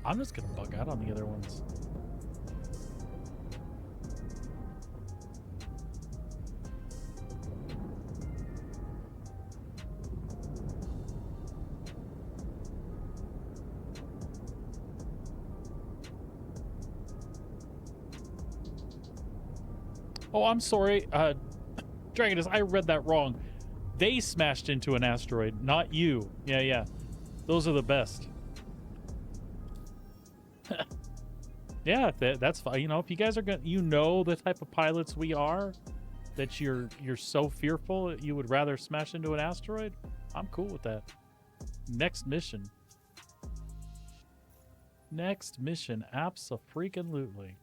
I'm just gonna bug out on the other ones. Oh, I'm sorry. Dragonus, I read that wrong. They smashed into an asteroid, not you. Yeah, yeah. Those are the best. Yeah, that's fine. You know, if you guys are gonna, you know, the type of pilots we are, that you're so fearful you would rather smash into an asteroid. I'm cool with that. Next mission. Next mission, abso-freaking-lutely.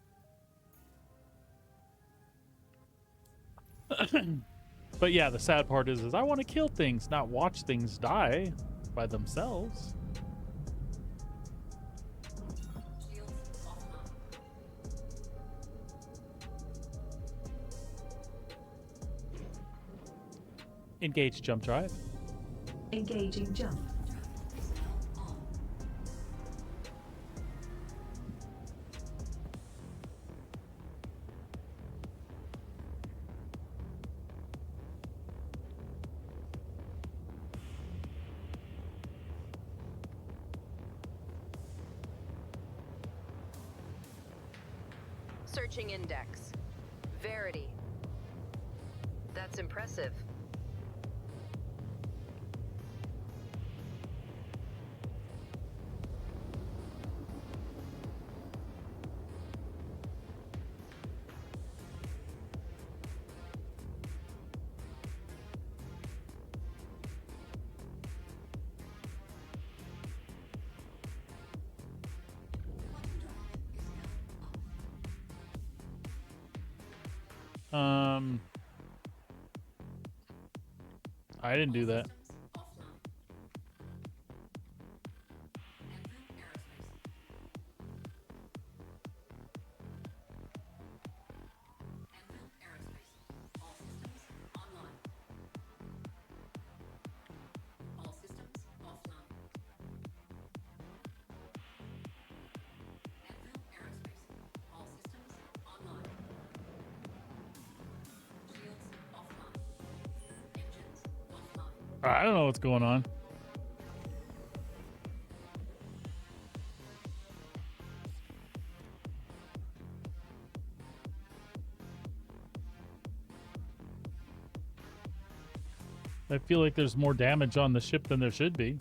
But yeah, the sad part is I want to kill things, not watch things die by themselves. Shields offline. Engage jump drive. Engaging jump. Is now on. Searching index. Verity. That's impressive. I didn't do that. Systems offline. Anvil Aerospace. Anvil Aerospace. All systems online. All systems offline. Anvil Aerospace. All systems online. Shields offline. Engines offline. I don't know what's going on. I feel like there's more damage on the ship than there should be.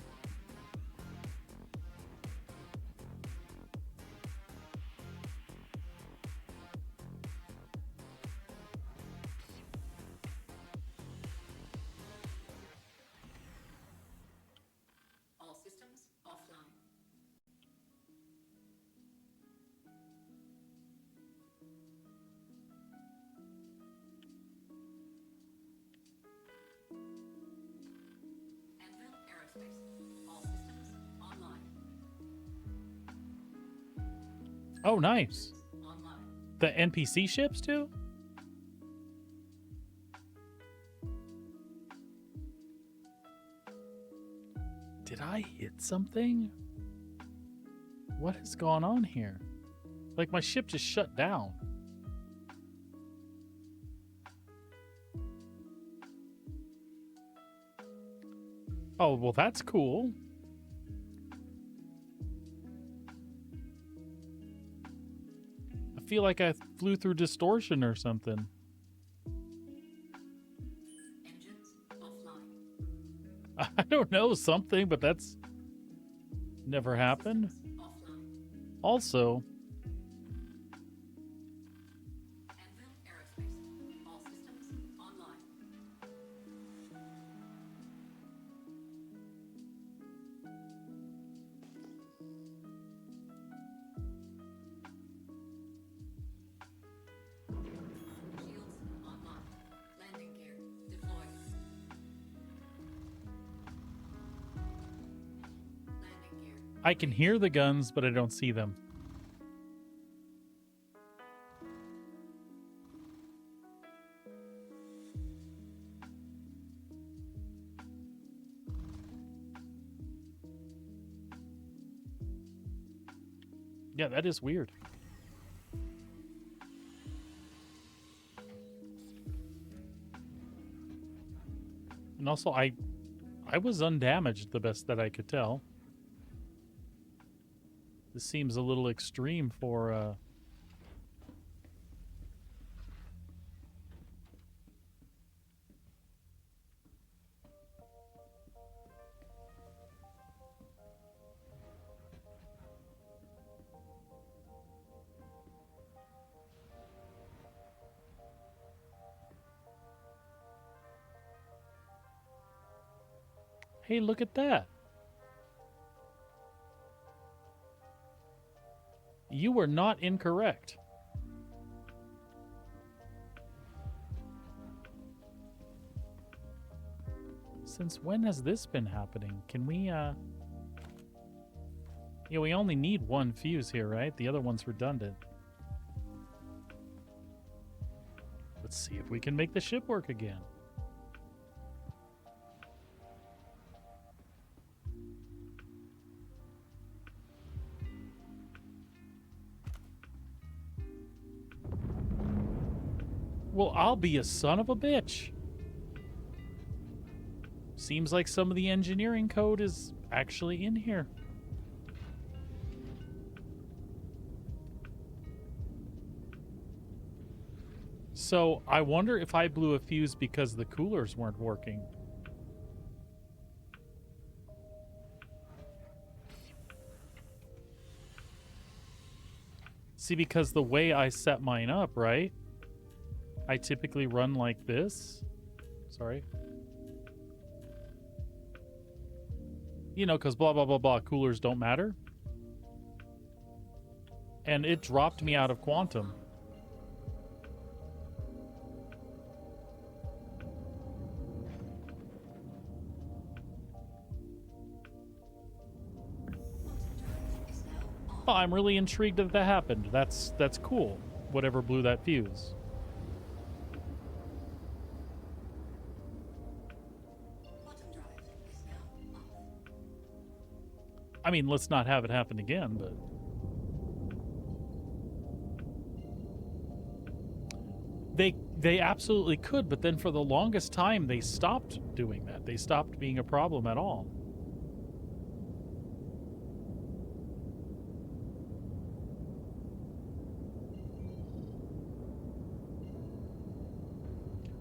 All systems offline. Anvil Aerospace. All systems online. Oh, nice. Online. The NPC ships too? Did I hit something? What has gone on here? Like my ship just shut down. Oh, well, that's cool. I feel like I flew through distortion or something. Engines offline. I don't know, something, but that's never happened. Offline. Also, Anvil Aerospace. All systems online. Shields online. Landing gear deployed. Landing gear. I can hear the guns, but I don't see them. Yeah, that is weird. And also, I was undamaged the best that I could tell. This seems a little extreme for Hey, look at that. You were not incorrect. Since when has this been happening? Can we, Yeah, we only need one fuse here, right? The other one's redundant. Let's see if we can make the ship work again. Well, I'll be a son of a bitch. Seems like some of the engineering code is actually in here. So I wonder if I blew a fuse because the coolers weren't working. See, because the way I set mine up, right? I typically run like this. Sorry. You know, because blah, blah, blah, blah, coolers don't matter. And it dropped me out of quantum. Oh, I'm really intrigued that that happened. That's cool. Whatever blew that fuse. I mean, let's not have it happen again, but... They absolutely could, but then for the longest time, they stopped doing that. They stopped being a problem at all.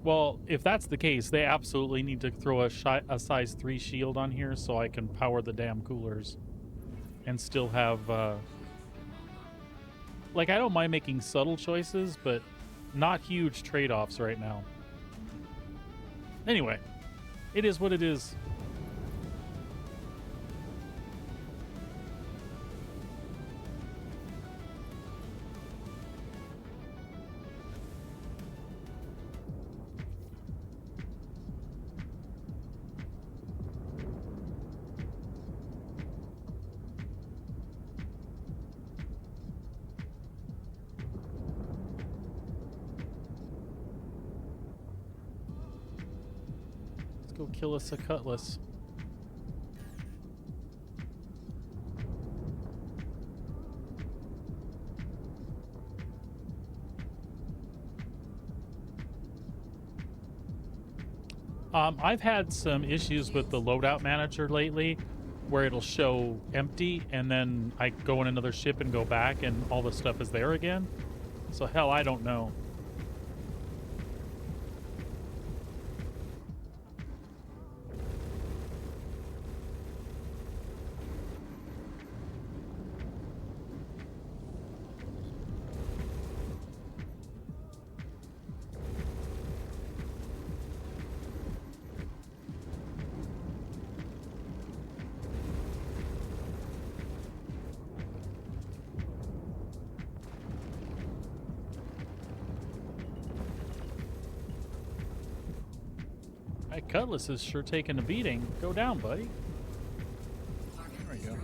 Well, if that's the case, they absolutely need to throw a size 3 shield on here so I can power the damn coolers and still have, like, I don't mind making subtle choices, but not huge trade-offs right now. Anyway, it is what it is. Go kill us a cutlass. I've had some issues with the loadout manager lately where it'll show empty and then I go in another ship and go back and all the stuff is there again. So hell, I don't know. That cutlass is sure taking a beating. Go down, buddy. There we go.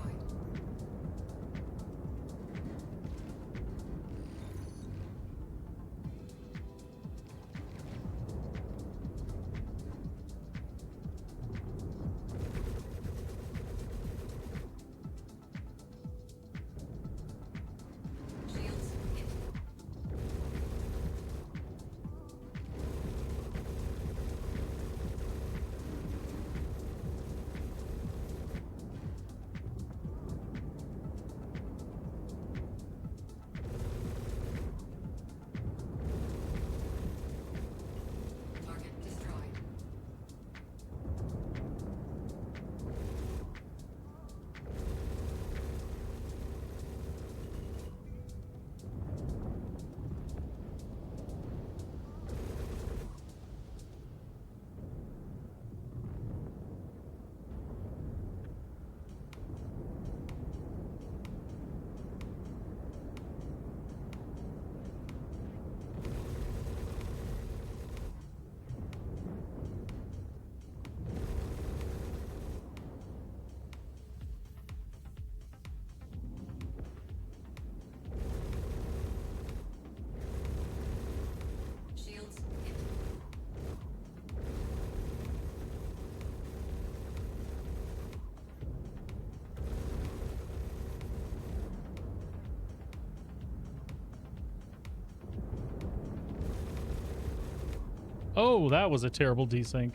Oh, that was a terrible desync.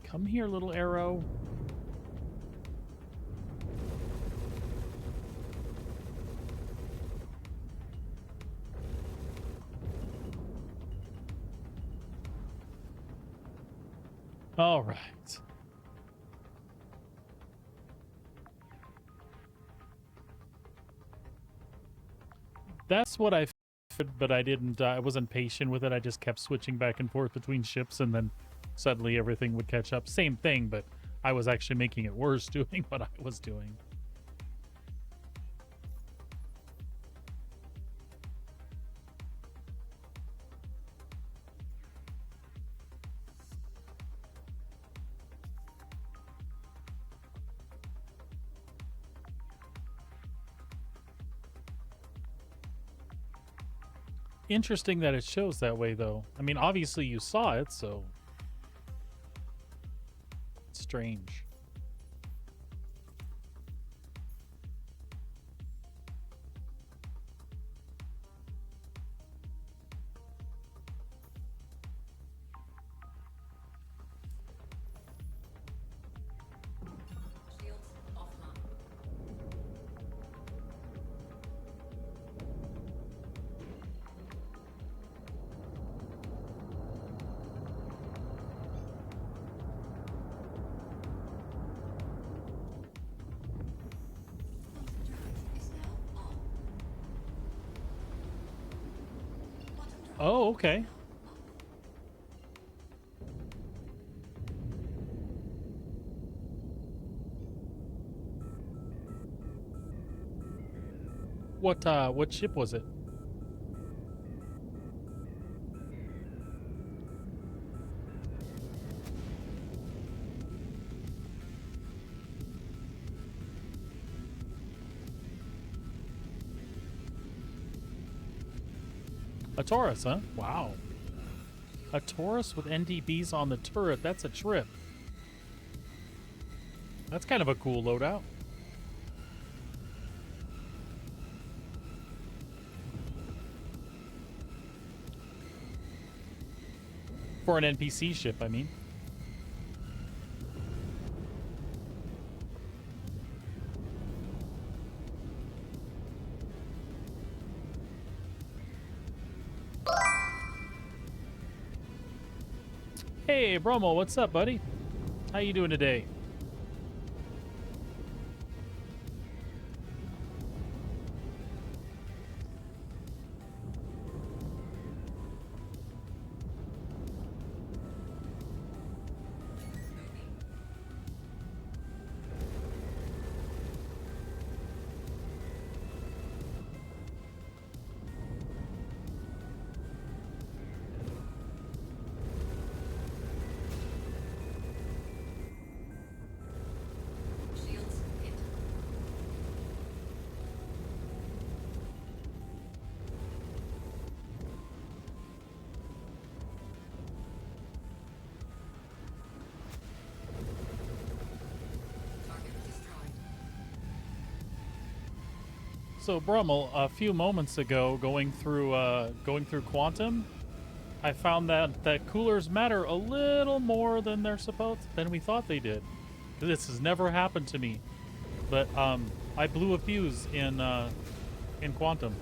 Come here, little arrow. All right. That's what I figured, but I didn't. I wasn't patient with it. I just kept switching back and forth between ships, and then suddenly everything would catch up. Same thing, but I was actually making it worse doing what I was doing. Interesting that it shows that way, though. I mean, obviously you saw it, so it's strange. Shields offline. Is now on. Quantum drive Oh, okay. What ship was it? A Taurus, huh? Wow. A Taurus with NDBs on the turret. That's a trip. That's kind of a cool loadout. For an NPC ship, I mean. Hey, Bromo, what's up, buddy? How you doing today? Shields hit. Target destroyed. So, Brummel, a few moments ago, going through Quantum, I found that coolers matter a little more than than we thought they did. This has never happened to me, but I blew a fuse in Quantum.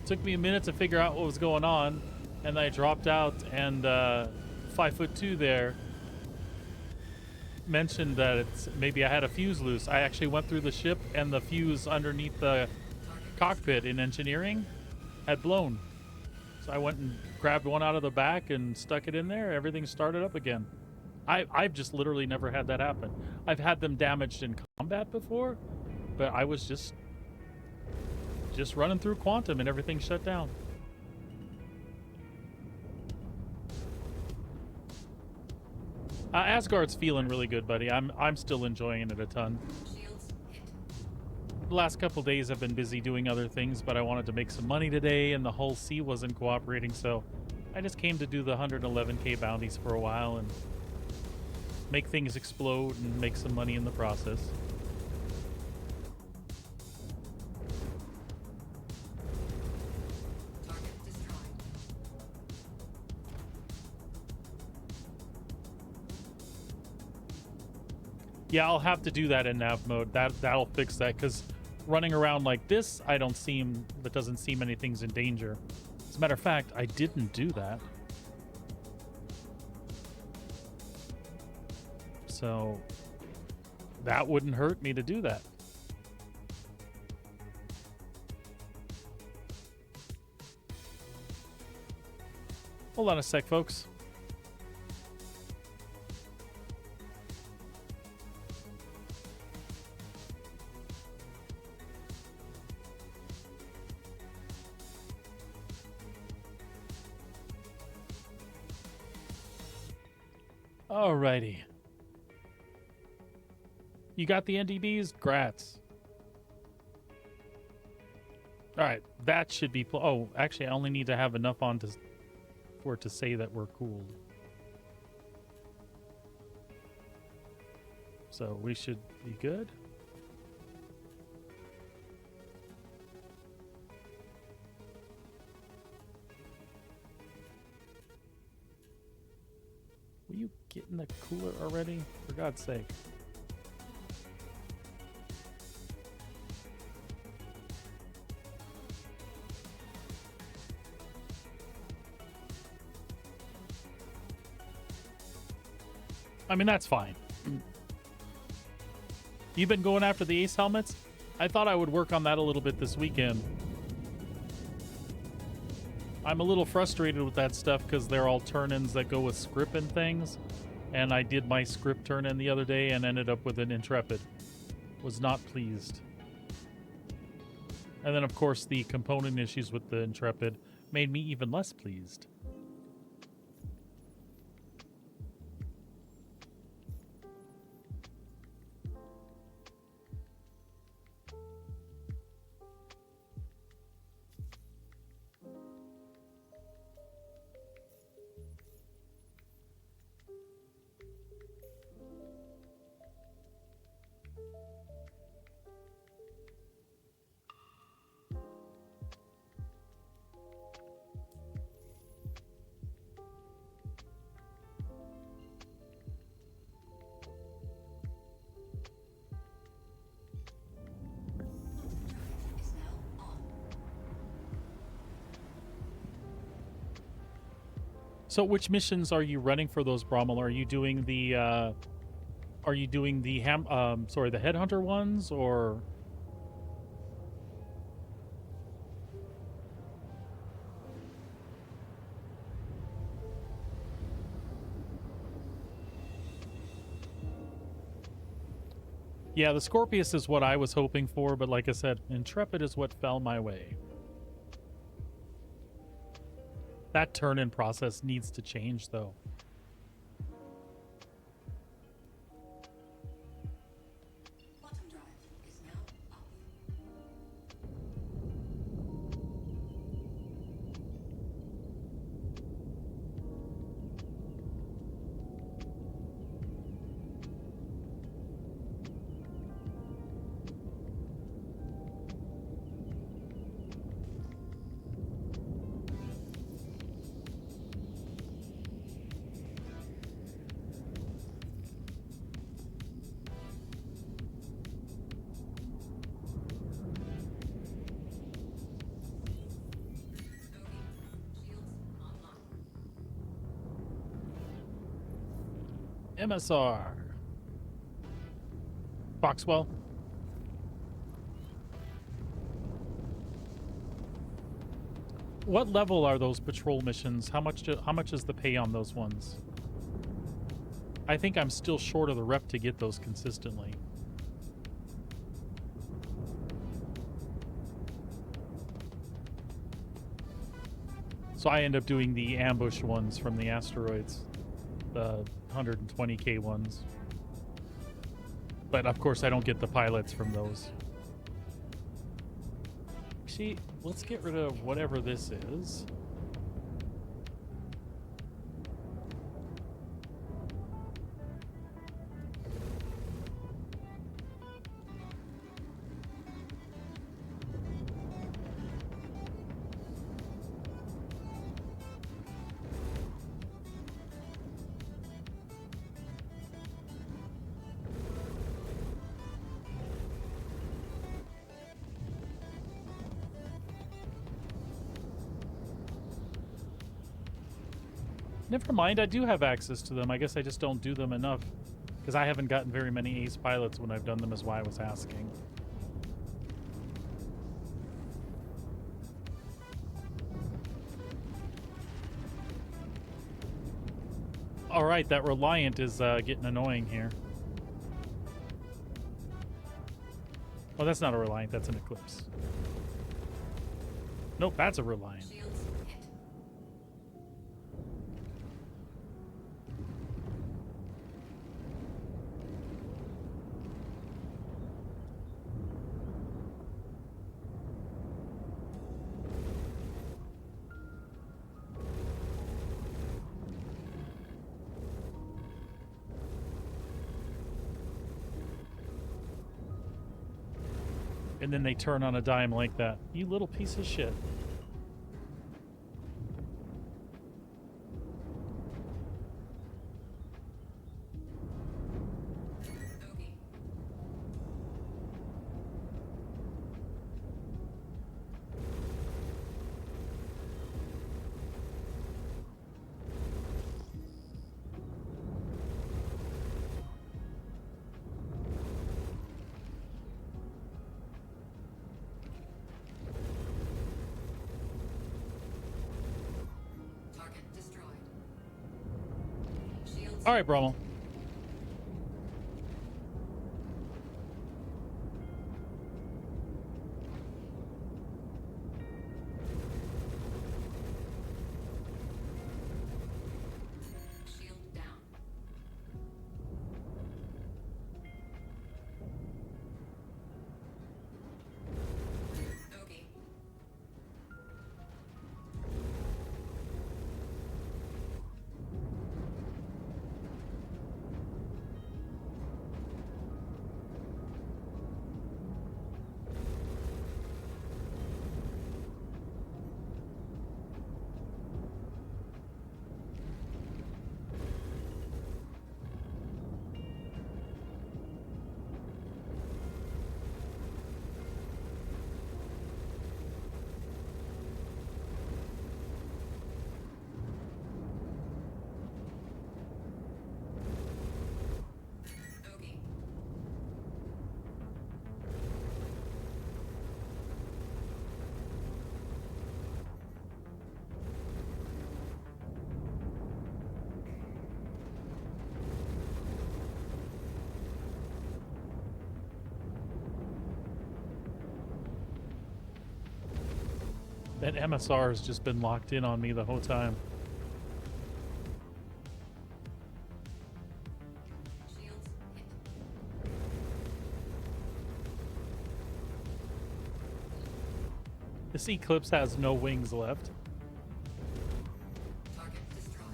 Took me a minute to figure out what was going on, and I dropped out. And 5'2" there mentioned that it's maybe I had a fuse loose. I actually went through the ship, and the fuse underneath the cockpit in engineering had blown. So I went and grabbed one out of the back and stuck it in there. Everything started up again. I've just literally never had that happen. I've had them damaged in combat before, but I was just running through Quantum and everything shut down. Asgard's feeling really good, buddy. I'm still enjoying it a ton. Shields hit. The last couple days I've been busy doing other things, but I wanted to make some money today, and the Hull C wasn't cooperating, so I just came to do the 111k bounties for a while and make things explode and make some money in the process. Yeah, I'll have to do that in nav mode. That'll fix that, because running around like this, that doesn't seem anything's in danger. As a matter of fact, I didn't do that. So that wouldn't hurt me to do that. Hold on a sec, folks. Alrighty. You got the NDBs? Grats. Alright, that should be... oh, actually, I only need to have enough on for it to say that we're cool. So we should be good. Will you get in the cooler already? For God's sake. I mean, that's fine. You've been going after the Ace helmets? I thought I would work on that a little bit this weekend. I'm a little frustrated with that stuff because they're all turn-ins that go with script and things. And I did my script turn-in the other day and ended up with an Intrepid. Was not pleased. And then, of course, the component issues with the Intrepid made me even less pleased. Is now on. So which missions are you running for those, Brommel? Are you doing the the headhunter ones, or? Yeah, the Scorpius is what I was hoping for, but like I said, Intrepid is what fell my way. That turn-in process needs to change, though. Bottom drive is now off. MSR. Foxwell. What level are those patrol missions? How much is the pay on those ones? I think I'm still short of the rep to get those consistently. So I end up doing the ambush ones from the asteroids, the 120k ones. But of course I don't get the pilots from those. Actually, let's get rid of whatever this is. Never mind, I do have access to them. I guess I just don't do them enough. Because I haven't gotten very many ace pilots when I've done them, is why I was asking. Alright, that Reliant is getting annoying here. Oh, that's not a Reliant, that's an Eclipse. Nope, that's a Reliant. Shields hit. And then they turn on a dime like that. You little piece of shit. Bogey. Target destroyed. Shields. Alright, Brummel. Shield down. Bogey. Bogey. That MSR has just been locked in on me the whole time. Shields hit. This Eclipse has no wings left. Target destroyed.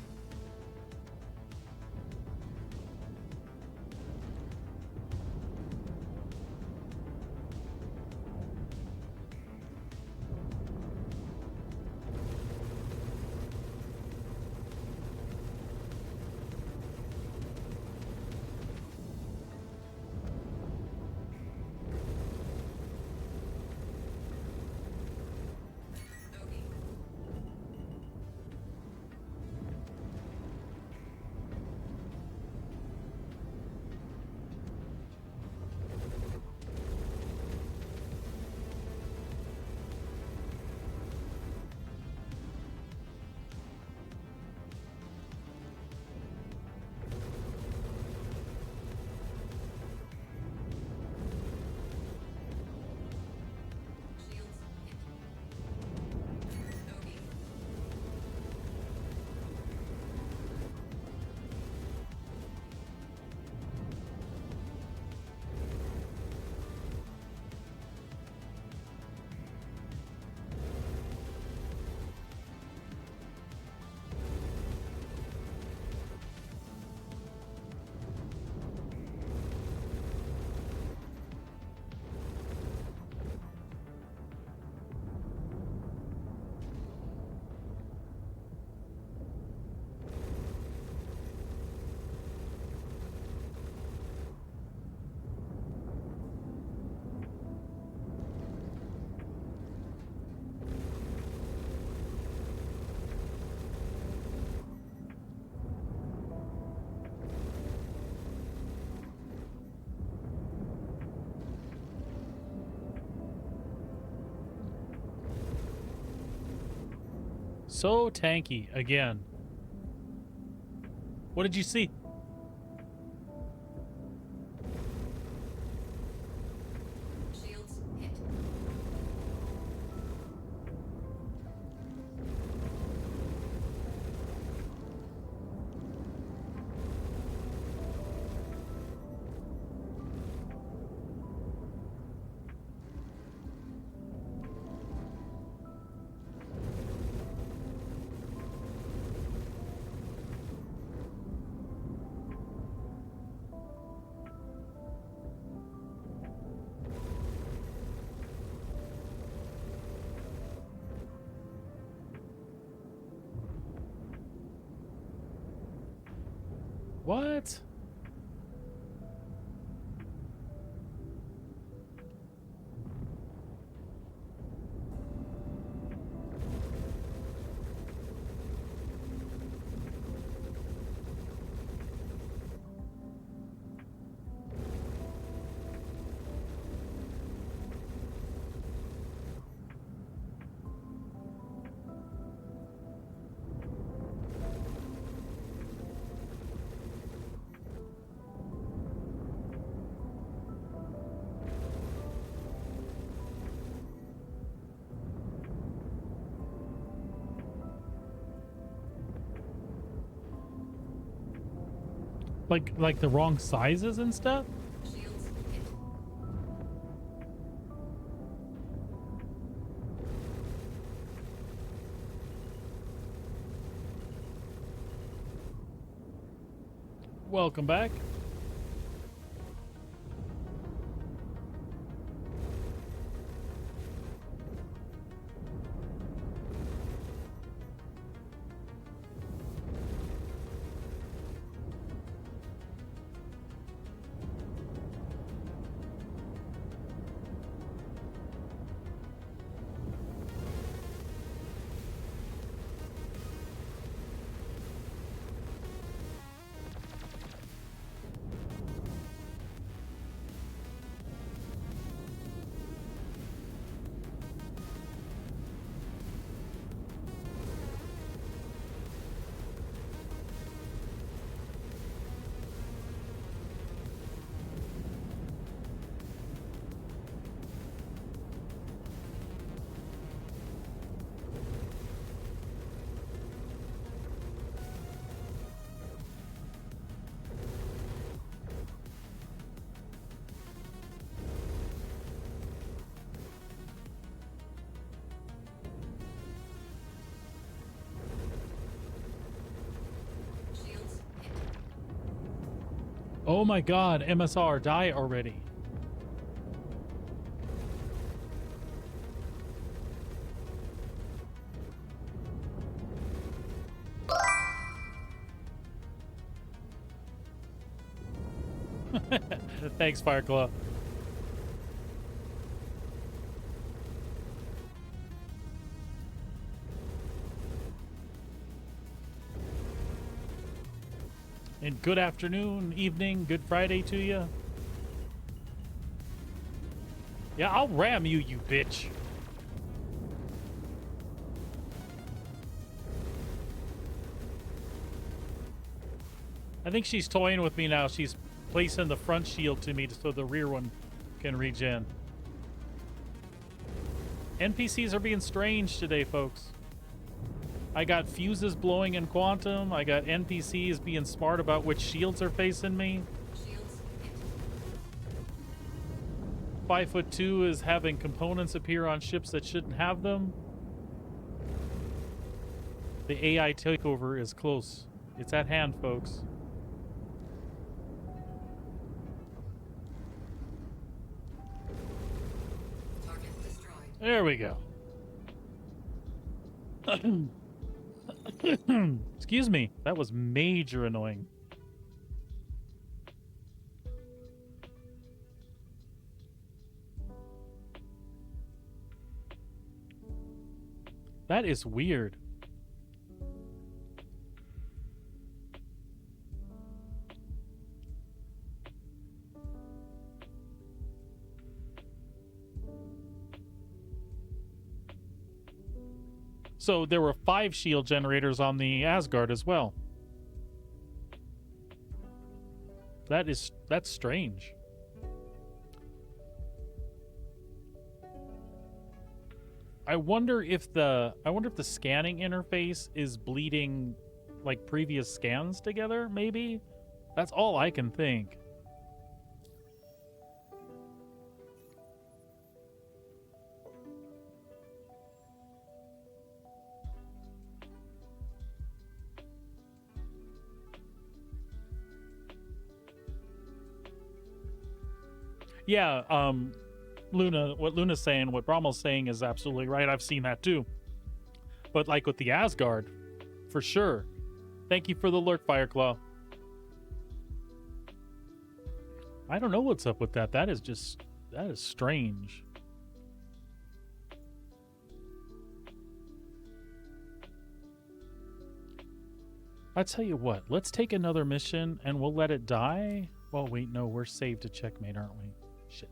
Bogey. So tanky again. What did you see? Shields hit. What? Like the wrong sizes and stuff? Shields hit. Welcome back. Shields hit. Oh my god, MSR, die already. Thanks, Fireclaw. And good afternoon, evening, good Friday to you. Yeah, I'll ram you, you bitch. I think she's toying with me now. She's placing the front shield to me so the rear one can regen. NPCs are being strange today, folks. I got fuses blowing in quantum. I got NPCs being smart about which shields are facing me. Shields hit. 5'2" is having components appear on ships that shouldn't have them. The AI takeover is close. It's at hand, folks. Target destroyed. There we go. Excuse me. That was major annoying. That is weird. So there were 5 shield generators on the Asgard as well. That's strange. I wonder if the scanning interface is bleeding like previous scans together, maybe? That's all I can think. Yeah, Luna, what Luna's saying, what Brommel's saying is absolutely right. I've seen that too. But like with the Asgard, for sure. Thank you for the Lurk, Fireclaw. I don't know what's up with that. That is strange. I tell you what, let's take another mission and we'll let it die. Well, wait, no, we're saved to checkmate, aren't we? Shit.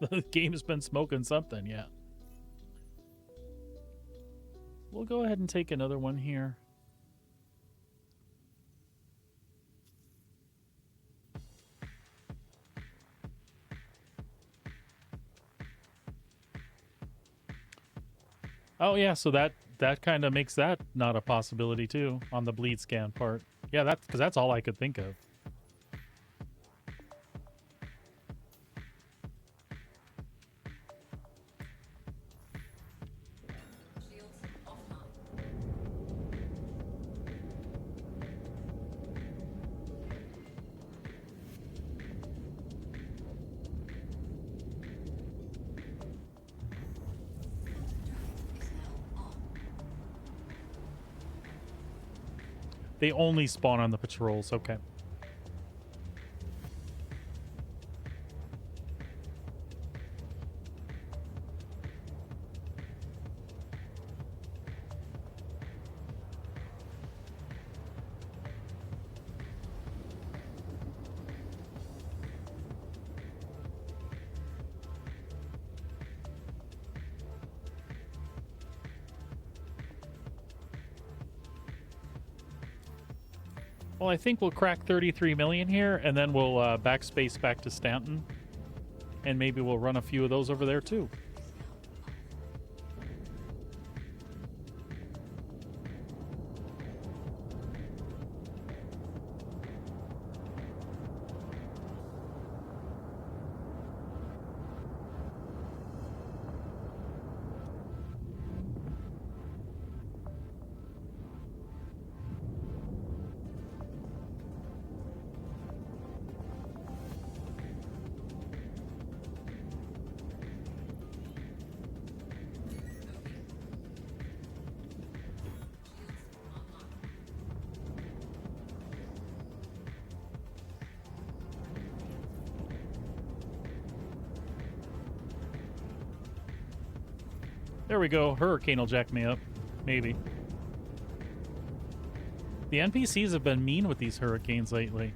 The game's been smoking something, yeah. We'll go ahead and take another one here. Oh yeah, so that kind of makes that not a possibility too on the bleed scan part. Yeah, that's because that's all I could think of. Shields offline. Drive is now on. They only spawn on the patrols. Okay. Well, I think we'll crack 33 million here, and then we'll backspace back to Stanton, and maybe we'll run a few of those over there too. There we go. Hurricane will jack me up. Maybe. The NPCs have been mean with these hurricanes lately.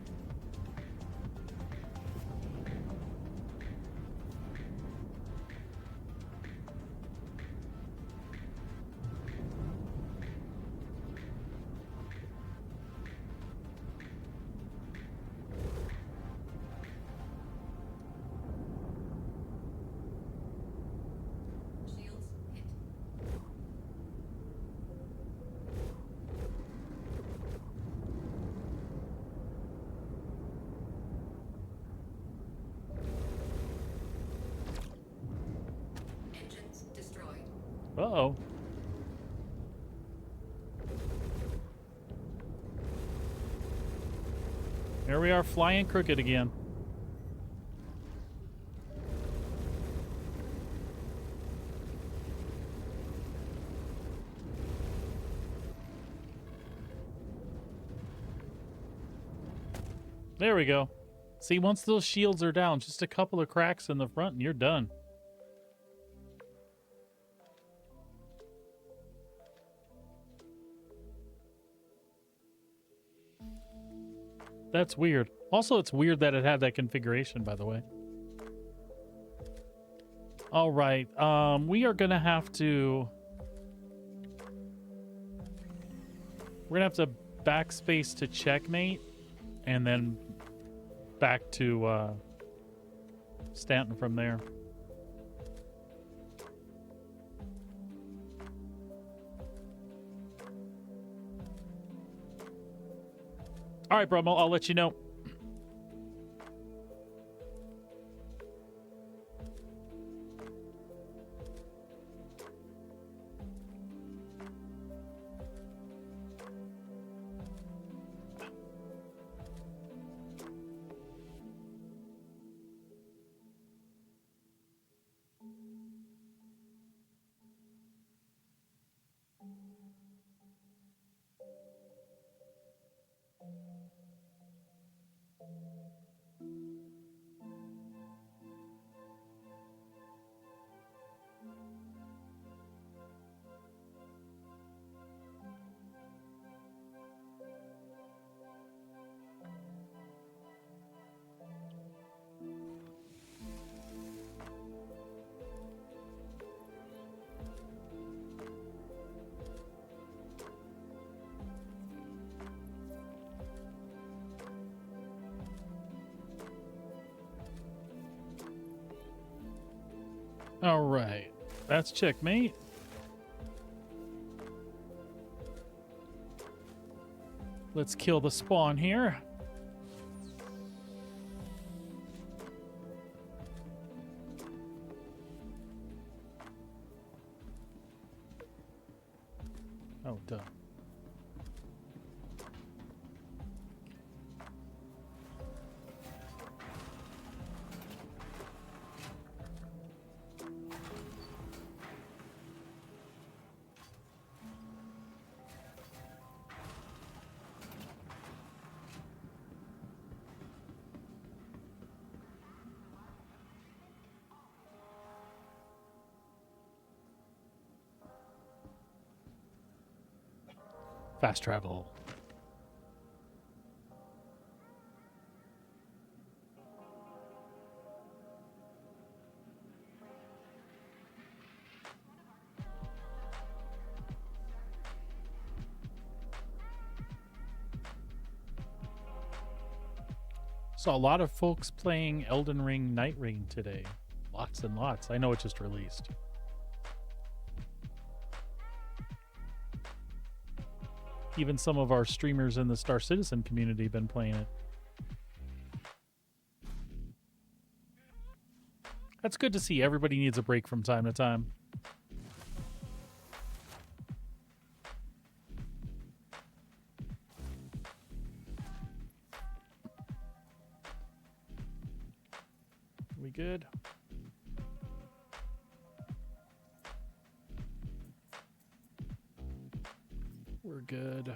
Shields hit. Engines destroyed. Uh-oh. Here we are flying crooked again. There we go. See, once those shields are down, just a couple of cracks in the front and you're done. That's weird. Also, it's weird that it had that configuration, by the way. All right. We are gonna have to. We're gonna have to backspace to checkmate, and then back to Stanton from there. All right, Brummel, I'll let you know. All right, that's checkmate. Let's kill the spawn here. Oh, duh. Fast travel. Saw a lot of folks playing Elden Ring Night Ring today. Lots and lots. I know it just released. Even some of our streamers in the Star Citizen community have been playing it. That's good to see. Everybody needs a break from time to time. We good? We're good.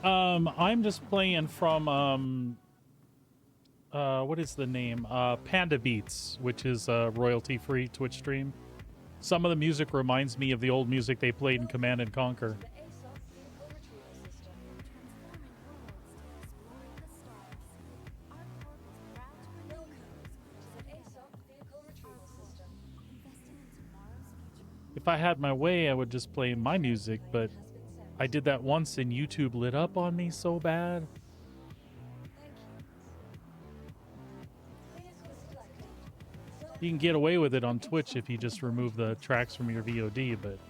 I'm just playing from what is the name? Panda Beats, which is a royalty-free Twitch stream. Some of the music reminds me of the old music they played in Command and Conquer. The ASOP vehicle retrieval system. Welcome to the ASOP vehicle retrieval system. If I had my way, I would just play my music, but Has been sent. I did that once and YouTube lit up on me so bad. Thank you. Please was selected. You can get away with it on Twitch if you just remove the tracks from your VOD, but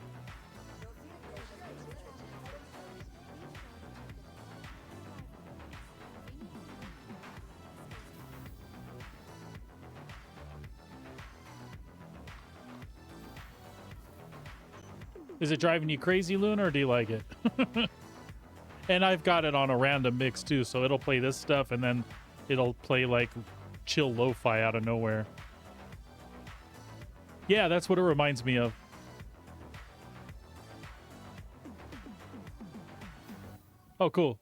is it driving you crazy, Luna, or do you like it? And I've got it on a random mix too, so it'll play this stuff and then it'll play like chill lo-fi out of nowhere. Yeah, that's what it reminds me of. Oh, cool.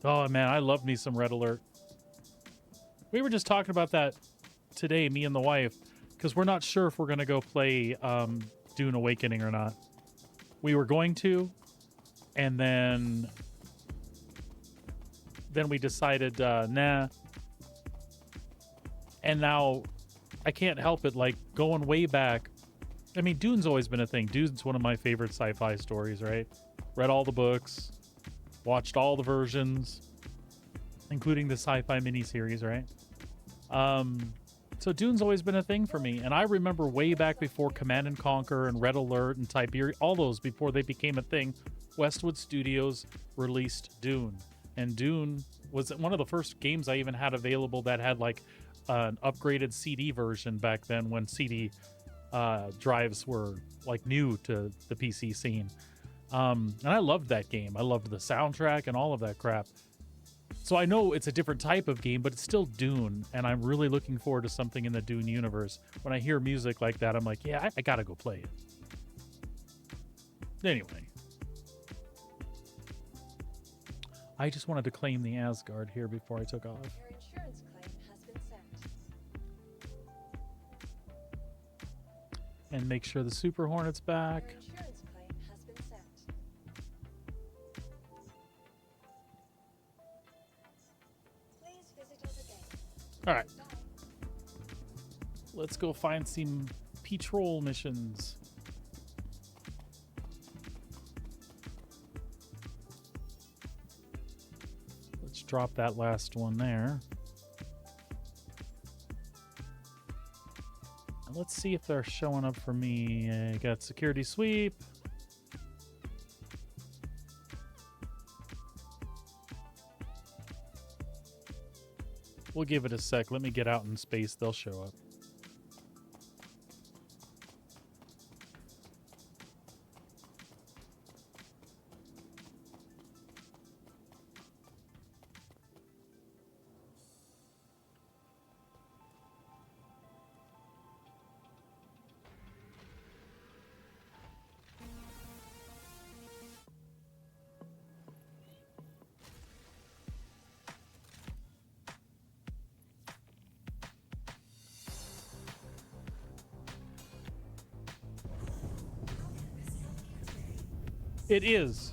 Oh, man, I love me some Red Alert. We were just talking about that today, me and the wife, because we're not sure if we're going to go play Dune Awakening or not. We were going to, and then we decided, nah. And now I can't help it, like, going way back. I mean, Dune's always been a thing. Dune's one of my favorite sci-fi stories, right? Read all the books, watched all the versions, including the sci-fi miniseries, right? So Dune's always been a thing for me. And I remember way back before Command and Conquer and Red Alert and Tiberium, all those before they became a thing, Westwood Studios released Dune. And Dune was one of the first games I even had available that had like an upgraded CD version back then when CD drives were like new to the PC scene. And I loved that game. I loved the soundtrack and all of that crap. So I know it's a different type of game, but it's still Dune, and I'm really looking forward to something in the Dune universe. When I hear music like that, I'm like, yeah, I gotta go play it. Anyway. I just wanted to claim the Asgard here before I took off. Your insurance claim has been sent. And make sure the Super Hornet's back. Your insurance claim has been sent. Please visit us again. All right. Let's go find some patrol missions. Let's drop that last one there. And let's see if they're showing up for me. Got security sweep. We'll give it a sec. Let me get out in space. They'll show up. It is.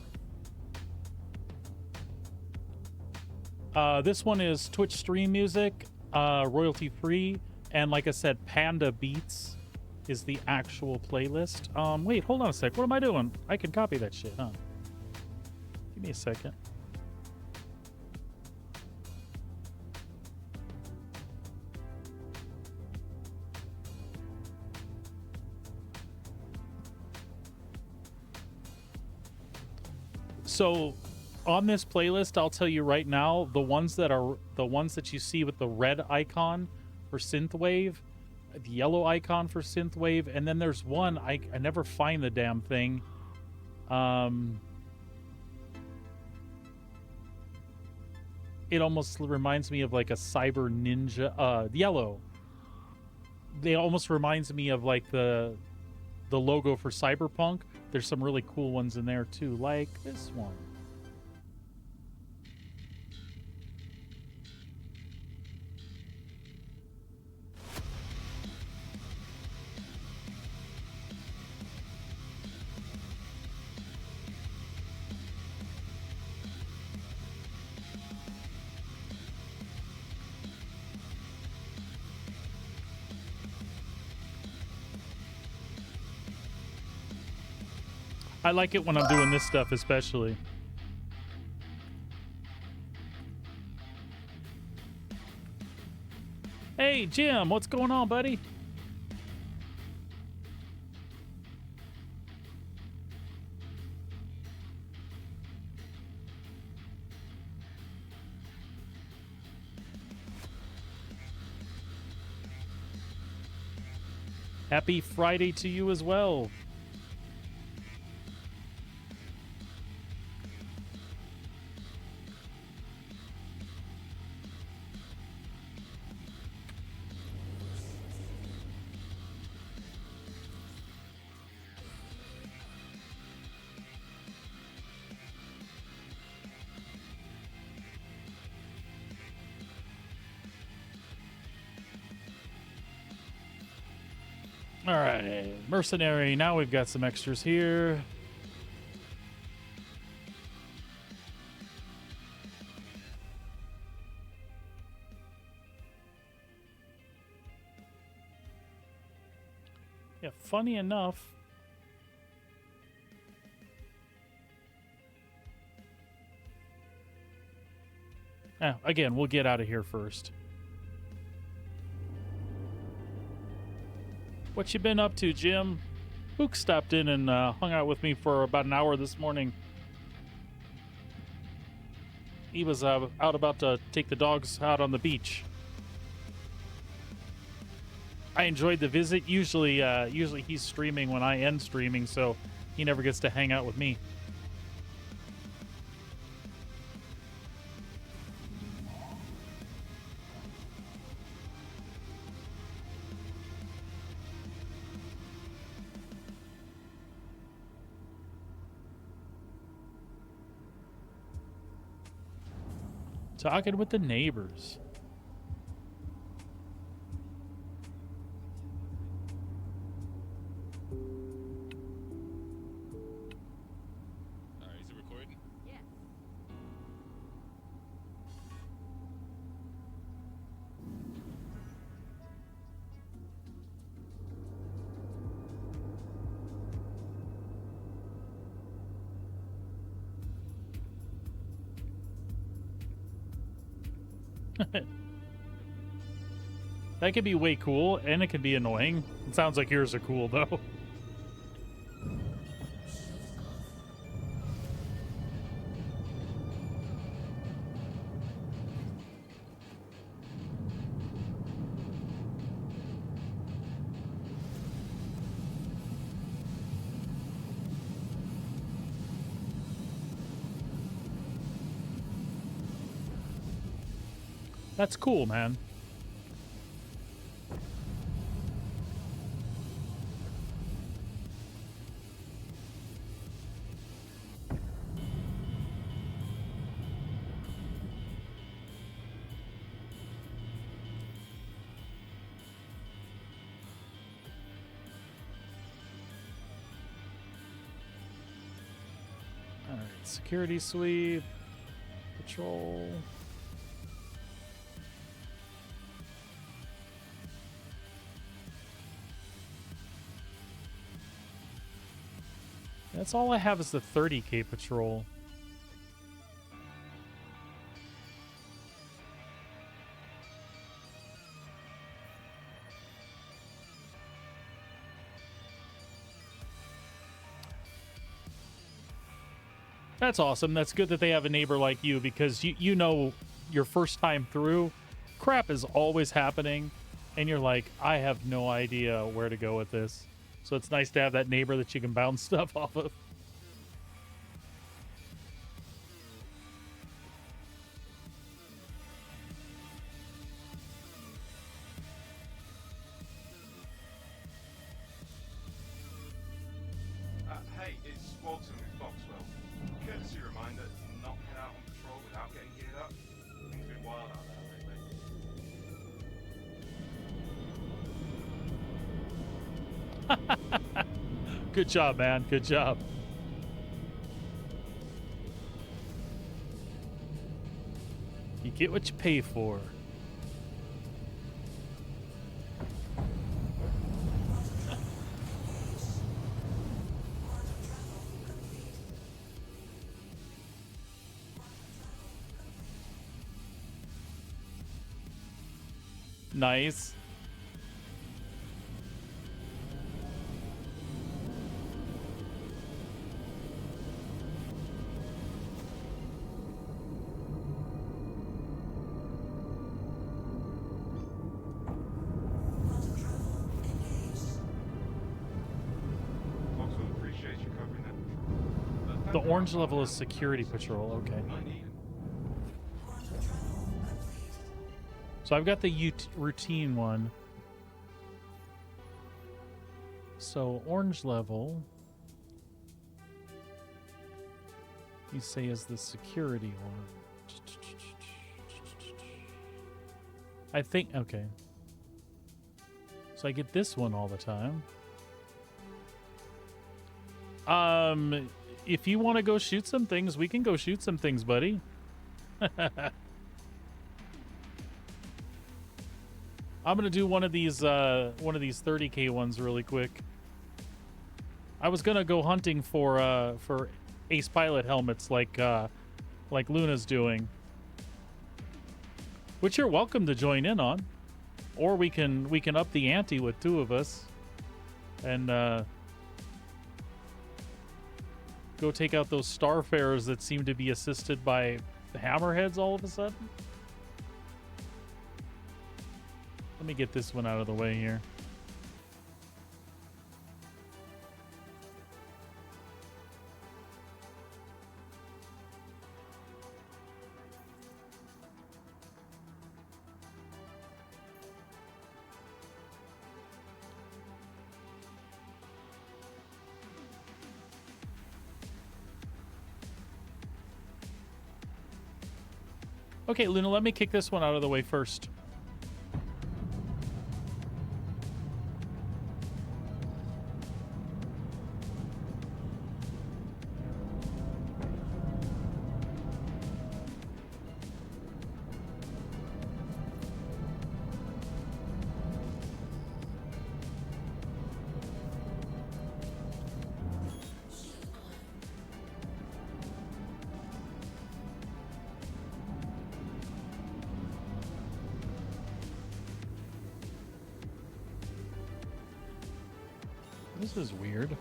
This one is Twitch stream music, royalty free, and like I said, Panda Beats is the actual playlist. Wait, hold on a sec. What am I doing? I can copy that shit, huh? Give me a second. So on this playlist, I'll tell you right now, the ones that you see with the red icon for synthwave, the yellow icon for synthwave, and then there's one I never find the damn thing. It almost reminds me of like a cyber ninja. Yellow. They almost reminds me of like the logo for Cyberpunk. there's some really cool ones in there too, like this one. I like it when I'm doing this stuff, especially. Hey, Jim, what's going on, buddy? Happy Friday to you as well. All right, mercenary. Now we've got some extras here. Yeah, funny enough. Again, we'll get out of here first. What you been up to, Jim? Book stopped in and hung out with me for about an hour this morning. He was out about to take the dogs out on the beach. I enjoyed the visit. Usually he's streaming when I end streaming, so he never gets to hang out with me. Talking with the neighbors. Is it recording? Yes. That could be way cool, and it could be annoying. It sounds like yours are cool, though. That's cool, man. All right, security sweep, patrol. That's all I have is the 30K patrol. That's awesome. That's good that they have a neighbor like you, because you know your first time through, crap is always happening, and you're like, I have no idea where to go with this. So it's nice to have that neighbor that you can bounce stuff off of. Hey, Good job, man. Good job. You get what you pay for. Nice. Folks will appreciate you covering that. The orange level is security patrol. Okay. So I've got the routine one. So orange level, you say is the security one. I think, okay. So I get this one all the time. If you want to go shoot some things, we can go shoot some things, buddy. I'm gonna do one of these 30K ones really quick. I was gonna go hunting for ace pilot helmets like Luna's doing, which you're welcome to join in on, or we can up the ante with two of us, and go take out those starfarers that seem to be assisted by the hammerheads all of a sudden. Let me get this one out of the way here. Okay, Luna, let me kick this one out of the way first. This is weird.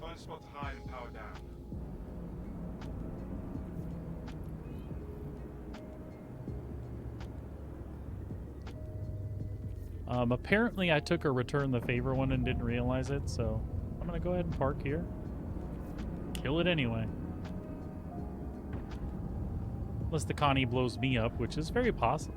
Find a spot to hide and power down. Apparently I took a return the favor one and didn't realize it, so I'm gonna go ahead and park here. Kill it anyway. Unless the Connie blows me up, which is very possible.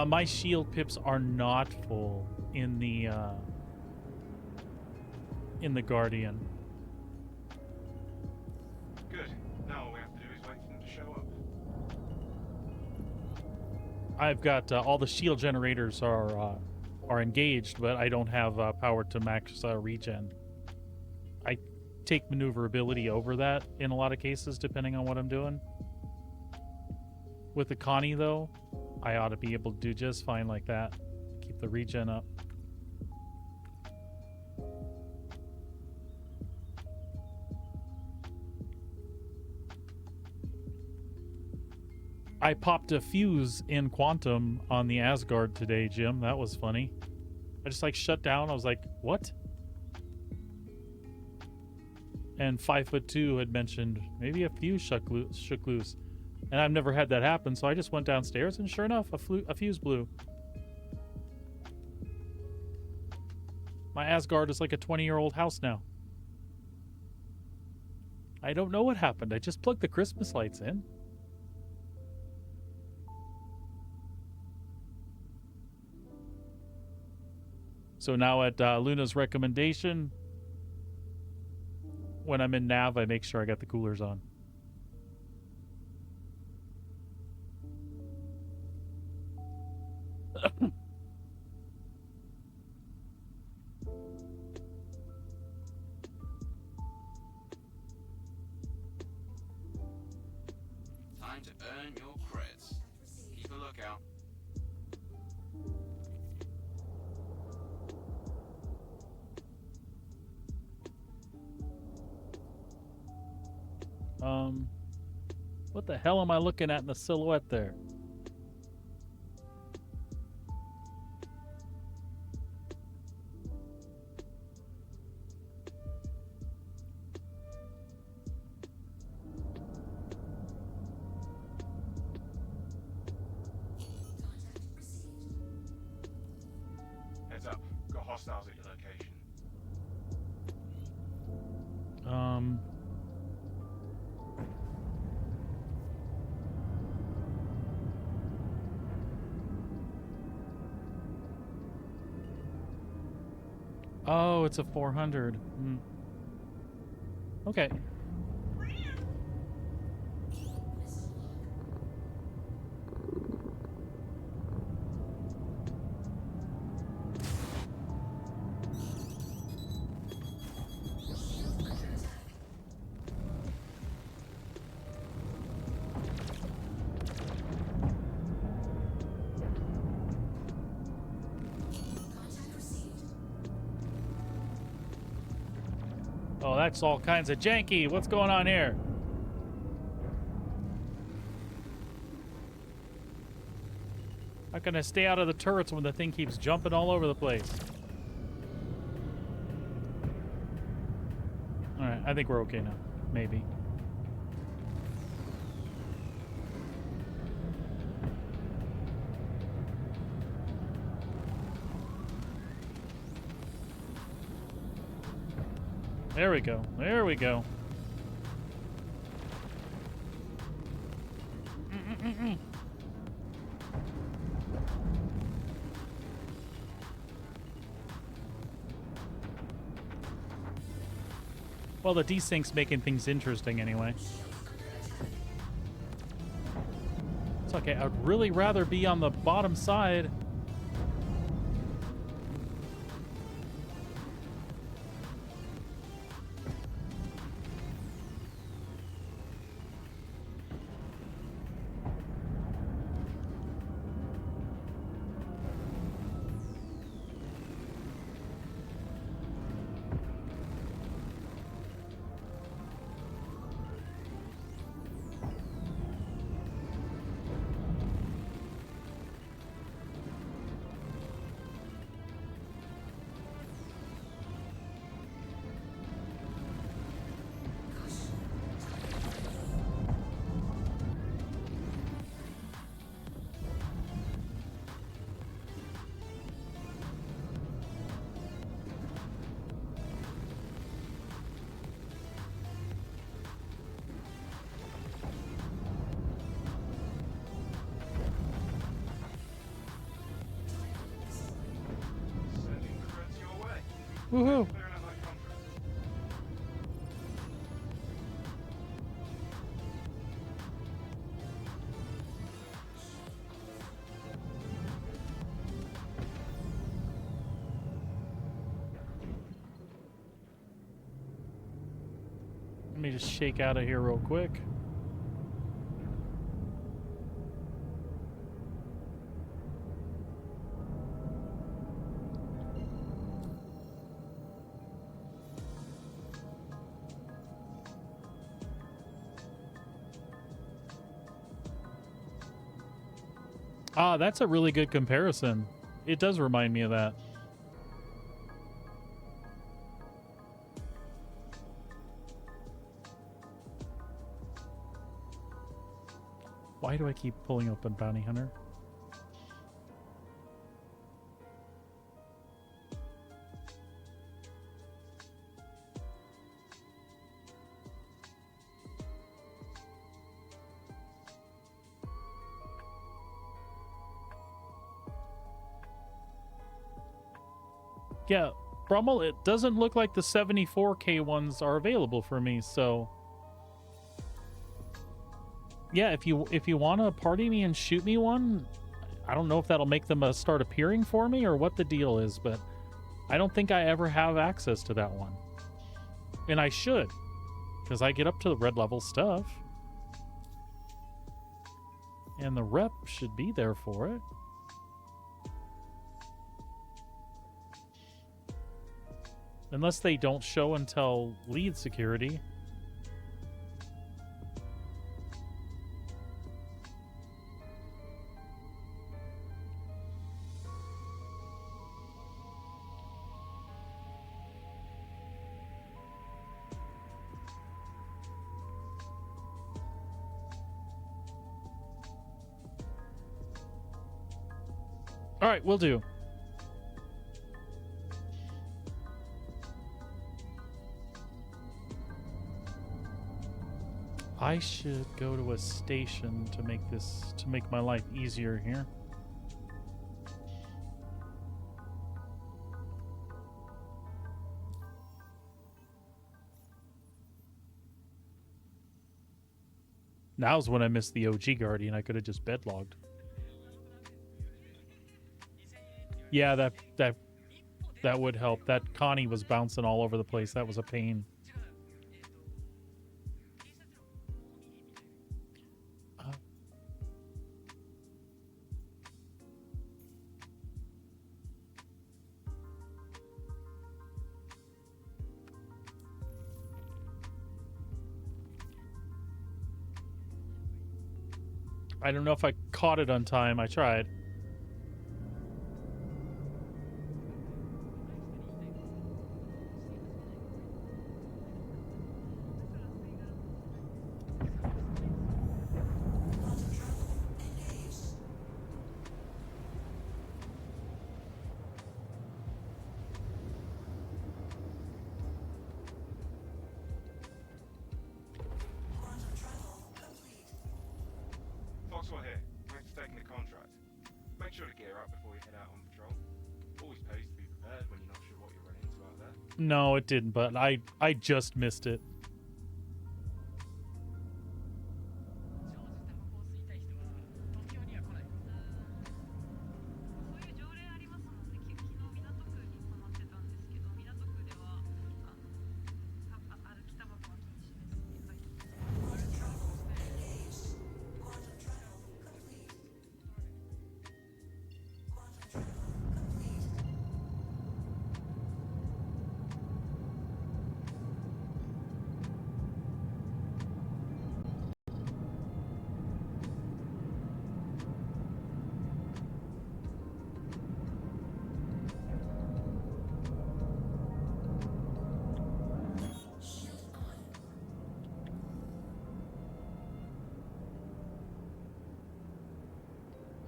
My shield pips are not full in the Guardian. Good. Now all we have to do is wait for them to show up. I've got all the shield generators are engaged, but I don't have power to max regen. I take maneuverability over that in a lot of cases, depending on what I'm doing. With the Connie, though, I ought to be able to do just fine like that. Keep the regen up. I popped a fuse in Quantum on the Asgard today, Jim. That was funny. I just like shut down. I was like, what? And 5'2" had mentioned maybe a fuse shook loose. And I've never had that happen, so I just went downstairs and sure enough, a fuse blew. My Asgard is like a 20-year-old house now. I don't know what happened. I just plugged the Christmas lights in. So now at Luna's recommendation, when I'm in Nav, I make sure I got the coolers on. Time to earn your creds. Keep a lookout. What the hell am I looking at in the silhouette there? Heads up. Got hostiles at your location. Oh, it's a 400. Okay. Oh, that's all kinds of janky. What's going on here? How can I stay out of the turrets when the thing keeps jumping all over the place? Alright, I think we're okay now. Maybe. There we go. There we go. Well, the desync's making things interesting anyway. It's okay. I'd really rather be on the bottom side. Sending creds your way. Woohoo! Clearing out that contract. Let me just shake out of here real quick. Ah, that's a really good comparison. It does remind me of that. Why do I keep pulling open Bounty Hunter? Yeah, Brummel, it doesn't look like the 74K ones are available for me, so yeah, if you want to party me and shoot me one, I don't know if that'll make them start appearing for me or what the deal is, but I don't think I ever have access to that one. And I should, because I get up to the red level stuff. And the rep should be there for it. Unless they don't show until lead security. All right, will do. I should go to a station to make my life easier here. Now's when I missed the OG Guardian. I could have just bedlogged. Yeah, that would help. That Connie was bouncing all over the place. That was a pain. I don't know if I caught it on time. I tried. Foxwell here. Thanks for taking the contract. Make sure to gear up before you head out on patrol. Always pays to be prepared when you're not sure what you'll run into out there. No, it didn't, but I just missed it.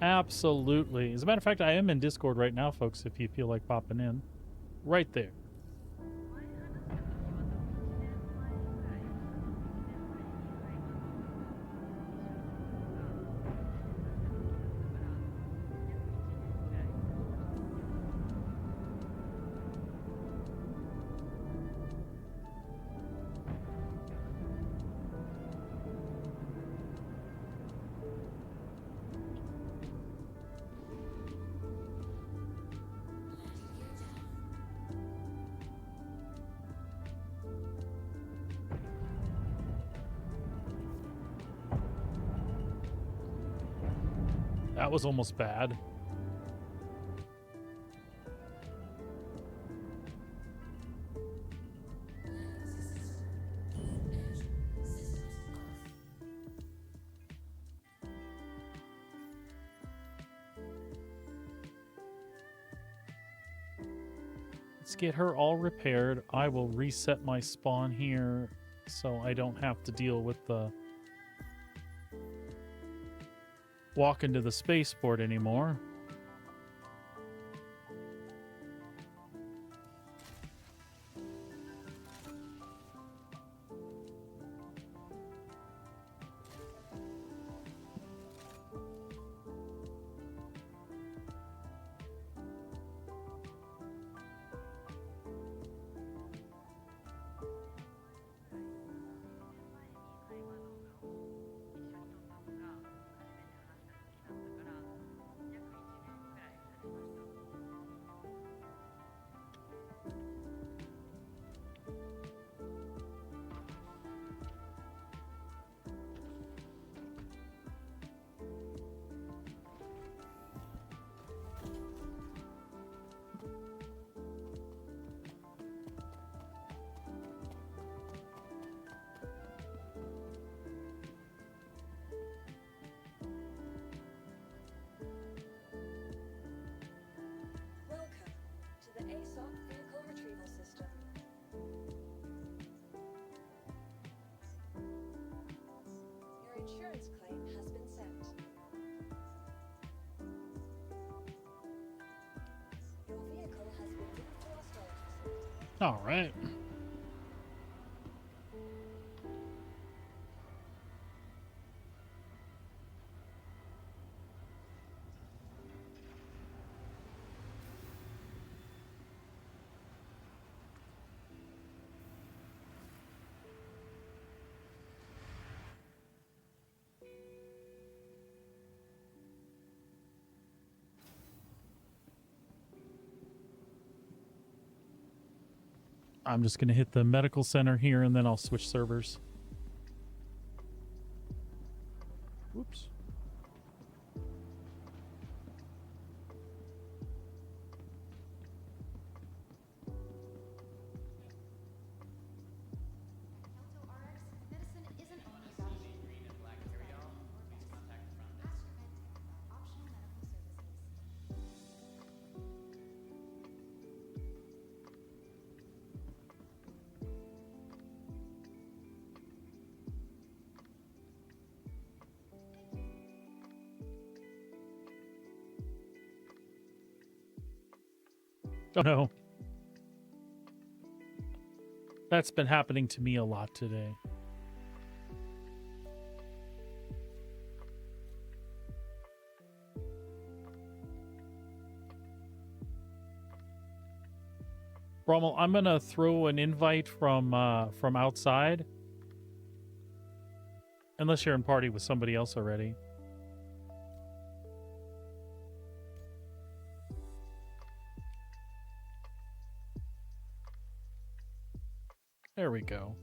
Absolutely. As a matter of fact, I am in Discord right now, folks, if you feel like popping in. Right there. That was almost bad. Let's get her all repaired. I will reset my spawn here so I don't have to deal with the walk into the spaceport anymore. Welcome to the ASOP Vehicle Retrieval System. Your insurance claim has been sent. Your vehicle has been moved to our storage facility. All right. I'm just going to hit the medical center here and then I'll switch servers. Whoops. Medicine isn't only about Green and black carry-all, please contact the front desk. optional medical services. Oh no. That's been happening to me a lot today. Rommel, I'm gonna throw an invite from outside. Unless you're in party with somebody else already. There we go.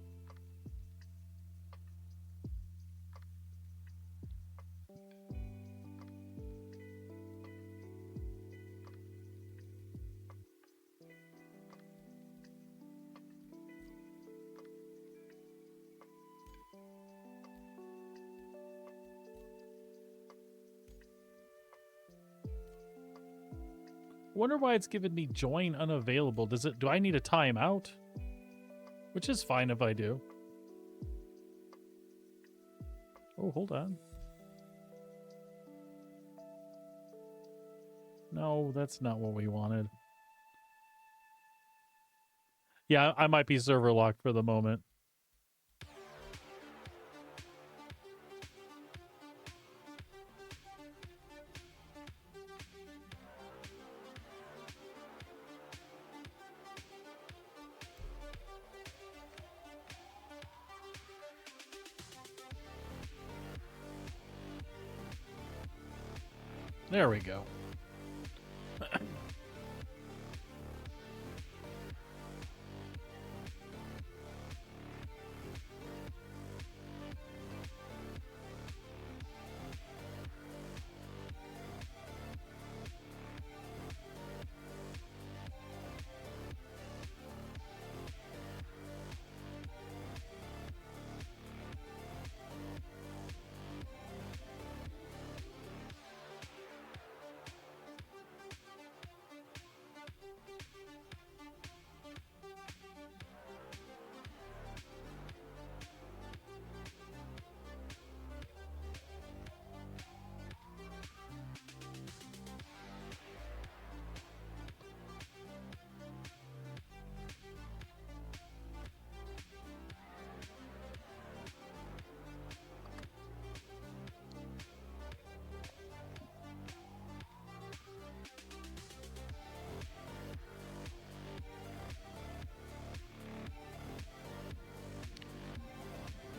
Wonder why it's given me join unavailable. Do I need a timeout? Which is fine if I do. Oh, hold on. No, that's not what we wanted. Yeah, I might be server locked for the moment. There we go.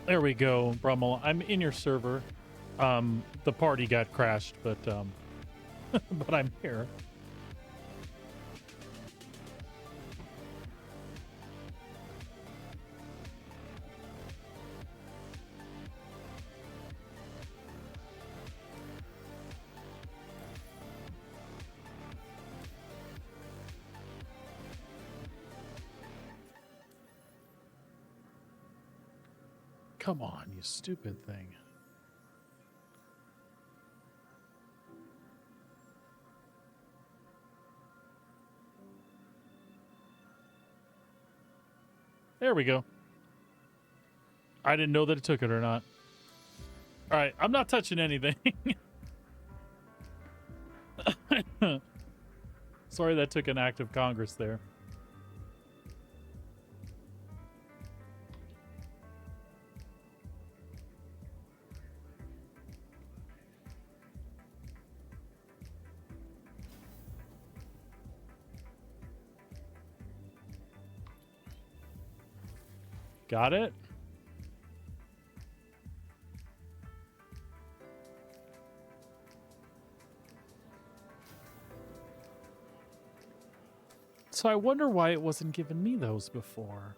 There we go, Brummel. I'm in your server. The party got crashed, but but I'm here. Come on, you stupid thing. There we go. I didn't know that it took it or not. All right, I'm not touching anything. Sorry that took an act of Congress there. Got it? So I wonder why it wasn't giving me those before.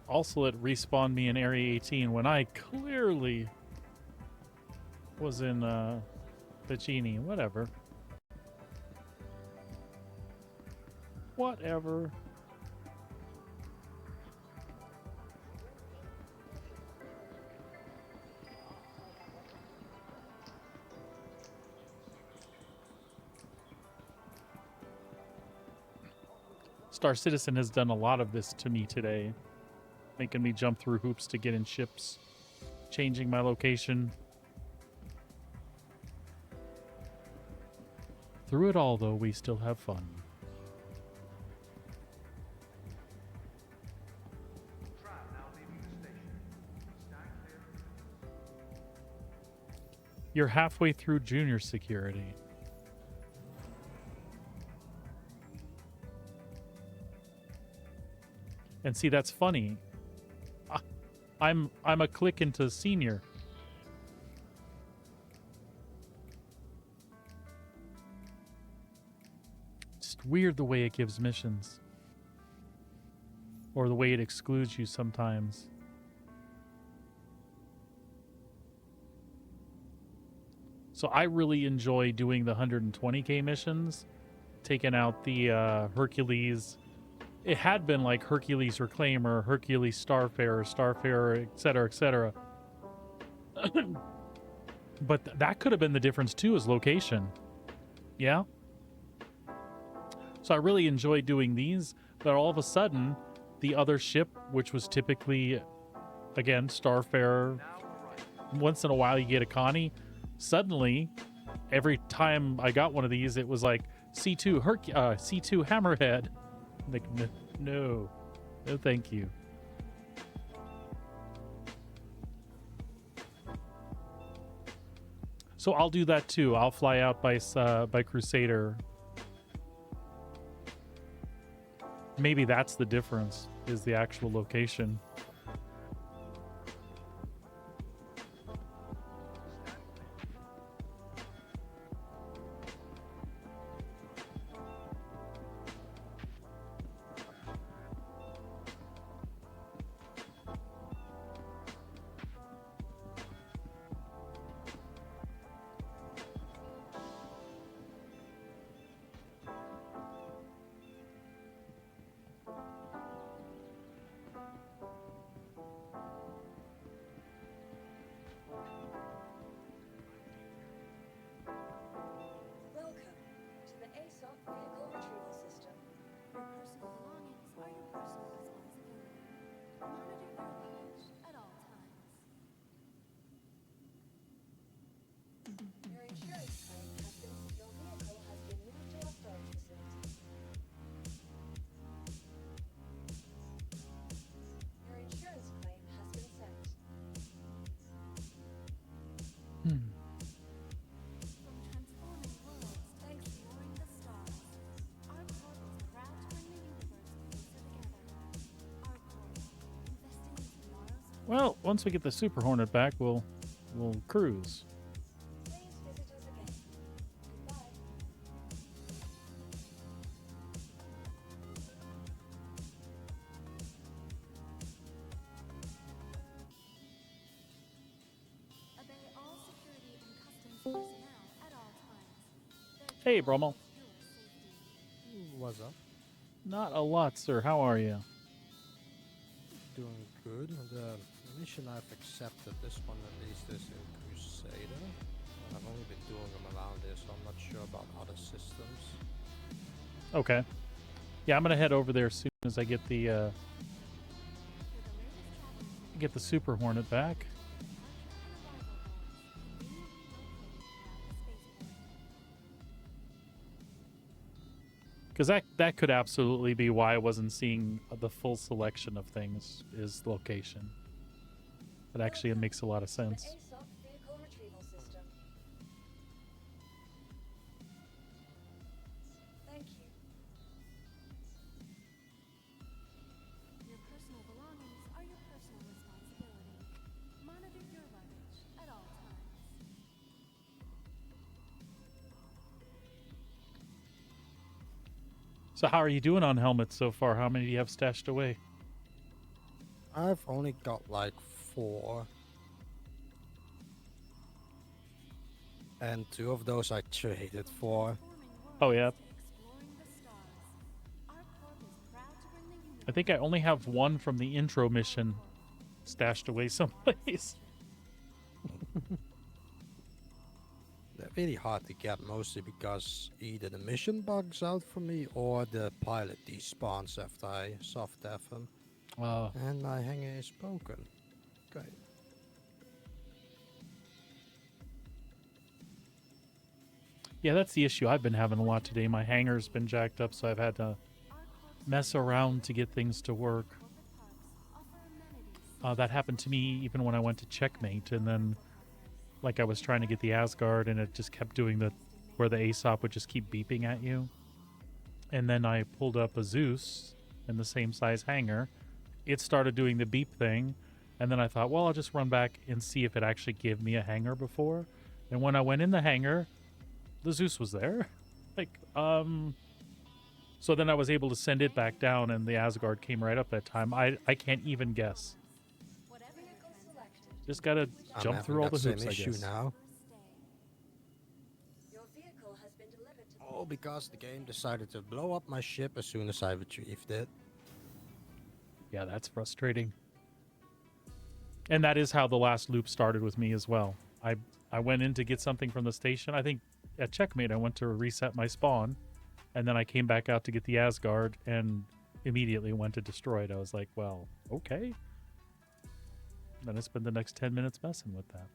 Also, it respawned me in Area 18 when I clearly was in Bikini. Whatever. Whatever. Star Citizen has done a lot of this to me today, making me jump through hoops to get in ships, changing my location. Through it all, though, we still have fun. You're halfway through junior security. And see, that's funny. I'm a click into senior. Just weird the way it gives missions. Or the way it excludes you sometimes. So I really enjoy doing the 120k missions, taking out the Hercules. It had been like Hercules Reclaimer, Hercules Starfarer, etc., etc. But that could have been the difference too, is location. Yeah? So I really enjoyed doing these, but all of a sudden, the other ship, which was typically, again, Starfarer, once in a while you get a Connie, suddenly, every time I got one of these, it was like C2 C2 Hammerhead. Like, no, thank you. So I'll do that too. I'll fly out by Crusader. Maybe that's the difference, is the actual location. Well, once we get the Super Hornet back, we'll cruise. Please visit us again. Goodbye. Obey all security and customs personnel at all times. Their Hey, job Brummel. is your safety. What's up? Not a lot, sir. How are you? Doing good. The mission I've accepted, this one at least, is in Crusader. I've only been doing them around here, so I'm not sure about other systems. Okay. Yeah, I'm gonna head over there as soon as I get the Super Hornet back. Because that could absolutely be why I wasn't seeing the full selection of things, is location. But actually, it makes a lot of The sense. ASOP vehicle retrieval system. Thank you. Your personal belongings are your personal responsibility. Monitor your luggage at all times. So how are you doing on helmets so far? How many do you have stashed away? I've only got like 4. And 2 of those I traded for. Oh, yeah. Exploring the stars. Our corp is proud to bring the universe. I think I only have one from the intro mission stashed away someplace. They're really hard to get, mostly because either the mission bugs out for me or the pilot despawns after I soft F him. And my hanger is broken. Great. Yeah, that's the issue I've been having a lot today. My hanger's been jacked up, so I've had to mess around to get things to work. That happened to me even when I went to Checkmate, and then like I was trying to get the Asgard, and it just kept doing the where the ASOP would just keep beeping at you. And then I pulled up a Zeus in the same size hangar. It started doing the beep thing, and then I thought, well, I'll just run back and see if it actually gave me a hangar before. And when I went in the hangar, the Zeus was there. So then I was able to send it back down, and the Asgard came right up that time. I can't even guess. Vehicle selected. Just gotta I'm jump having through all that the hoops, same I issue guess. now. Your vehicle has been delivered to the All because the game decided to blow up my ship as soon as I retrieved it. Yeah, that's frustrating. And that is how the last loop started with me as well. I went in to get something from the station. I think at Checkmate I went to reset my spawn, and then I came back out to get the Asgard and immediately went to destroy it. I was like, well, okay. Then I spent the next 10 minutes messing with that.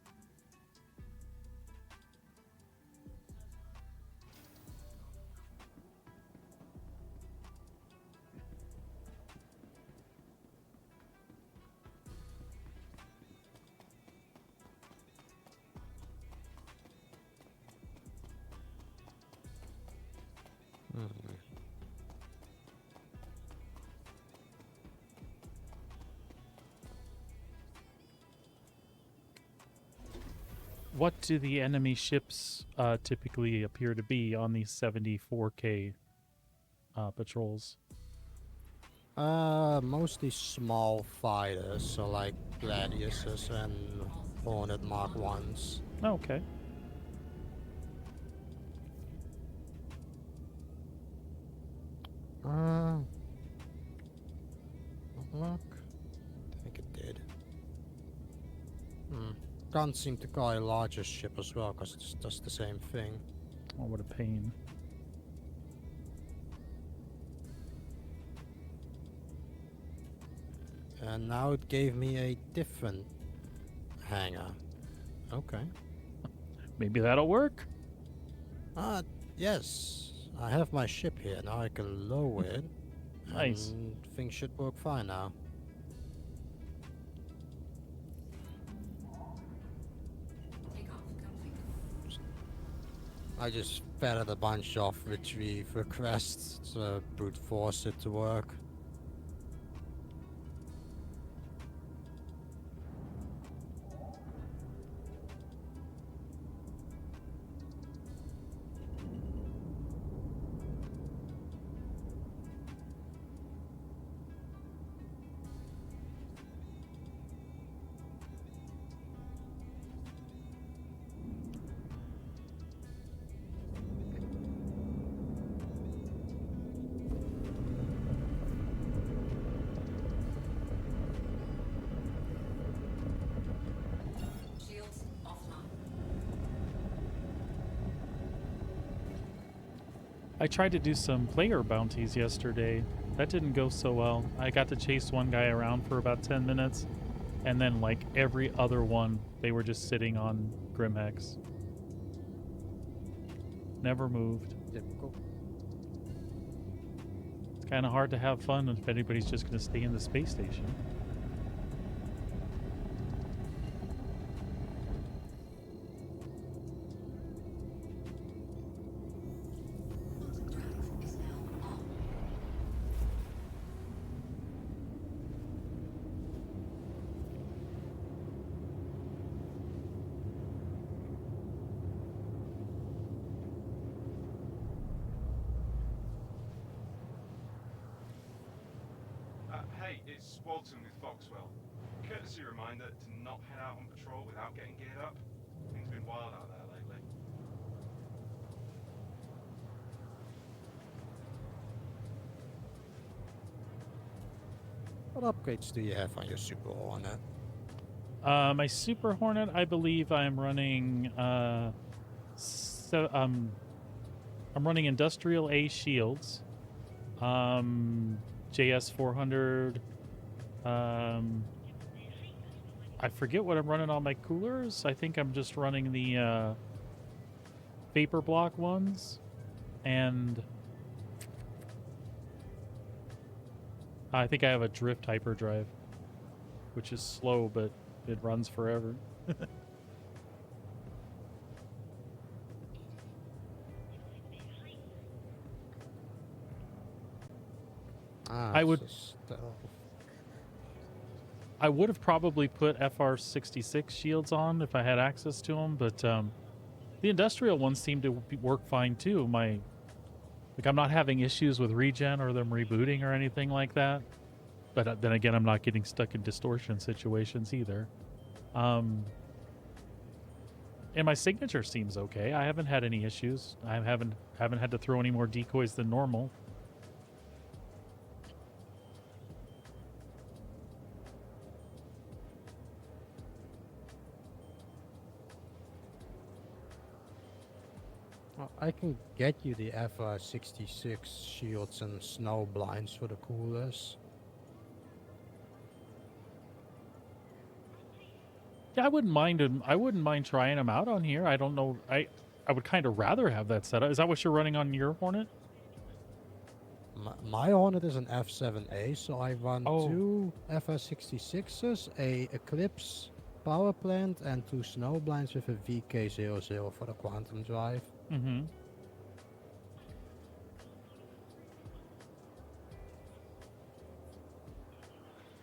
What do the enemy ships typically appear to be on these 74K patrols? Mostly small fighters, so like Gladiuses and Hornet Mark 1s. Oh, okay. Look. I think it did. Can't seem to call a larger ship as well, because it does the same thing. Oh, what a pain. And now it gave me a different hangar. Okay. Maybe that'll work. Yes. I have my ship here. Now I can lower it. Nice. And things should work fine now. Takeoff complete. I just fed a bunch of retrieve requests to brute force it to work. I tried to do some player bounties yesterday. That didn't go so well. I got to chase one guy around for about 10 minutes, and then like every other one, they were just sitting on Grimhex. Never moved. Typical. It's kind of hard to have fun if anybody's just going to stay in the space station. Quantum drive is now on. Hey, it's Walton with Foxwell. Courtesy reminder to not head out on patrol without getting geared up. Things have been wild out there lately. What upgrades do you have on your Super Hornet? My Super Hornet, I believe I'm running I'm running Industrial A shields. JS 400. I forget what I'm running on my coolers. I think I'm just running the vapor block ones, and I think I have a drift hyperdrive, which is slow, but it runs forever. I would have probably put FR66 shields on if I had access to them, but the industrial ones seem to work fine too. I'm not having issues with regen or them rebooting or anything like that. But then again, I'm not getting stuck in distortion situations either. And my signature seems okay. I haven't had any issues. I haven't had to throw any more decoys than normal. Well, I can get you the FR66 shields and snow blinds for the coolers. Yeah, I wouldn't mind them. I wouldn't mind trying them out on here. I don't know. I would kind of rather have that setup. Is that what you're running on your Hornet? My Hornet is an F7A, so I run Oh. 2 FR66s, a Eclipse power plant, and 2 snow blinds with a VK00 for the quantum drive. Mm-hmm.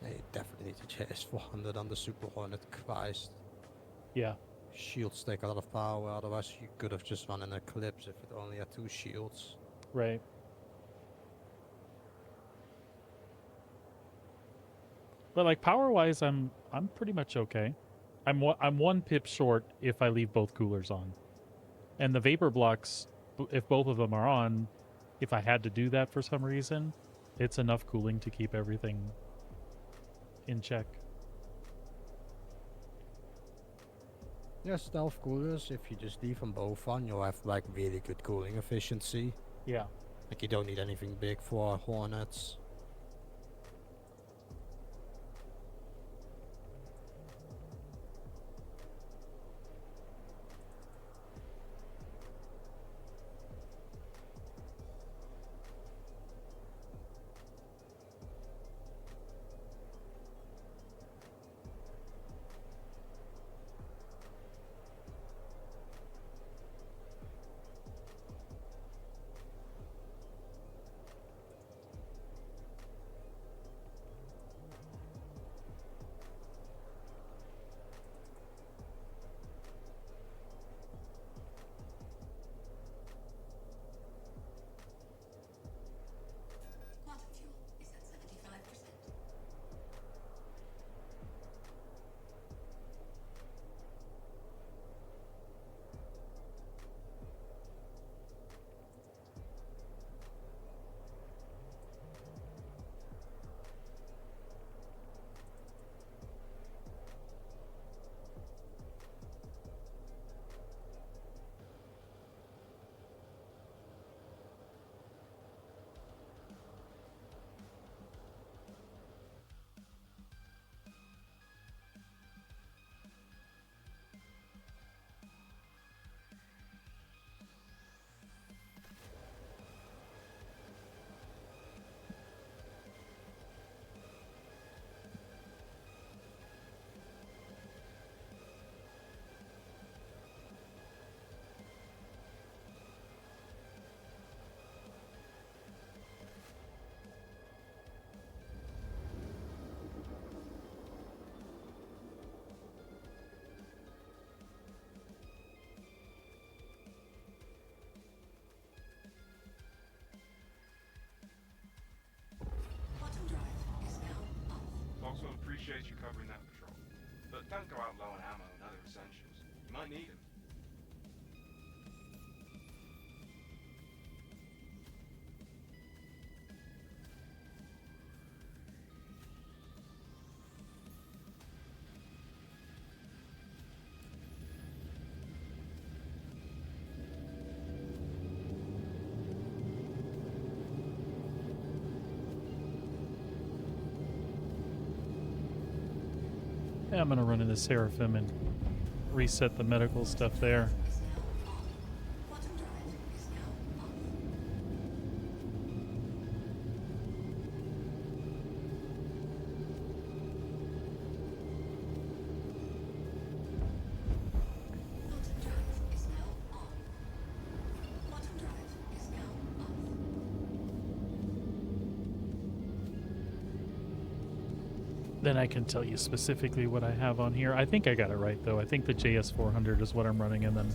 Hey, definitely need to chase 400 on the Super Hornet. Christ. Yeah. Shields take a lot of power, otherwise you could have just run an Eclipse if it only had 2 shields. Right. But like power-wise, I'm pretty much okay. I'm one pip short if I leave both coolers on, and the vapor blocks, if both of them are on, if I had to do that for some reason, it's enough cooling to keep everything in check. Yeah, stealth coolers, if you just leave them both on, you'll have like really good cooling efficiency. Yeah. Like you don't need anything big for Hornets. appreciate you covering that patrol. But don't go out low on ammo and other essentials. You might need them. Yeah, I'm gonna run into Seraphim and reset the medical stuff there. Quantum drive is now off. Quantum drive is now on. Quantum drive is now off. Then I can tell you specifically what I have on here. I think I got it right, though. I think the JS400 is what I'm running, and then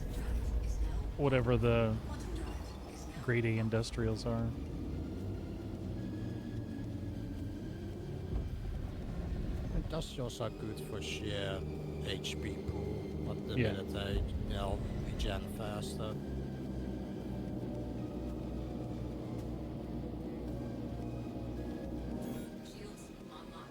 whatever the grade A industrials are. Industrials are good for sheer HP pool, but the Yeah. minute they, regen faster. Shields online.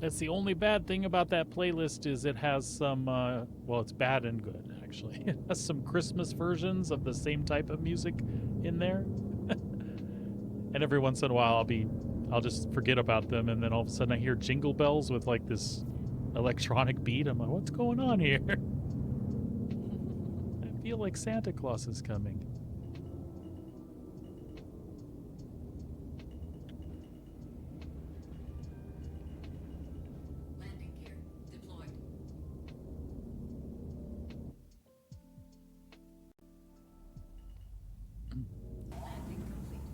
That's the only bad thing about that playlist is it has some, well, it's bad and good, actually. It has some Christmas versions of the same type of music in there. And every once in a while I'll just forget about them, and then all of a sudden I hear jingle bells with like this electronic beat. I'm like, what's going on here? I feel like Santa Claus is coming. Landing gear deployed. Landing complete.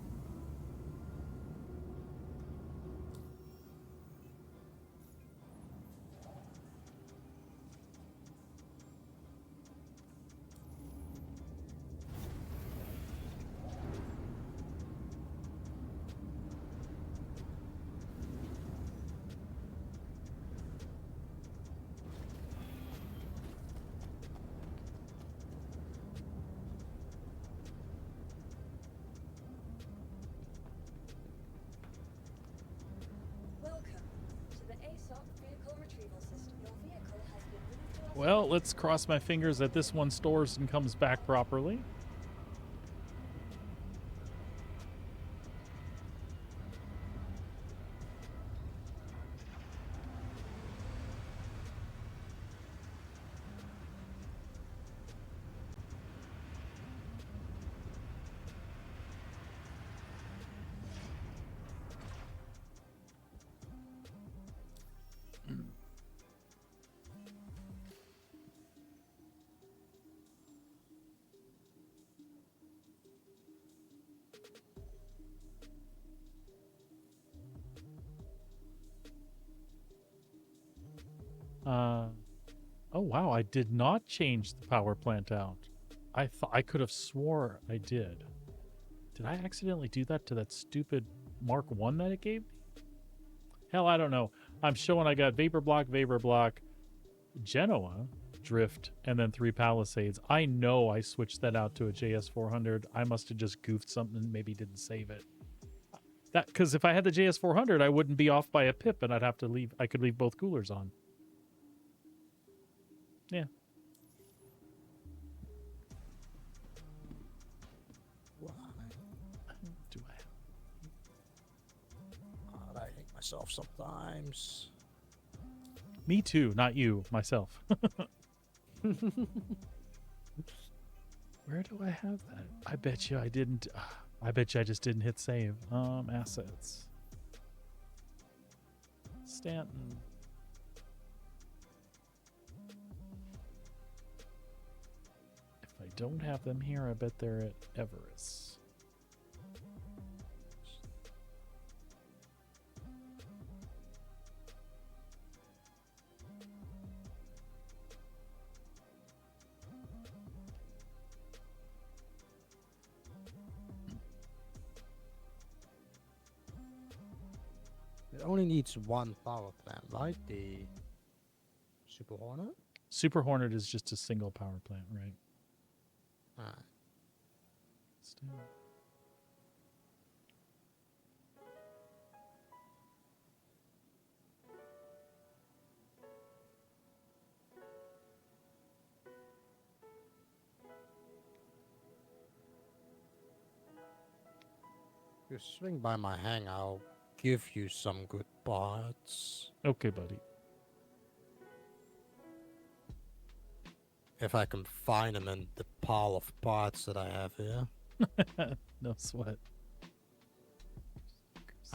Welcome to the ASOP vehicle retrieval system. Your vehicle has been moved to our Well, let's cross my fingers that this one stores and comes back properly. Oh wow, I did not change the power plant out. I thought I could have swore I did. Did I accidentally do that to that stupid Mark 1 that it gave me? Hell, I don't know. I'm showing I got Vapor Block, Genoa, Drift, and then 3 Palisades. I know I switched that out to a JS400. I must have just goofed something and maybe didn't save it. That because if I had the JS400, I wouldn't be off by a pip, and I'd have to leave. I could leave both coolers on. Yeah. Why? Do I? I hate myself sometimes. Me too, not you, myself. Where do I have that? I bet you I didn't. I bet you I just didn't hit save. Assets. Stanton. If I don't have them here, I bet they're at Everest. It only needs one power plant, right? The Super Hornet? Super Hornet is just a single power plant, right? Ah. Still. You swing by my hang, I'll give you some good parts. Okay, buddy. If I can find them in the pile of parts that I have here. No sweat.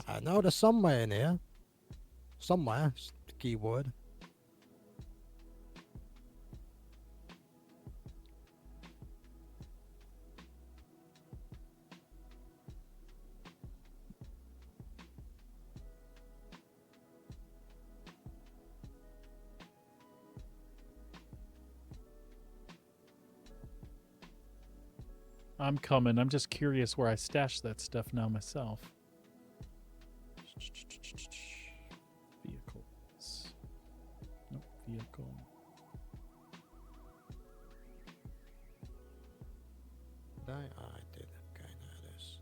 I know there's somewhere in here. Somewhere, the keyword. I'm coming. I'm just curious where I stashed that stuff now myself. Vehicles. Nope, vehicle. I did. Okay, now it is.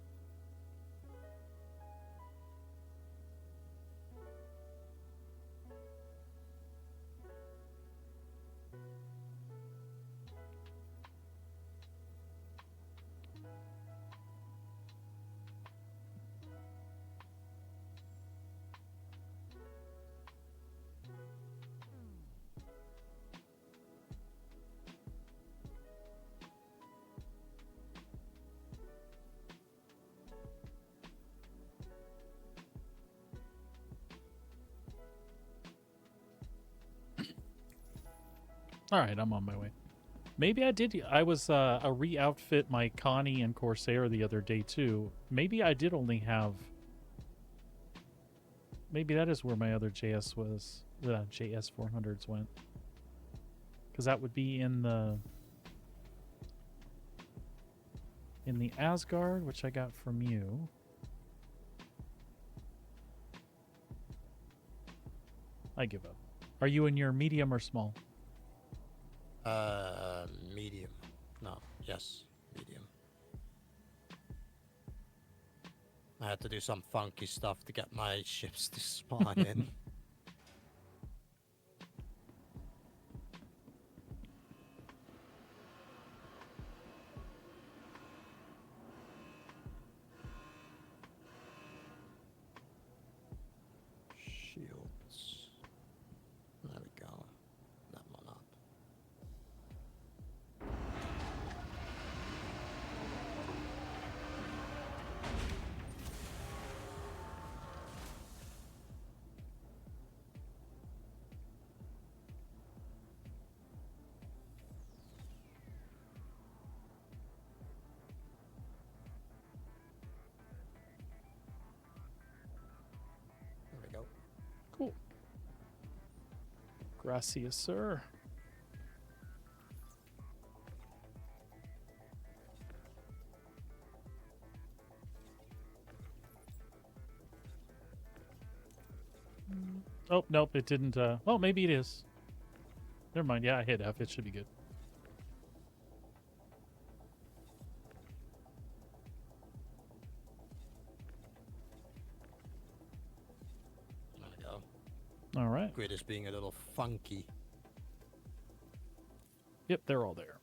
All right, I'm on my way. Maybe I did. I was a re-outfit my Connie and Corsair the other day too. Maybe I did only have. Maybe that is where my other JS was. The JS 400s went. Because that would be in the Asgard, which I got from you. I give up. Are you in your medium or small? Medium. No, yes, medium. I had to do some funky stuff to get my ships to spawn in. Shields. There we go. That one up. There we go. Cool. Gracias, sir. Oh, nope, it didn't. Well, maybe it is. Never mind. Yeah, I hit F. It should be good. There we go. All right. Grid is being a little funky. Yep, they're all there.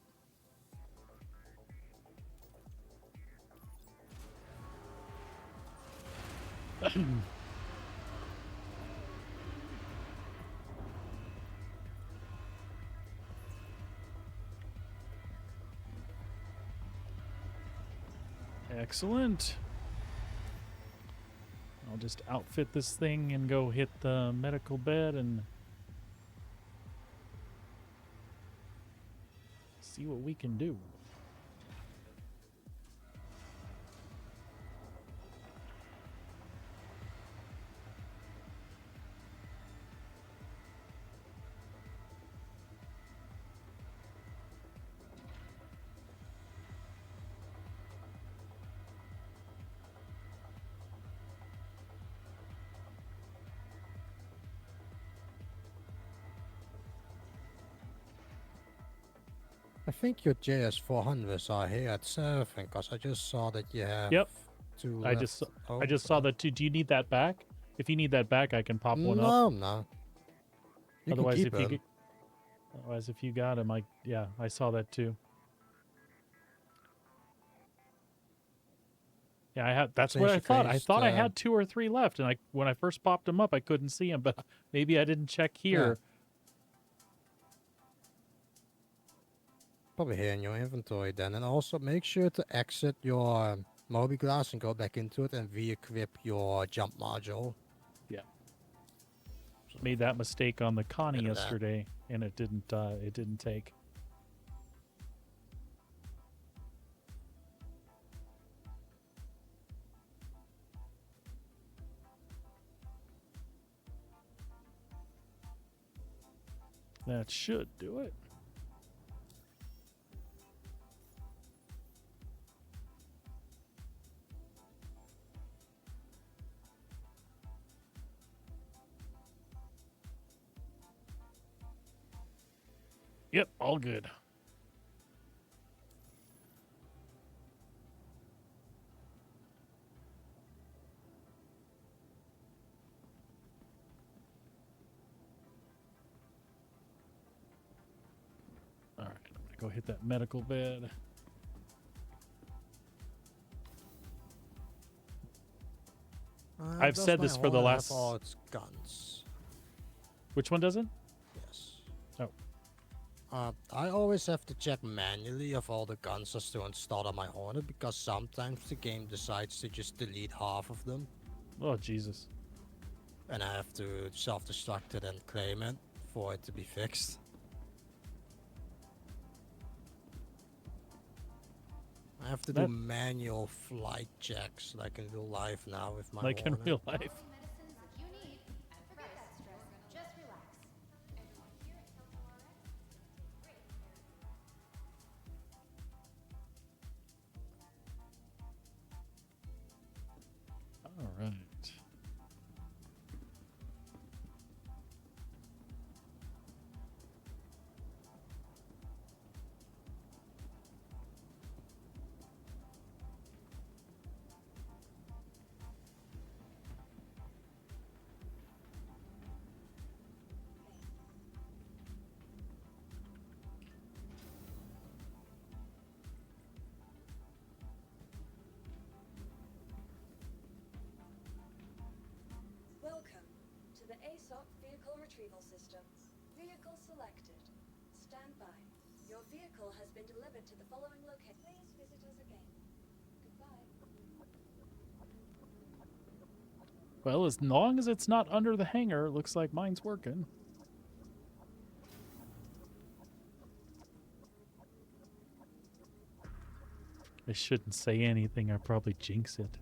Excellent. I'll just outfit this thing and go hit the medical bed and see what we can do. I think your JS400s are here at 7, because I just saw that you have Yep. 2 I left just saw over. that too. Do you need that back? If you need that back, I can pop one up. No. You Otherwise, can keep if you them. otherwise if you got him, I saw that too. Yeah, I had. That's what I thought. I thought I had 2 or 3 left, and when I first popped them up, I couldn't see them. But maybe I didn't check here. Probably here in your inventory then. And also make sure to exit your mobi-glass and go back into it and re-equip your jump module. Yeah. Made that mistake on the Connie Bit of that. yesterday, and it didn't take. That should do it. Yep, all good. All right, I'm gonna go hit that medical bed. I've Does said my this for the Hornet last. have all its guns? Which one doesn't? Yes. Oh. I always have to check manually if all the guns are still installed on my Hornet, because sometimes the game decides to just delete half of them. Oh, Jesus. And I have to self-destruct it and claim it for it to be fixed. I have to do manual flight checks like in real life now with my Like in Hornet. real life. All right. Welcome to the ASOC Vehicle Retrieval System. Vehicle selected. Stand by. Your vehicle has been delivered to the following location. Please visit us again. Goodbye. Well, as long as it's not under the hangar, looks like mine's working. I shouldn't say anything. I probably jinx it.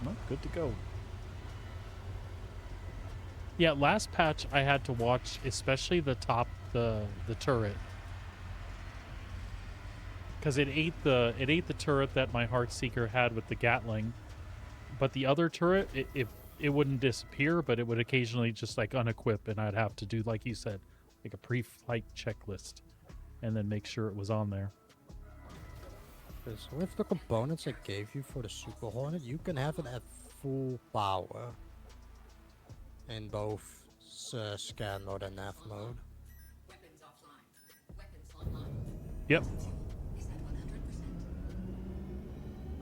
Well, good to go. Yeah, last patch I had to watch, especially the top, the turret, because it ate the turret that my Heartseeker had with the Gatling, but the other turret, it wouldn't disappear, but it would occasionally just like unequip, and I'd have to do, like you said, like a pre-flight checklist, and then make sure it was on there. Because with the components I gave you for the Super Hornet, you can have it at full power in both scan mode and nav mode. Weapons offline. Weapons online. Yep. Is that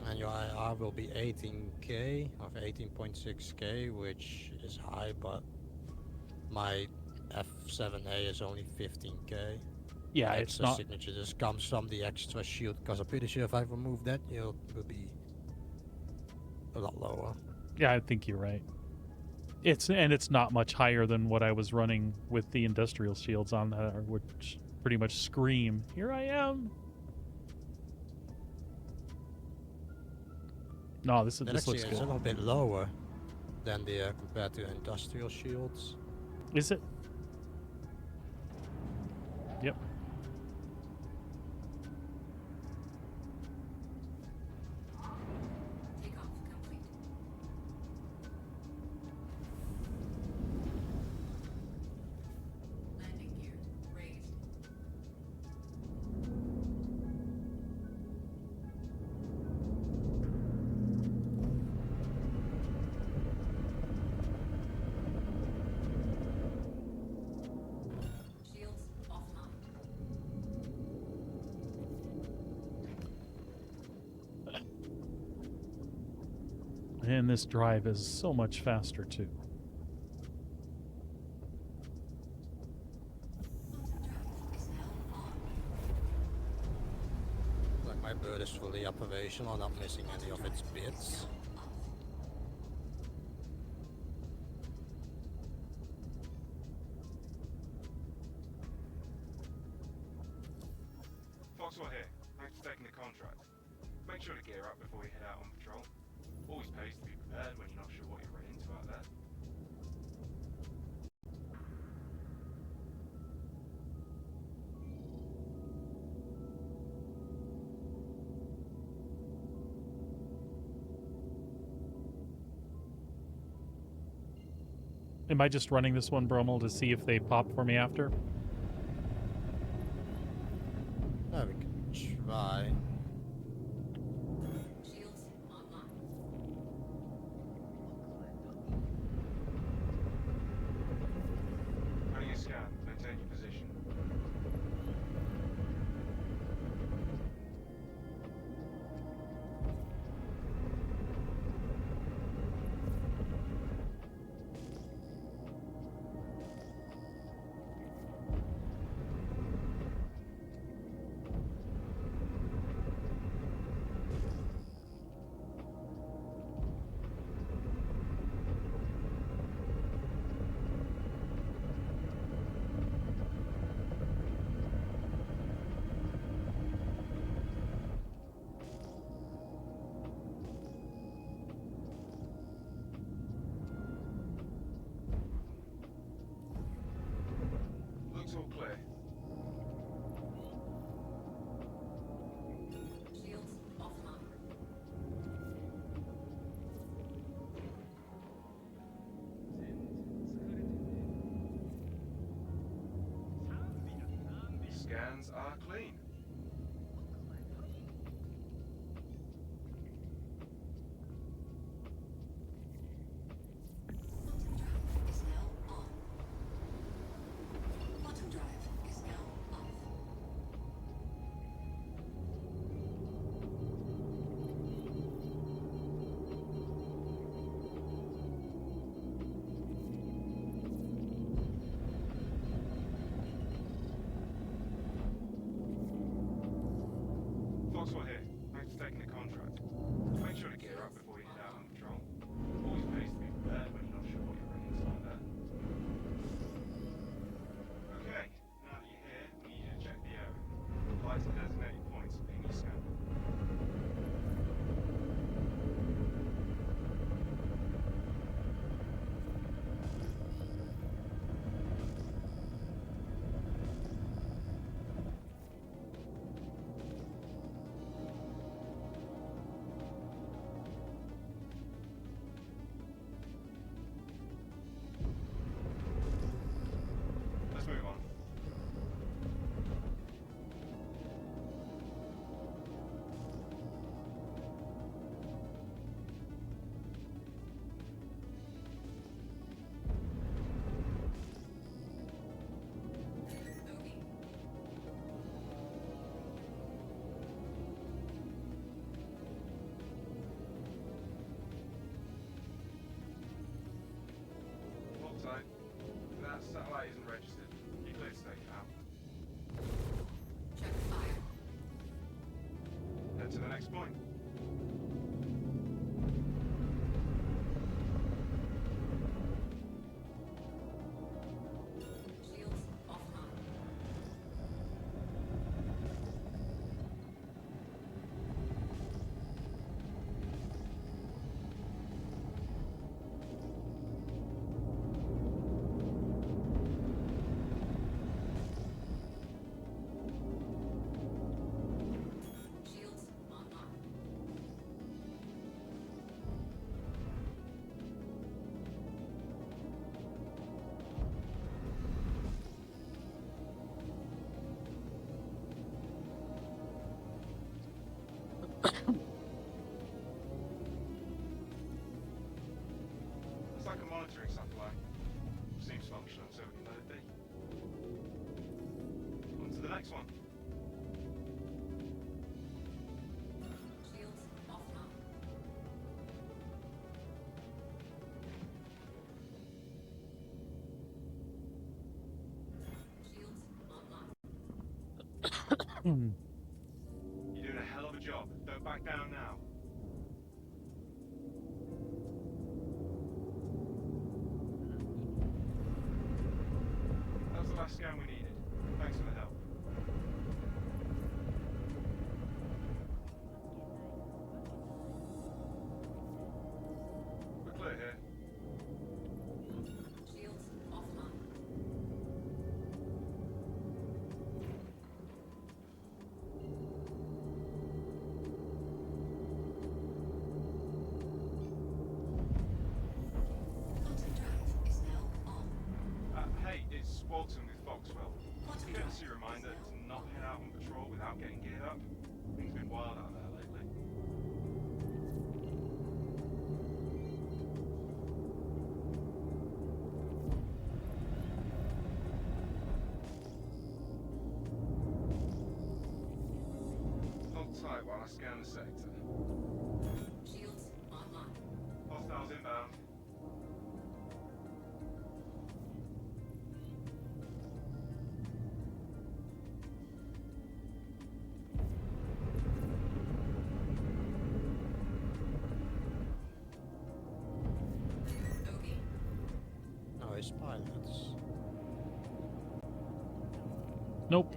100%? And your IR will be 18k of 18.6k, which is high, but my F7A is only 15k. Yeah, The it's extra not. signature just comes from the extra shield, because I'm pretty sure if I remove that, it will be a lot lower. Yeah, I think you're right. It's not much higher than what I was running with the industrial shields on that, which pretty much scream, "Here I am." No, this That this actually looks is good. a little bit lower than the compared to industrial shields. Is it? Yep. Takeoff complete. Landing gear raised. Shields offline. And this drive is so much faster too. Quantum drive is now on. Like my bird is fully operational, not missing any of its bits. Foxwell here. Thanks for taking the contract. Make sure to gear up before you head out on patrol. Always pays to be prepared when you're not sure what you're running into out there. Am I just running this one, Brummel, to see if they pop for me after? Yeah, we can try. Shields online. Running a scan. Maintain your position. Looks all clear. Shields offline. Scans are clean. Quantum drive is now on. Quantum drive is now off. It's like a monitoring satellite. Seems functional, so we can let it be. On to the next one. Shields offline. Shields online. You're doing a hell of a job. Don't back down now. That was the last scan we needed. Thanks for the help. We're clear here. Shields offline. Quantum drive is now on. Hey, it's Walton with Foxwell. Quantum Courtesy drive reminder is to not head out on patrol without getting geared up. Things been wild out there lately. Hold tight while I scan the sector. Shields online. Hostiles inbound. Okay. No, it's pilots. Nope.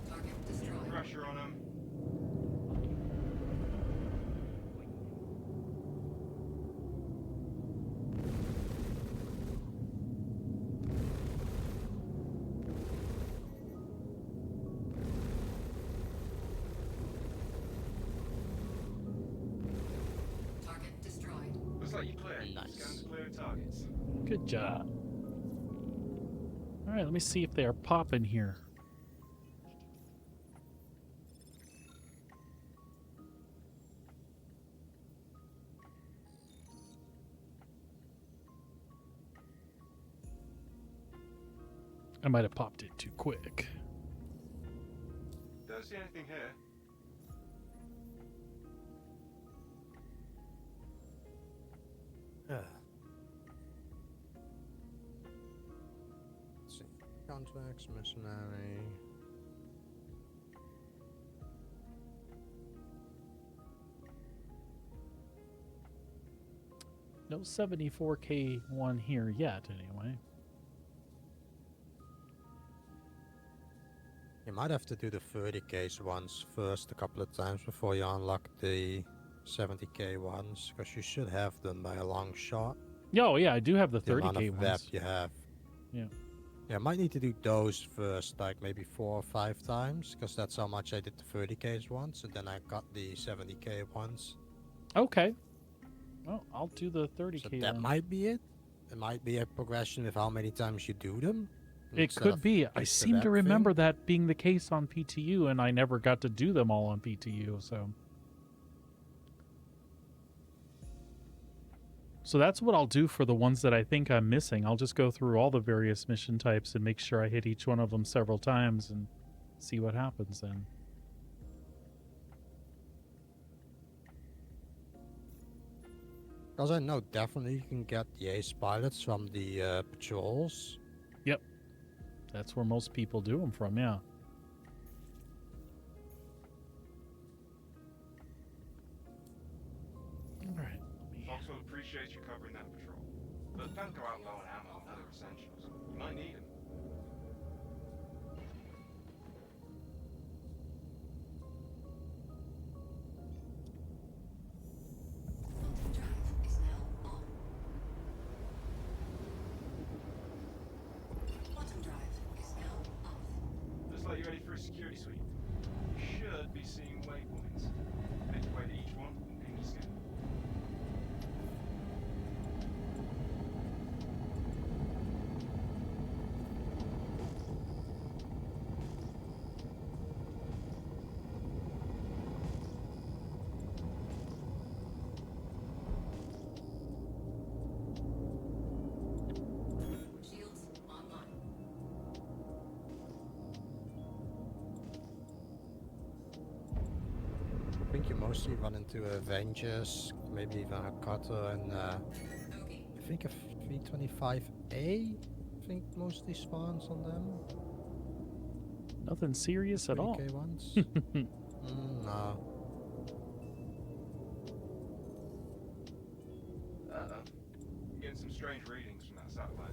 Target destroyed. Pressure on them. Target destroyed. Looks like you're clear. Nice. Scans clear targets. Good job. All right, let me see if they are popping here. I might have popped it too quick. Don't see anything here. Yeah. Let's see. Contracts, missionary. No 74K one here yet, anyway. You might have to do the 30K ones first a couple of times before you unlock the 70K ones, because you should have them by a long shot. Oh, yeah, I do have the The amount 30K of web ones. you have. Yeah. Yeah, I might need to do those first, like maybe 4 or 5 times, because that's how much I did the 30K ones, and then I got the 70K ones. Okay. Well, I'll do the 30K So that then. might be it. It might be a progression with how many times you do them. It instead could of be. I just the seem to web remember thing. that being the case on PTU, and I never got to do them all on PTU, so. So that's what I'll do for the ones that I think I'm missing. I'll just go through all the various mission types and make sure I hit each one of them several times and see what happens then. Because I know definitely you can get the ace pilots from the patrols. Yep. That's where most people do them from, yeah. All right. Foxwell appreciates you covering that patrol. But don't go out low on ammo and other essentials. You might need them. Quantum drive is now on. Quantum drive is now off. Looks like you're ready for a security sweep. You should be seeing waypoints. Make your way to each one and ping your scan. Shields online. I think you mostly run into Avengers, maybe even Hakata, and Okay. I think a 325A. I think mostly spawns on them. Nothing serious at all. 3K ones. No. Uh-oh. I'm getting some strange readings from that satellite.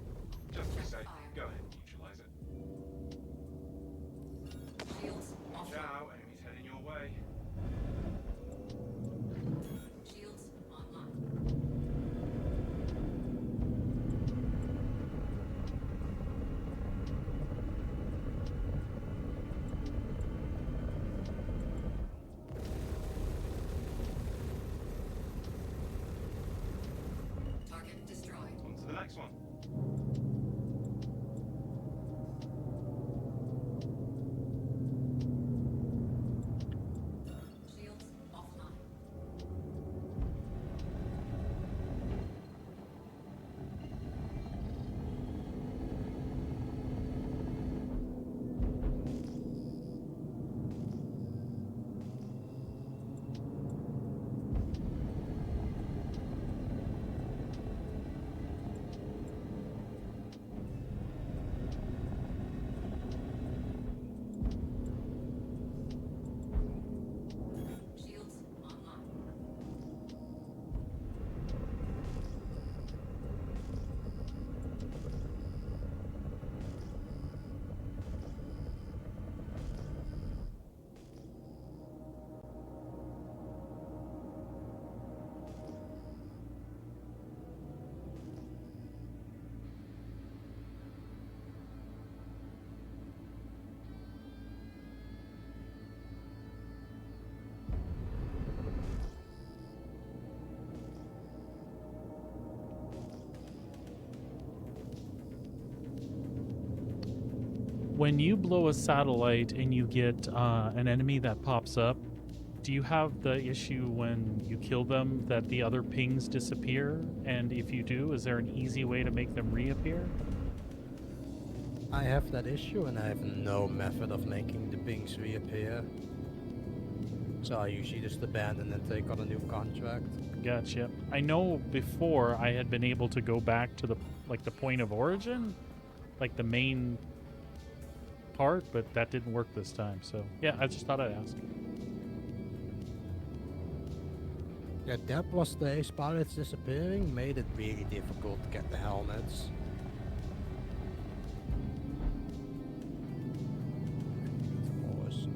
Just to be safe, go ahead and neutralize it. Shields Watch offline. out, enemies heading your way. Shields online. Target destroyed. On to the next one. Shields offline. Shields online. When you blow a satellite and you get an enemy that pops up, do you have the issue when you kill them that the other pings disappear? And if you do, is there an easy way to make them reappear? I have that issue and I have no method of making the pings reappear. So I usually just abandon and take on a new contract. Gotcha. I know before I had been able to go back to the point of origin, like the main part, but that didn't work this time. So yeah, I just thought I'd ask. Yeah, that plus the ace pilots disappearing made it really difficult to get the helmets. Pause.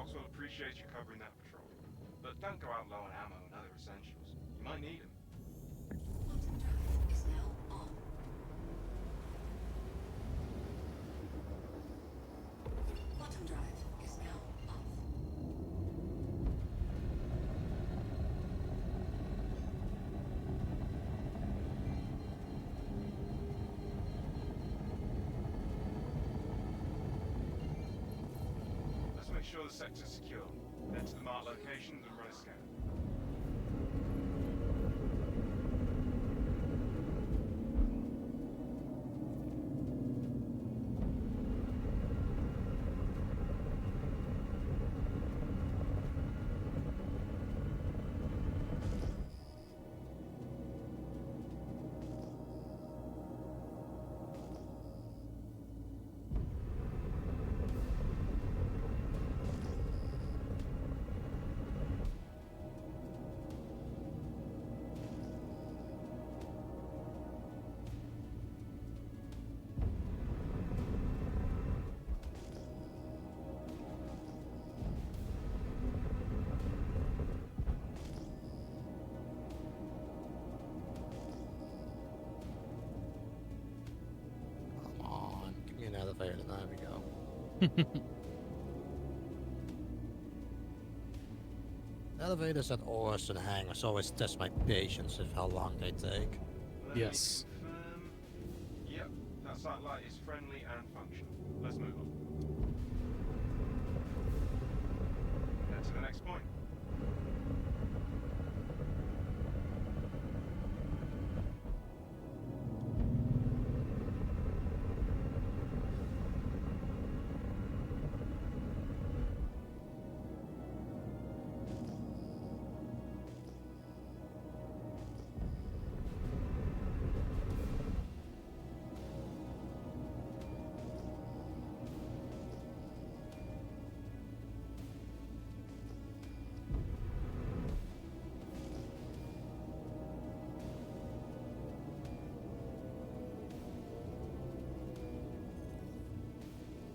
Shields will appreciate you covering that patrol. But don't go out low on ammo and other essentials. You might need them. Quantum drive is now on. Quantum drive is now off. Let's make sure the sector's secure. Head to the marked locations and run a scan. Come on, give me an elevator. There we go. Elevators at Ors and hangars always test my patience with how long they take. Let me Yes. confirm. Yep, that satellite is friendly and functional. Let's move on. Head to the next point.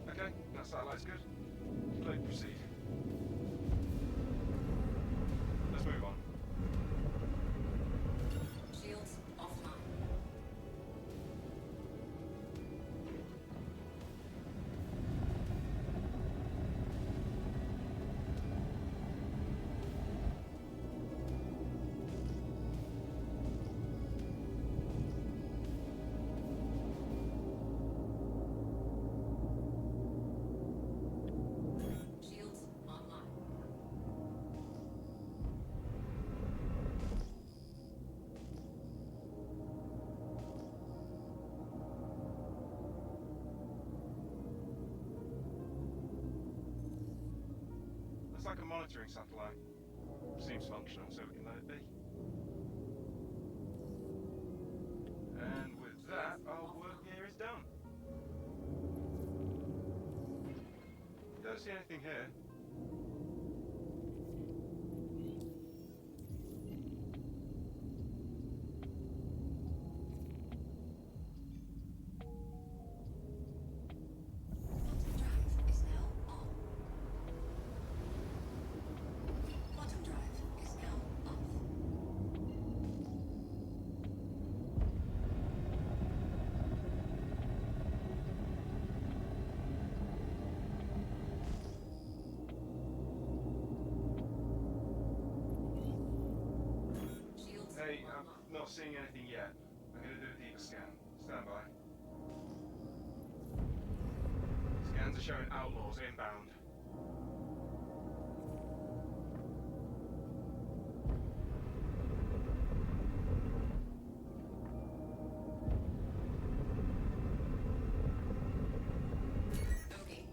Okay, that satellite's good. Clear to proceed. Let's move on. Shields offline. Shields online. Looks like a monitoring satellite. Seems functional, so we can let it be. And with that, our work here is done. Don't see anything here. Quantum drive is now on. Quantum drive is now off. Shields Hey, I'm online. not seeing anything yet. I'm gonna do a deeper scan. Stand by. Scans are showing outlaws inbound. Okay.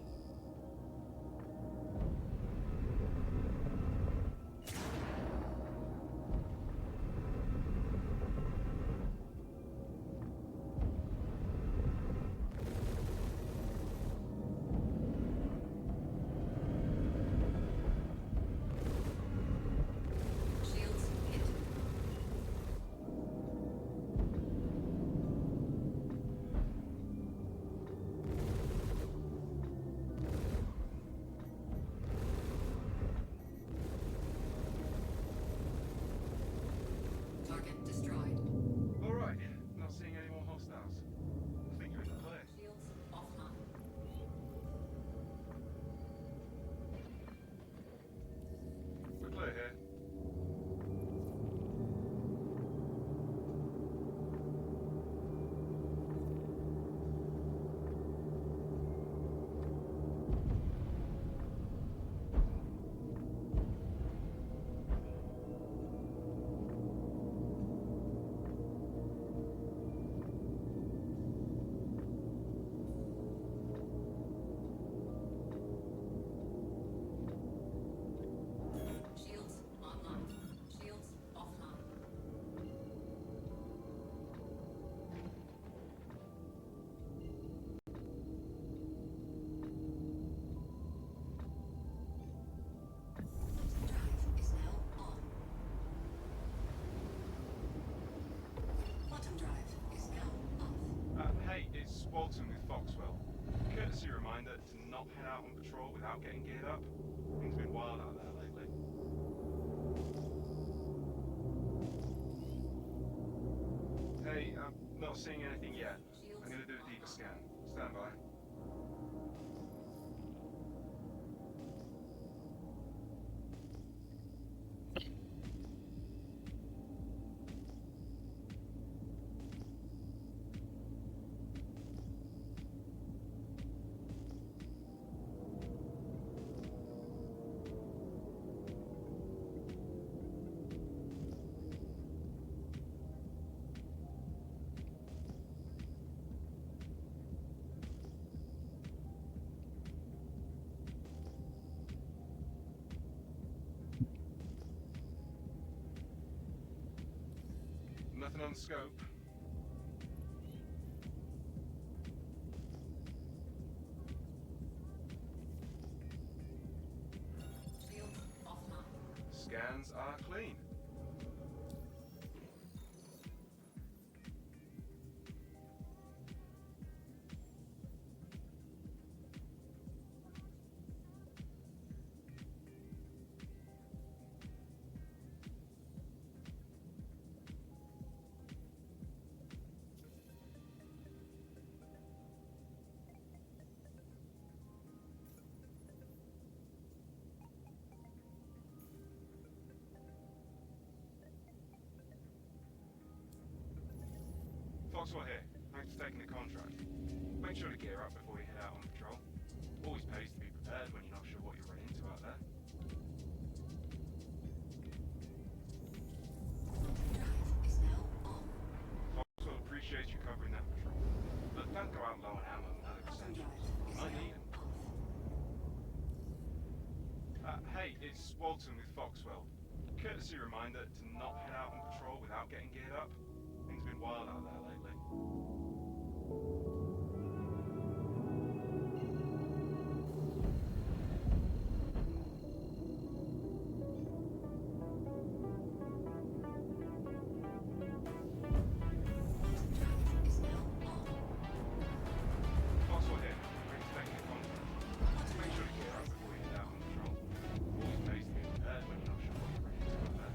Walton with Foxwell. Courtesy reminder to not head out on patrol without getting geared up. Things have been wild out there lately. Hey, I'm not seeing anything yet. I'm gonna do a deeper scan. Stand by. Nothing on the scope. Shields offline. Scans are clean. Foxwell here. Thanks for taking the contract. Make sure to gear up before you head out on patrol. Always pays to be prepared when you're not sure what you're running into out there. Drive is now on. Foxwell appreciates you covering that patrol. But don't go out low on ammo and other essentials. You might need them. Hey, it's Walton with Foxwell. Courtesy reminder to not head out on patrol without getting geared up. Things have been wild out there lately. Drive is now on. Foxwell here. Thanks for taking the contract. Make sure to gear up before you head out on patrol. Always pays to be prepared when you're not sure what you're running into out there.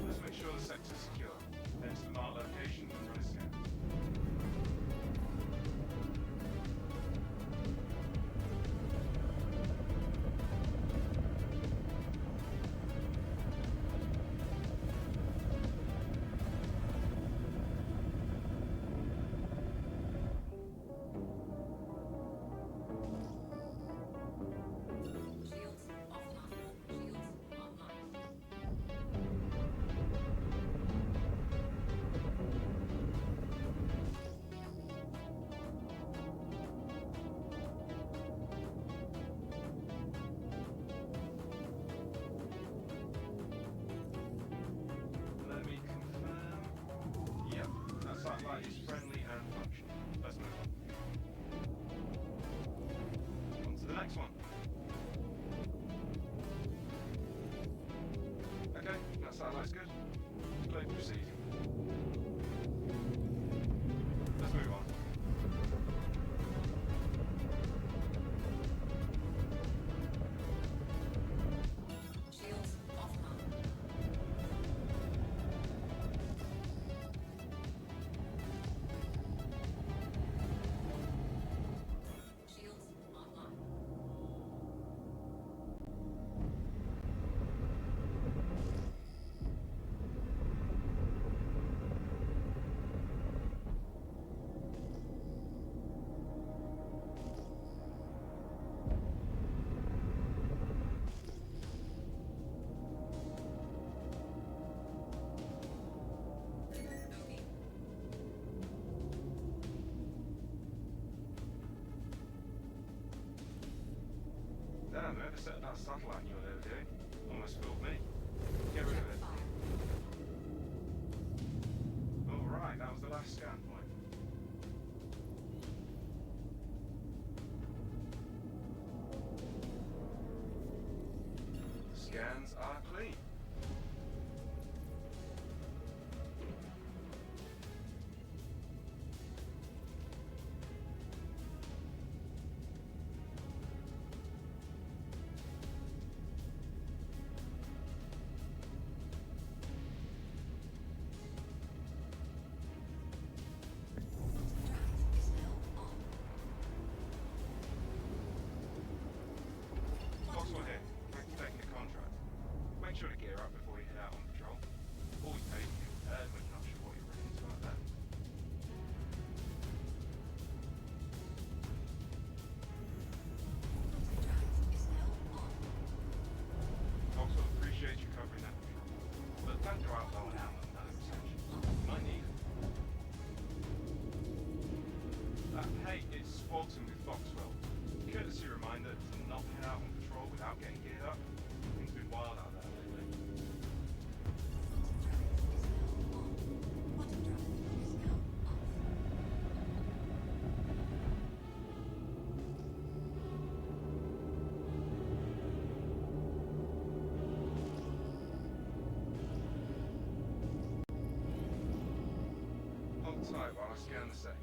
Let's make sure the sector's secure. Head to the marked location and run a scan. Shields offline. Shields online. Let me confirm. Yep, that satellite is friendly and functional. Let's move on. On to the next one. Okay, that satellite's good. Clear to proceed. Let's move on. Shields offline. Shields online. Okay. Damn, whoever set that satellite knew what they were doing. Almost fooled me. Get rid of it. Fire. Alright, that was the last scan point. scans are clean. Drive is now on. Foxwell here. Thanks for taking the contract. Make sure to gear up before you head out on patrol. Always pays to be prepared when you're not sure what you're running into out there. Drive is now on. Foxwell appreciates you covering that patrol. But don't go out blowing out on no extensions. You might need it. Hey, it's Walton with Foxwell. Courtesy reminder to not head out on patrol without getting geared up. Things have been wild out there lately. Drive is now on. Quantum drive is now off. Hold tight while I scan the sector.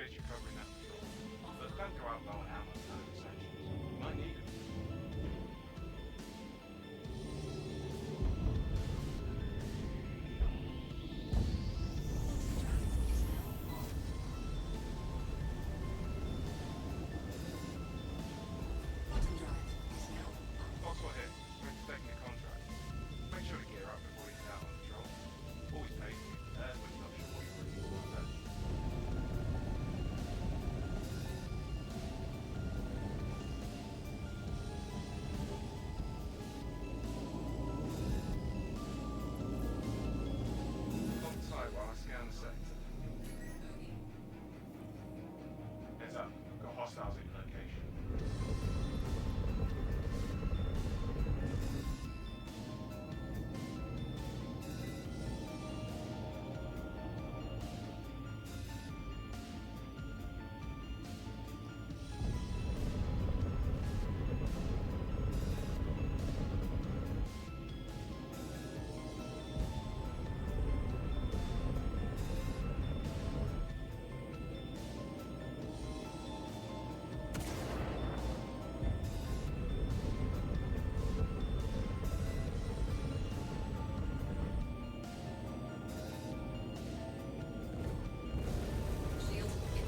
Appreciate you covering that patrol. But don't go out low on ammo in other sections. You might need it. Quantum drive is now up. Foxwell here. We're taking a contract. Make sure to gear up before you head out on patrol. Always pays to be prepared when you're not sure what you're really doing about. Hold tight while I scan the sector. Heads up. Got hostiles at your location. Shields hit.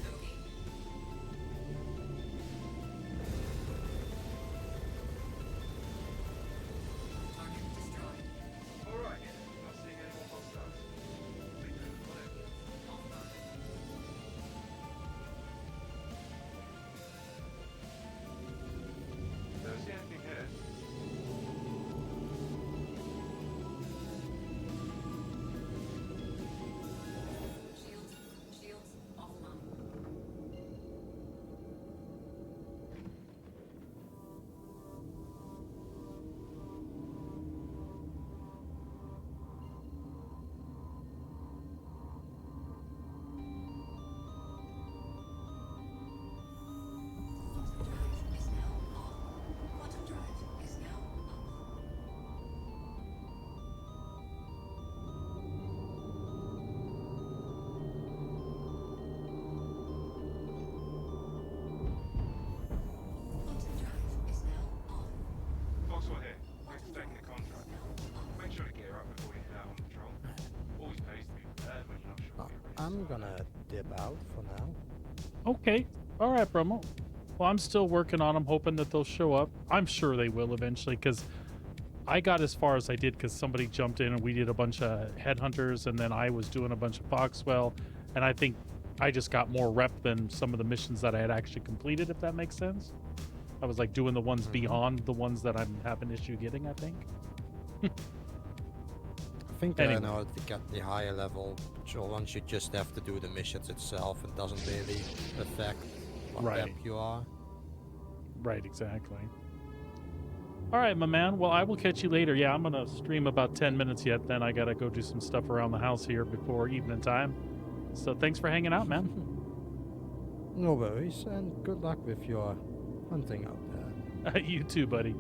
Okay. Target destroyed. Alright, not seeing any more hostiles. Think they're clear. Confirmed. Don't see anything here. Shields offline. Quantum drive is now up. Quantum drive is now on. Foxwell here. Thanks for taking the contract. Make sure to gear up before you head out on patrol. Always pays to be prepared when you're not sure what you're really I'm gonna dip out for now. Okay. All right, Brummel. Well, I'm still working on them, hoping that they'll show up. I'm sure they will eventually, because I got as far as I did because somebody jumped in and we did a bunch of headhunters, and then I was doing a bunch of Foxwell, and I think I just got more rep than some of the missions that I had actually completed, if that makes sense. I was like doing the ones beyond the ones that I'm having issue getting, I think. I think Anyway. in order to get the higher level patrol ones, you just have to do the missions itself. It doesn't really affect what Right. rep you are. Right, exactly. All right, my man. Well, I will catch you later. Yeah, I'm going to stream about 10 minutes yet. Then I got to go do some stuff around the house here before evening time. So thanks for hanging out, man. No worries, and good luck with your hunting out there. You too, buddy.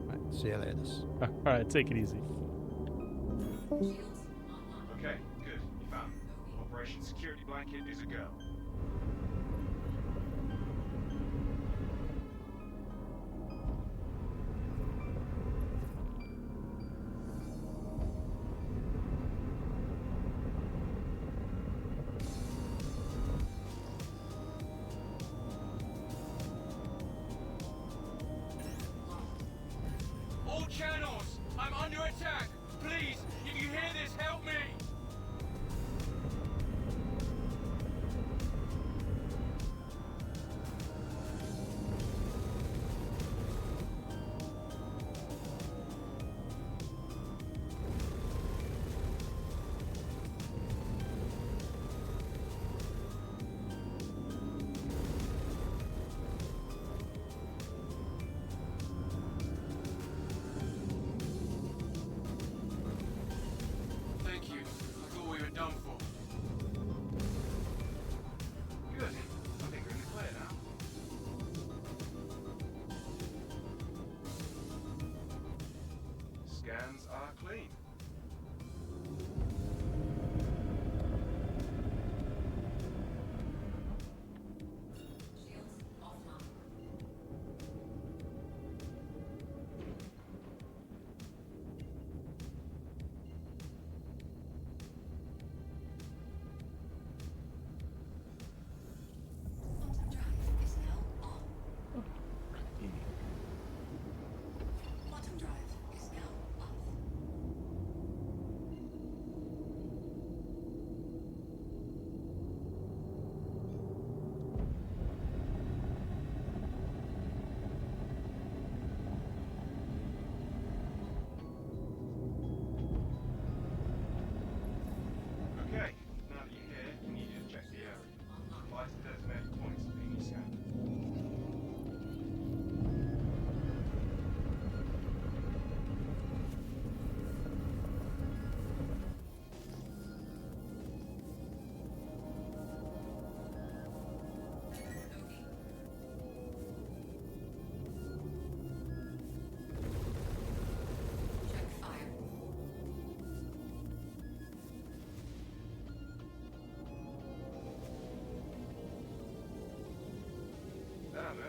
Right, see you later. All right, take it easy. Shields online. Okay, good. You found it. Operation Security Blanket is a go. All channels! I'm under attack! Please, if you hear this, help me! Thank you. I thought we were done for. Good. I think we're in the clear now.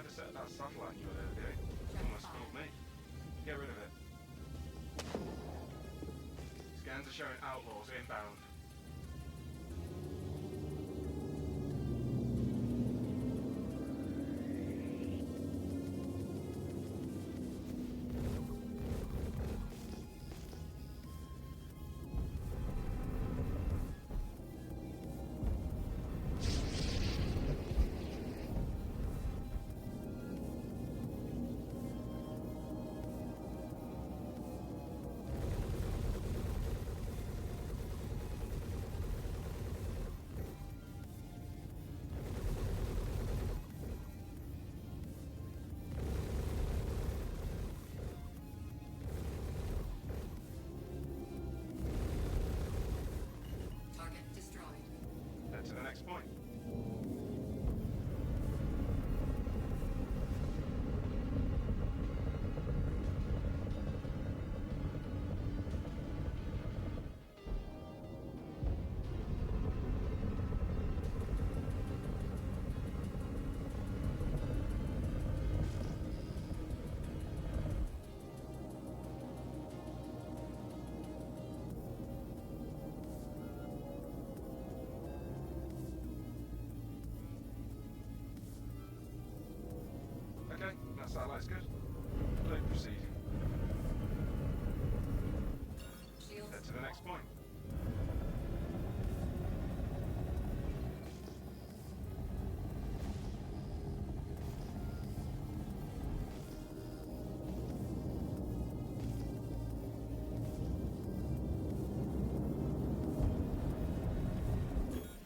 to set that satellite you were there doing. Almost fooled me. Get rid of it. Scans are showing outlaws inbound. Target destroyed. Head to the next point. Okay, that satellite's good. Loop proceed. Shields Head to the next point.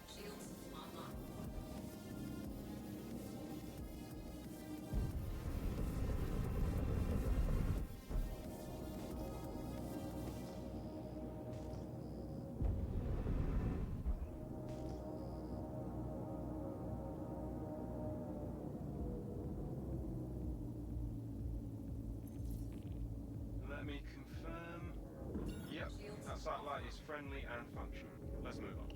shields online. Let me confirm. Yep, that satellite is friendly and functional. Let's move on.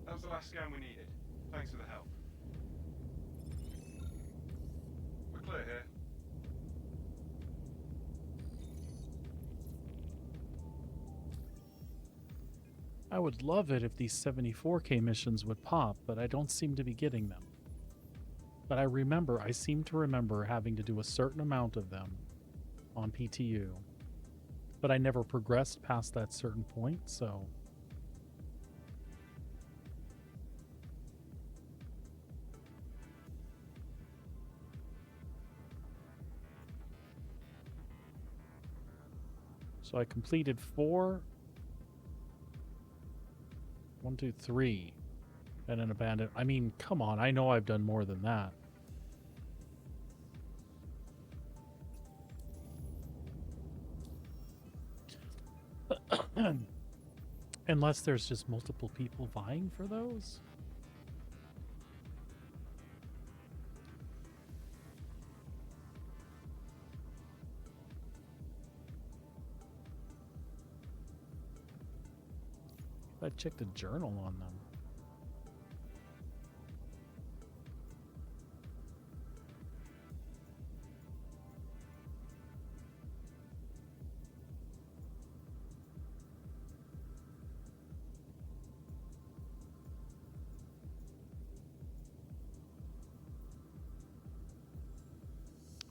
That was the last scan we needed. Thanks for the help. We're clear here. I would love it if these 74K missions would pop, but I don't seem to be getting them. But I seem to remember having to do a certain amount of them on PTU. But I never progressed past that certain point, so... So I completed 4... 1, 2, 3. And an abandoned... I mean, come on, I know I've done more than that. Unless there's just multiple people vying for those. I checked a journal on them.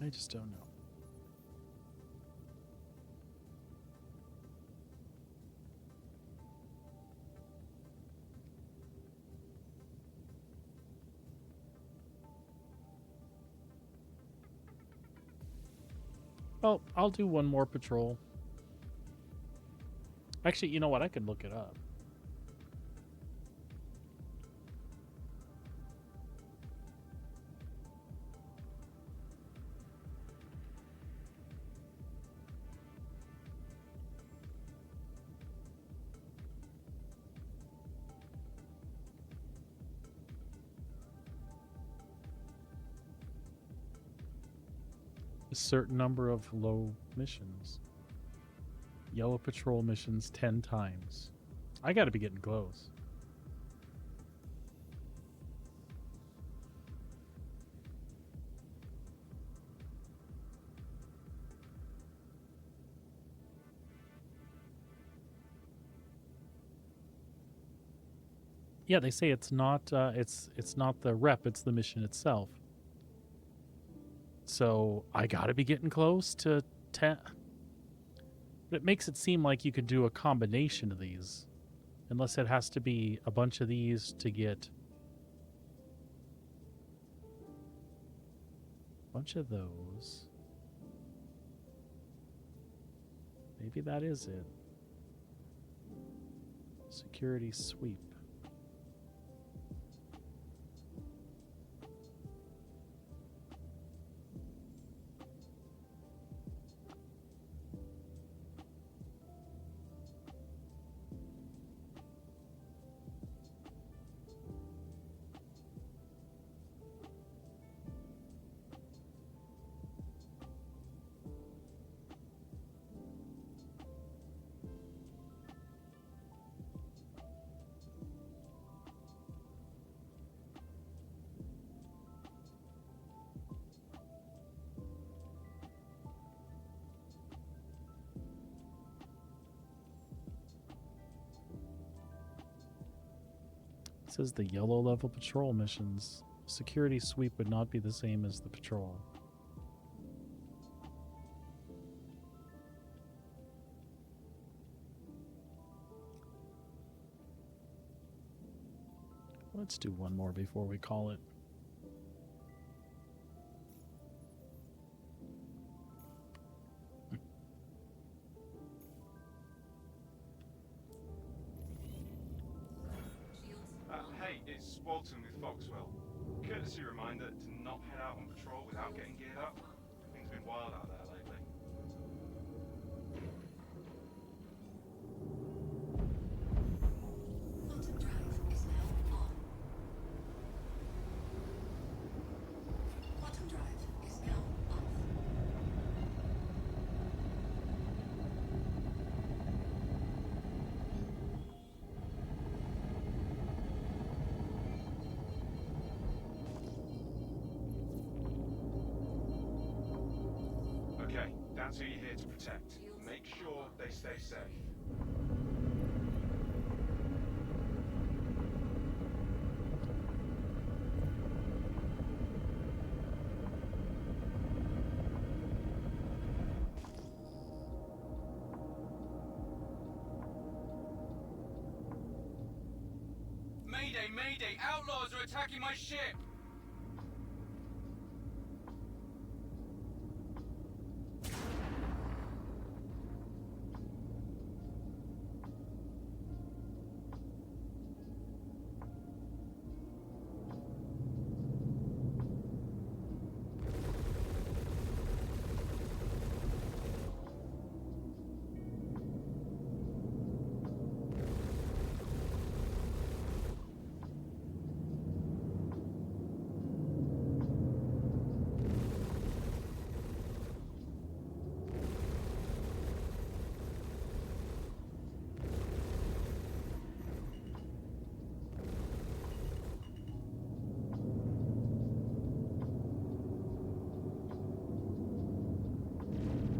I just don't know. Well, I'll do one more patrol. Actually, you know what? I could look it up. A certain number of low missions. Yellow patrol missions 10 times. I gotta be getting close. Yeah, they say it's not it's not the rep, it's the mission itself. So I gotta be getting close to 10. But it makes it seem like you could do a combination of these. Unless it has to be a bunch of these to get a bunch of those. Maybe that is it. Security sweep. It says the yellow level patrol missions. Security sweep would not be the same as the patrol. Let's do one more before we call it. Hey, it's Walton with Foxwell. Courtesy reminder to not head out on patrol without getting geared up. Things have been wild out there lately. Quantum drive is now on. Quantum drive is now off. Okay, that's who you're here to protect. Make sure they stay safe. Mayday, mayday! Outlaws are attacking my ship!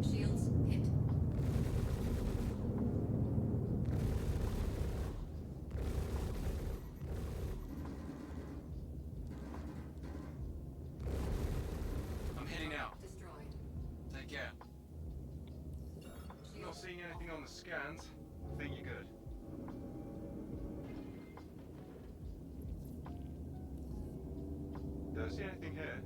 Shields hit. I'm heading out. Destroyed. Take care. Not seeing anything on the scans. I think you're good. Don't see anything here.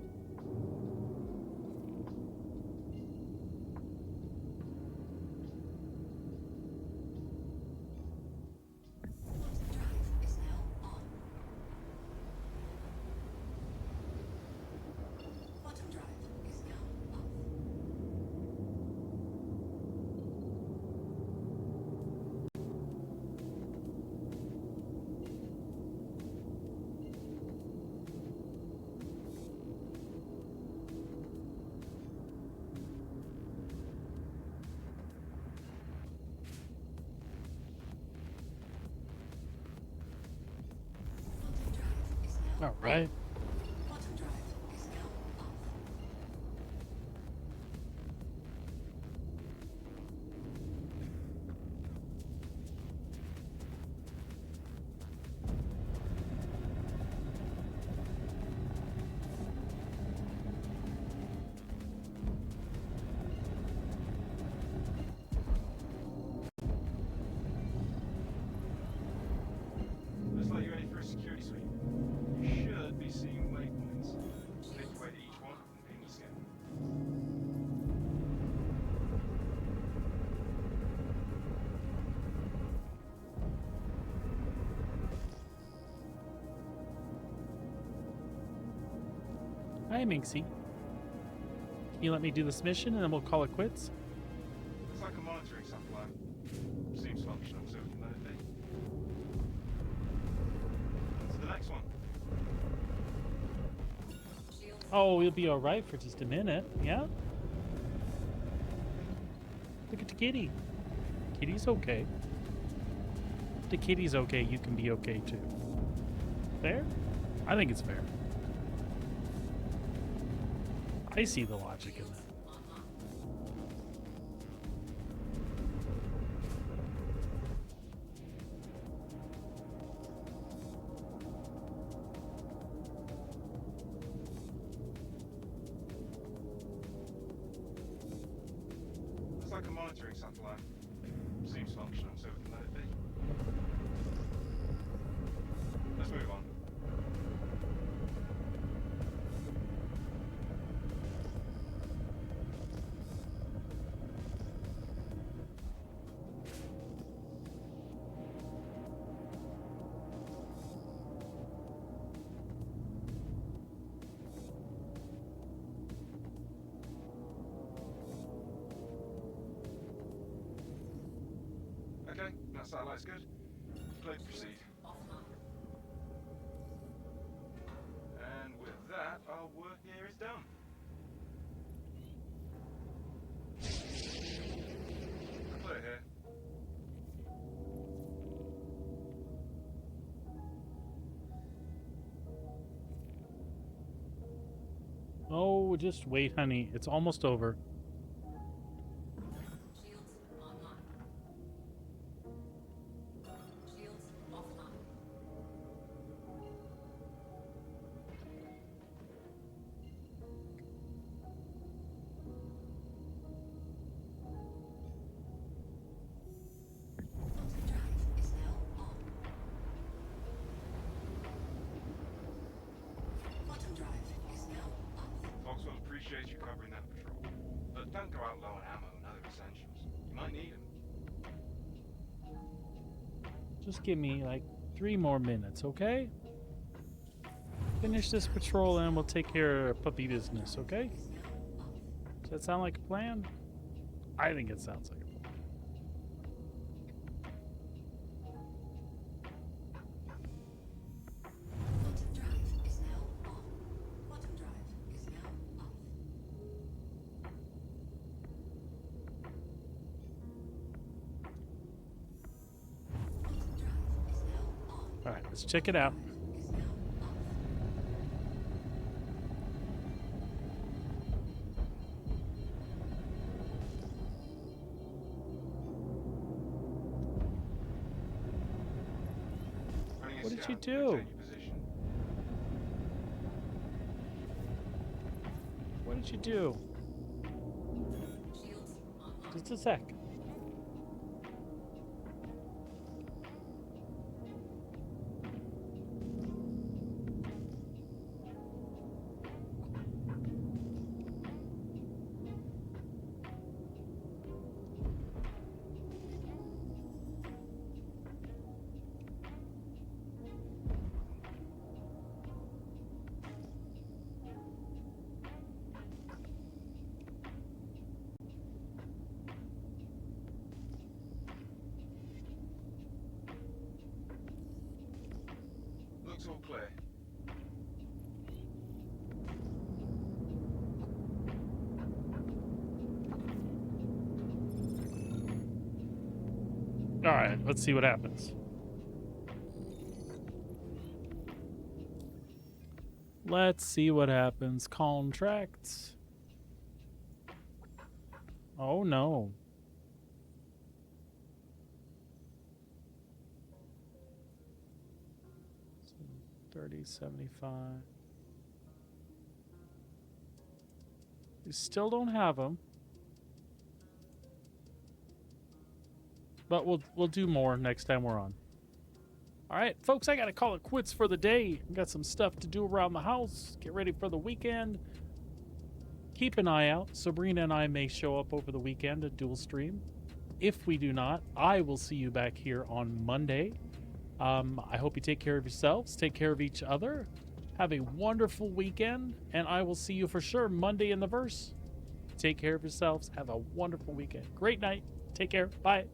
Quantum drive is now on. Quantum drive is now off. Quantum drive is now All right. Quantum drive is now off. Hi, Minxie. Can you let me do this mission and then we'll call it quits? It's like a monitoring satellite. Seems functional, so we can let it be. On to the next one. Oh, we'll be alright for just a minute, yeah? Look at the kitty. Kitty's okay. If the kitty's okay, you can be okay too. Fair? I think it's fair. I see the logic in that. It's like a monitoring satellite. Seems functional, so we can let it be. Let's move on. Okay, that satellite's good. Clear to proceed. And with that, our work here is done. Clear here. Oh, just wait, honey. It's almost over. Foxwell appreciates you covering that patrol. But don't go out low on ammo and other essentials. You might need them. Just give me like 3 more minutes, okay? Finish this patrol and we'll take care of puppy business, okay? Does that sound like a plan? I think it sounds like a plan. All right, let's check it out. What did you do? What did you do? Just a sec. Looks all clear. All right, let's see what happens. Let's see what happens. Contracts. Oh no. 30, 75. We still don't have them. But we'll do more next time we're on. All right, folks, I got to call it quits for the day. Got some stuff to do around the house. Get ready for the weekend. Keep an eye out. Sabrina and I may show up over the weekend to dual stream. If we do not, I will see you back here on Monday. I hope you take care of yourselves, take care of each other, Have a wonderful weekend, and I will see you for sure Monday in the verse. Take care of yourselves. Have a wonderful weekend. Great night. Take care. Bye.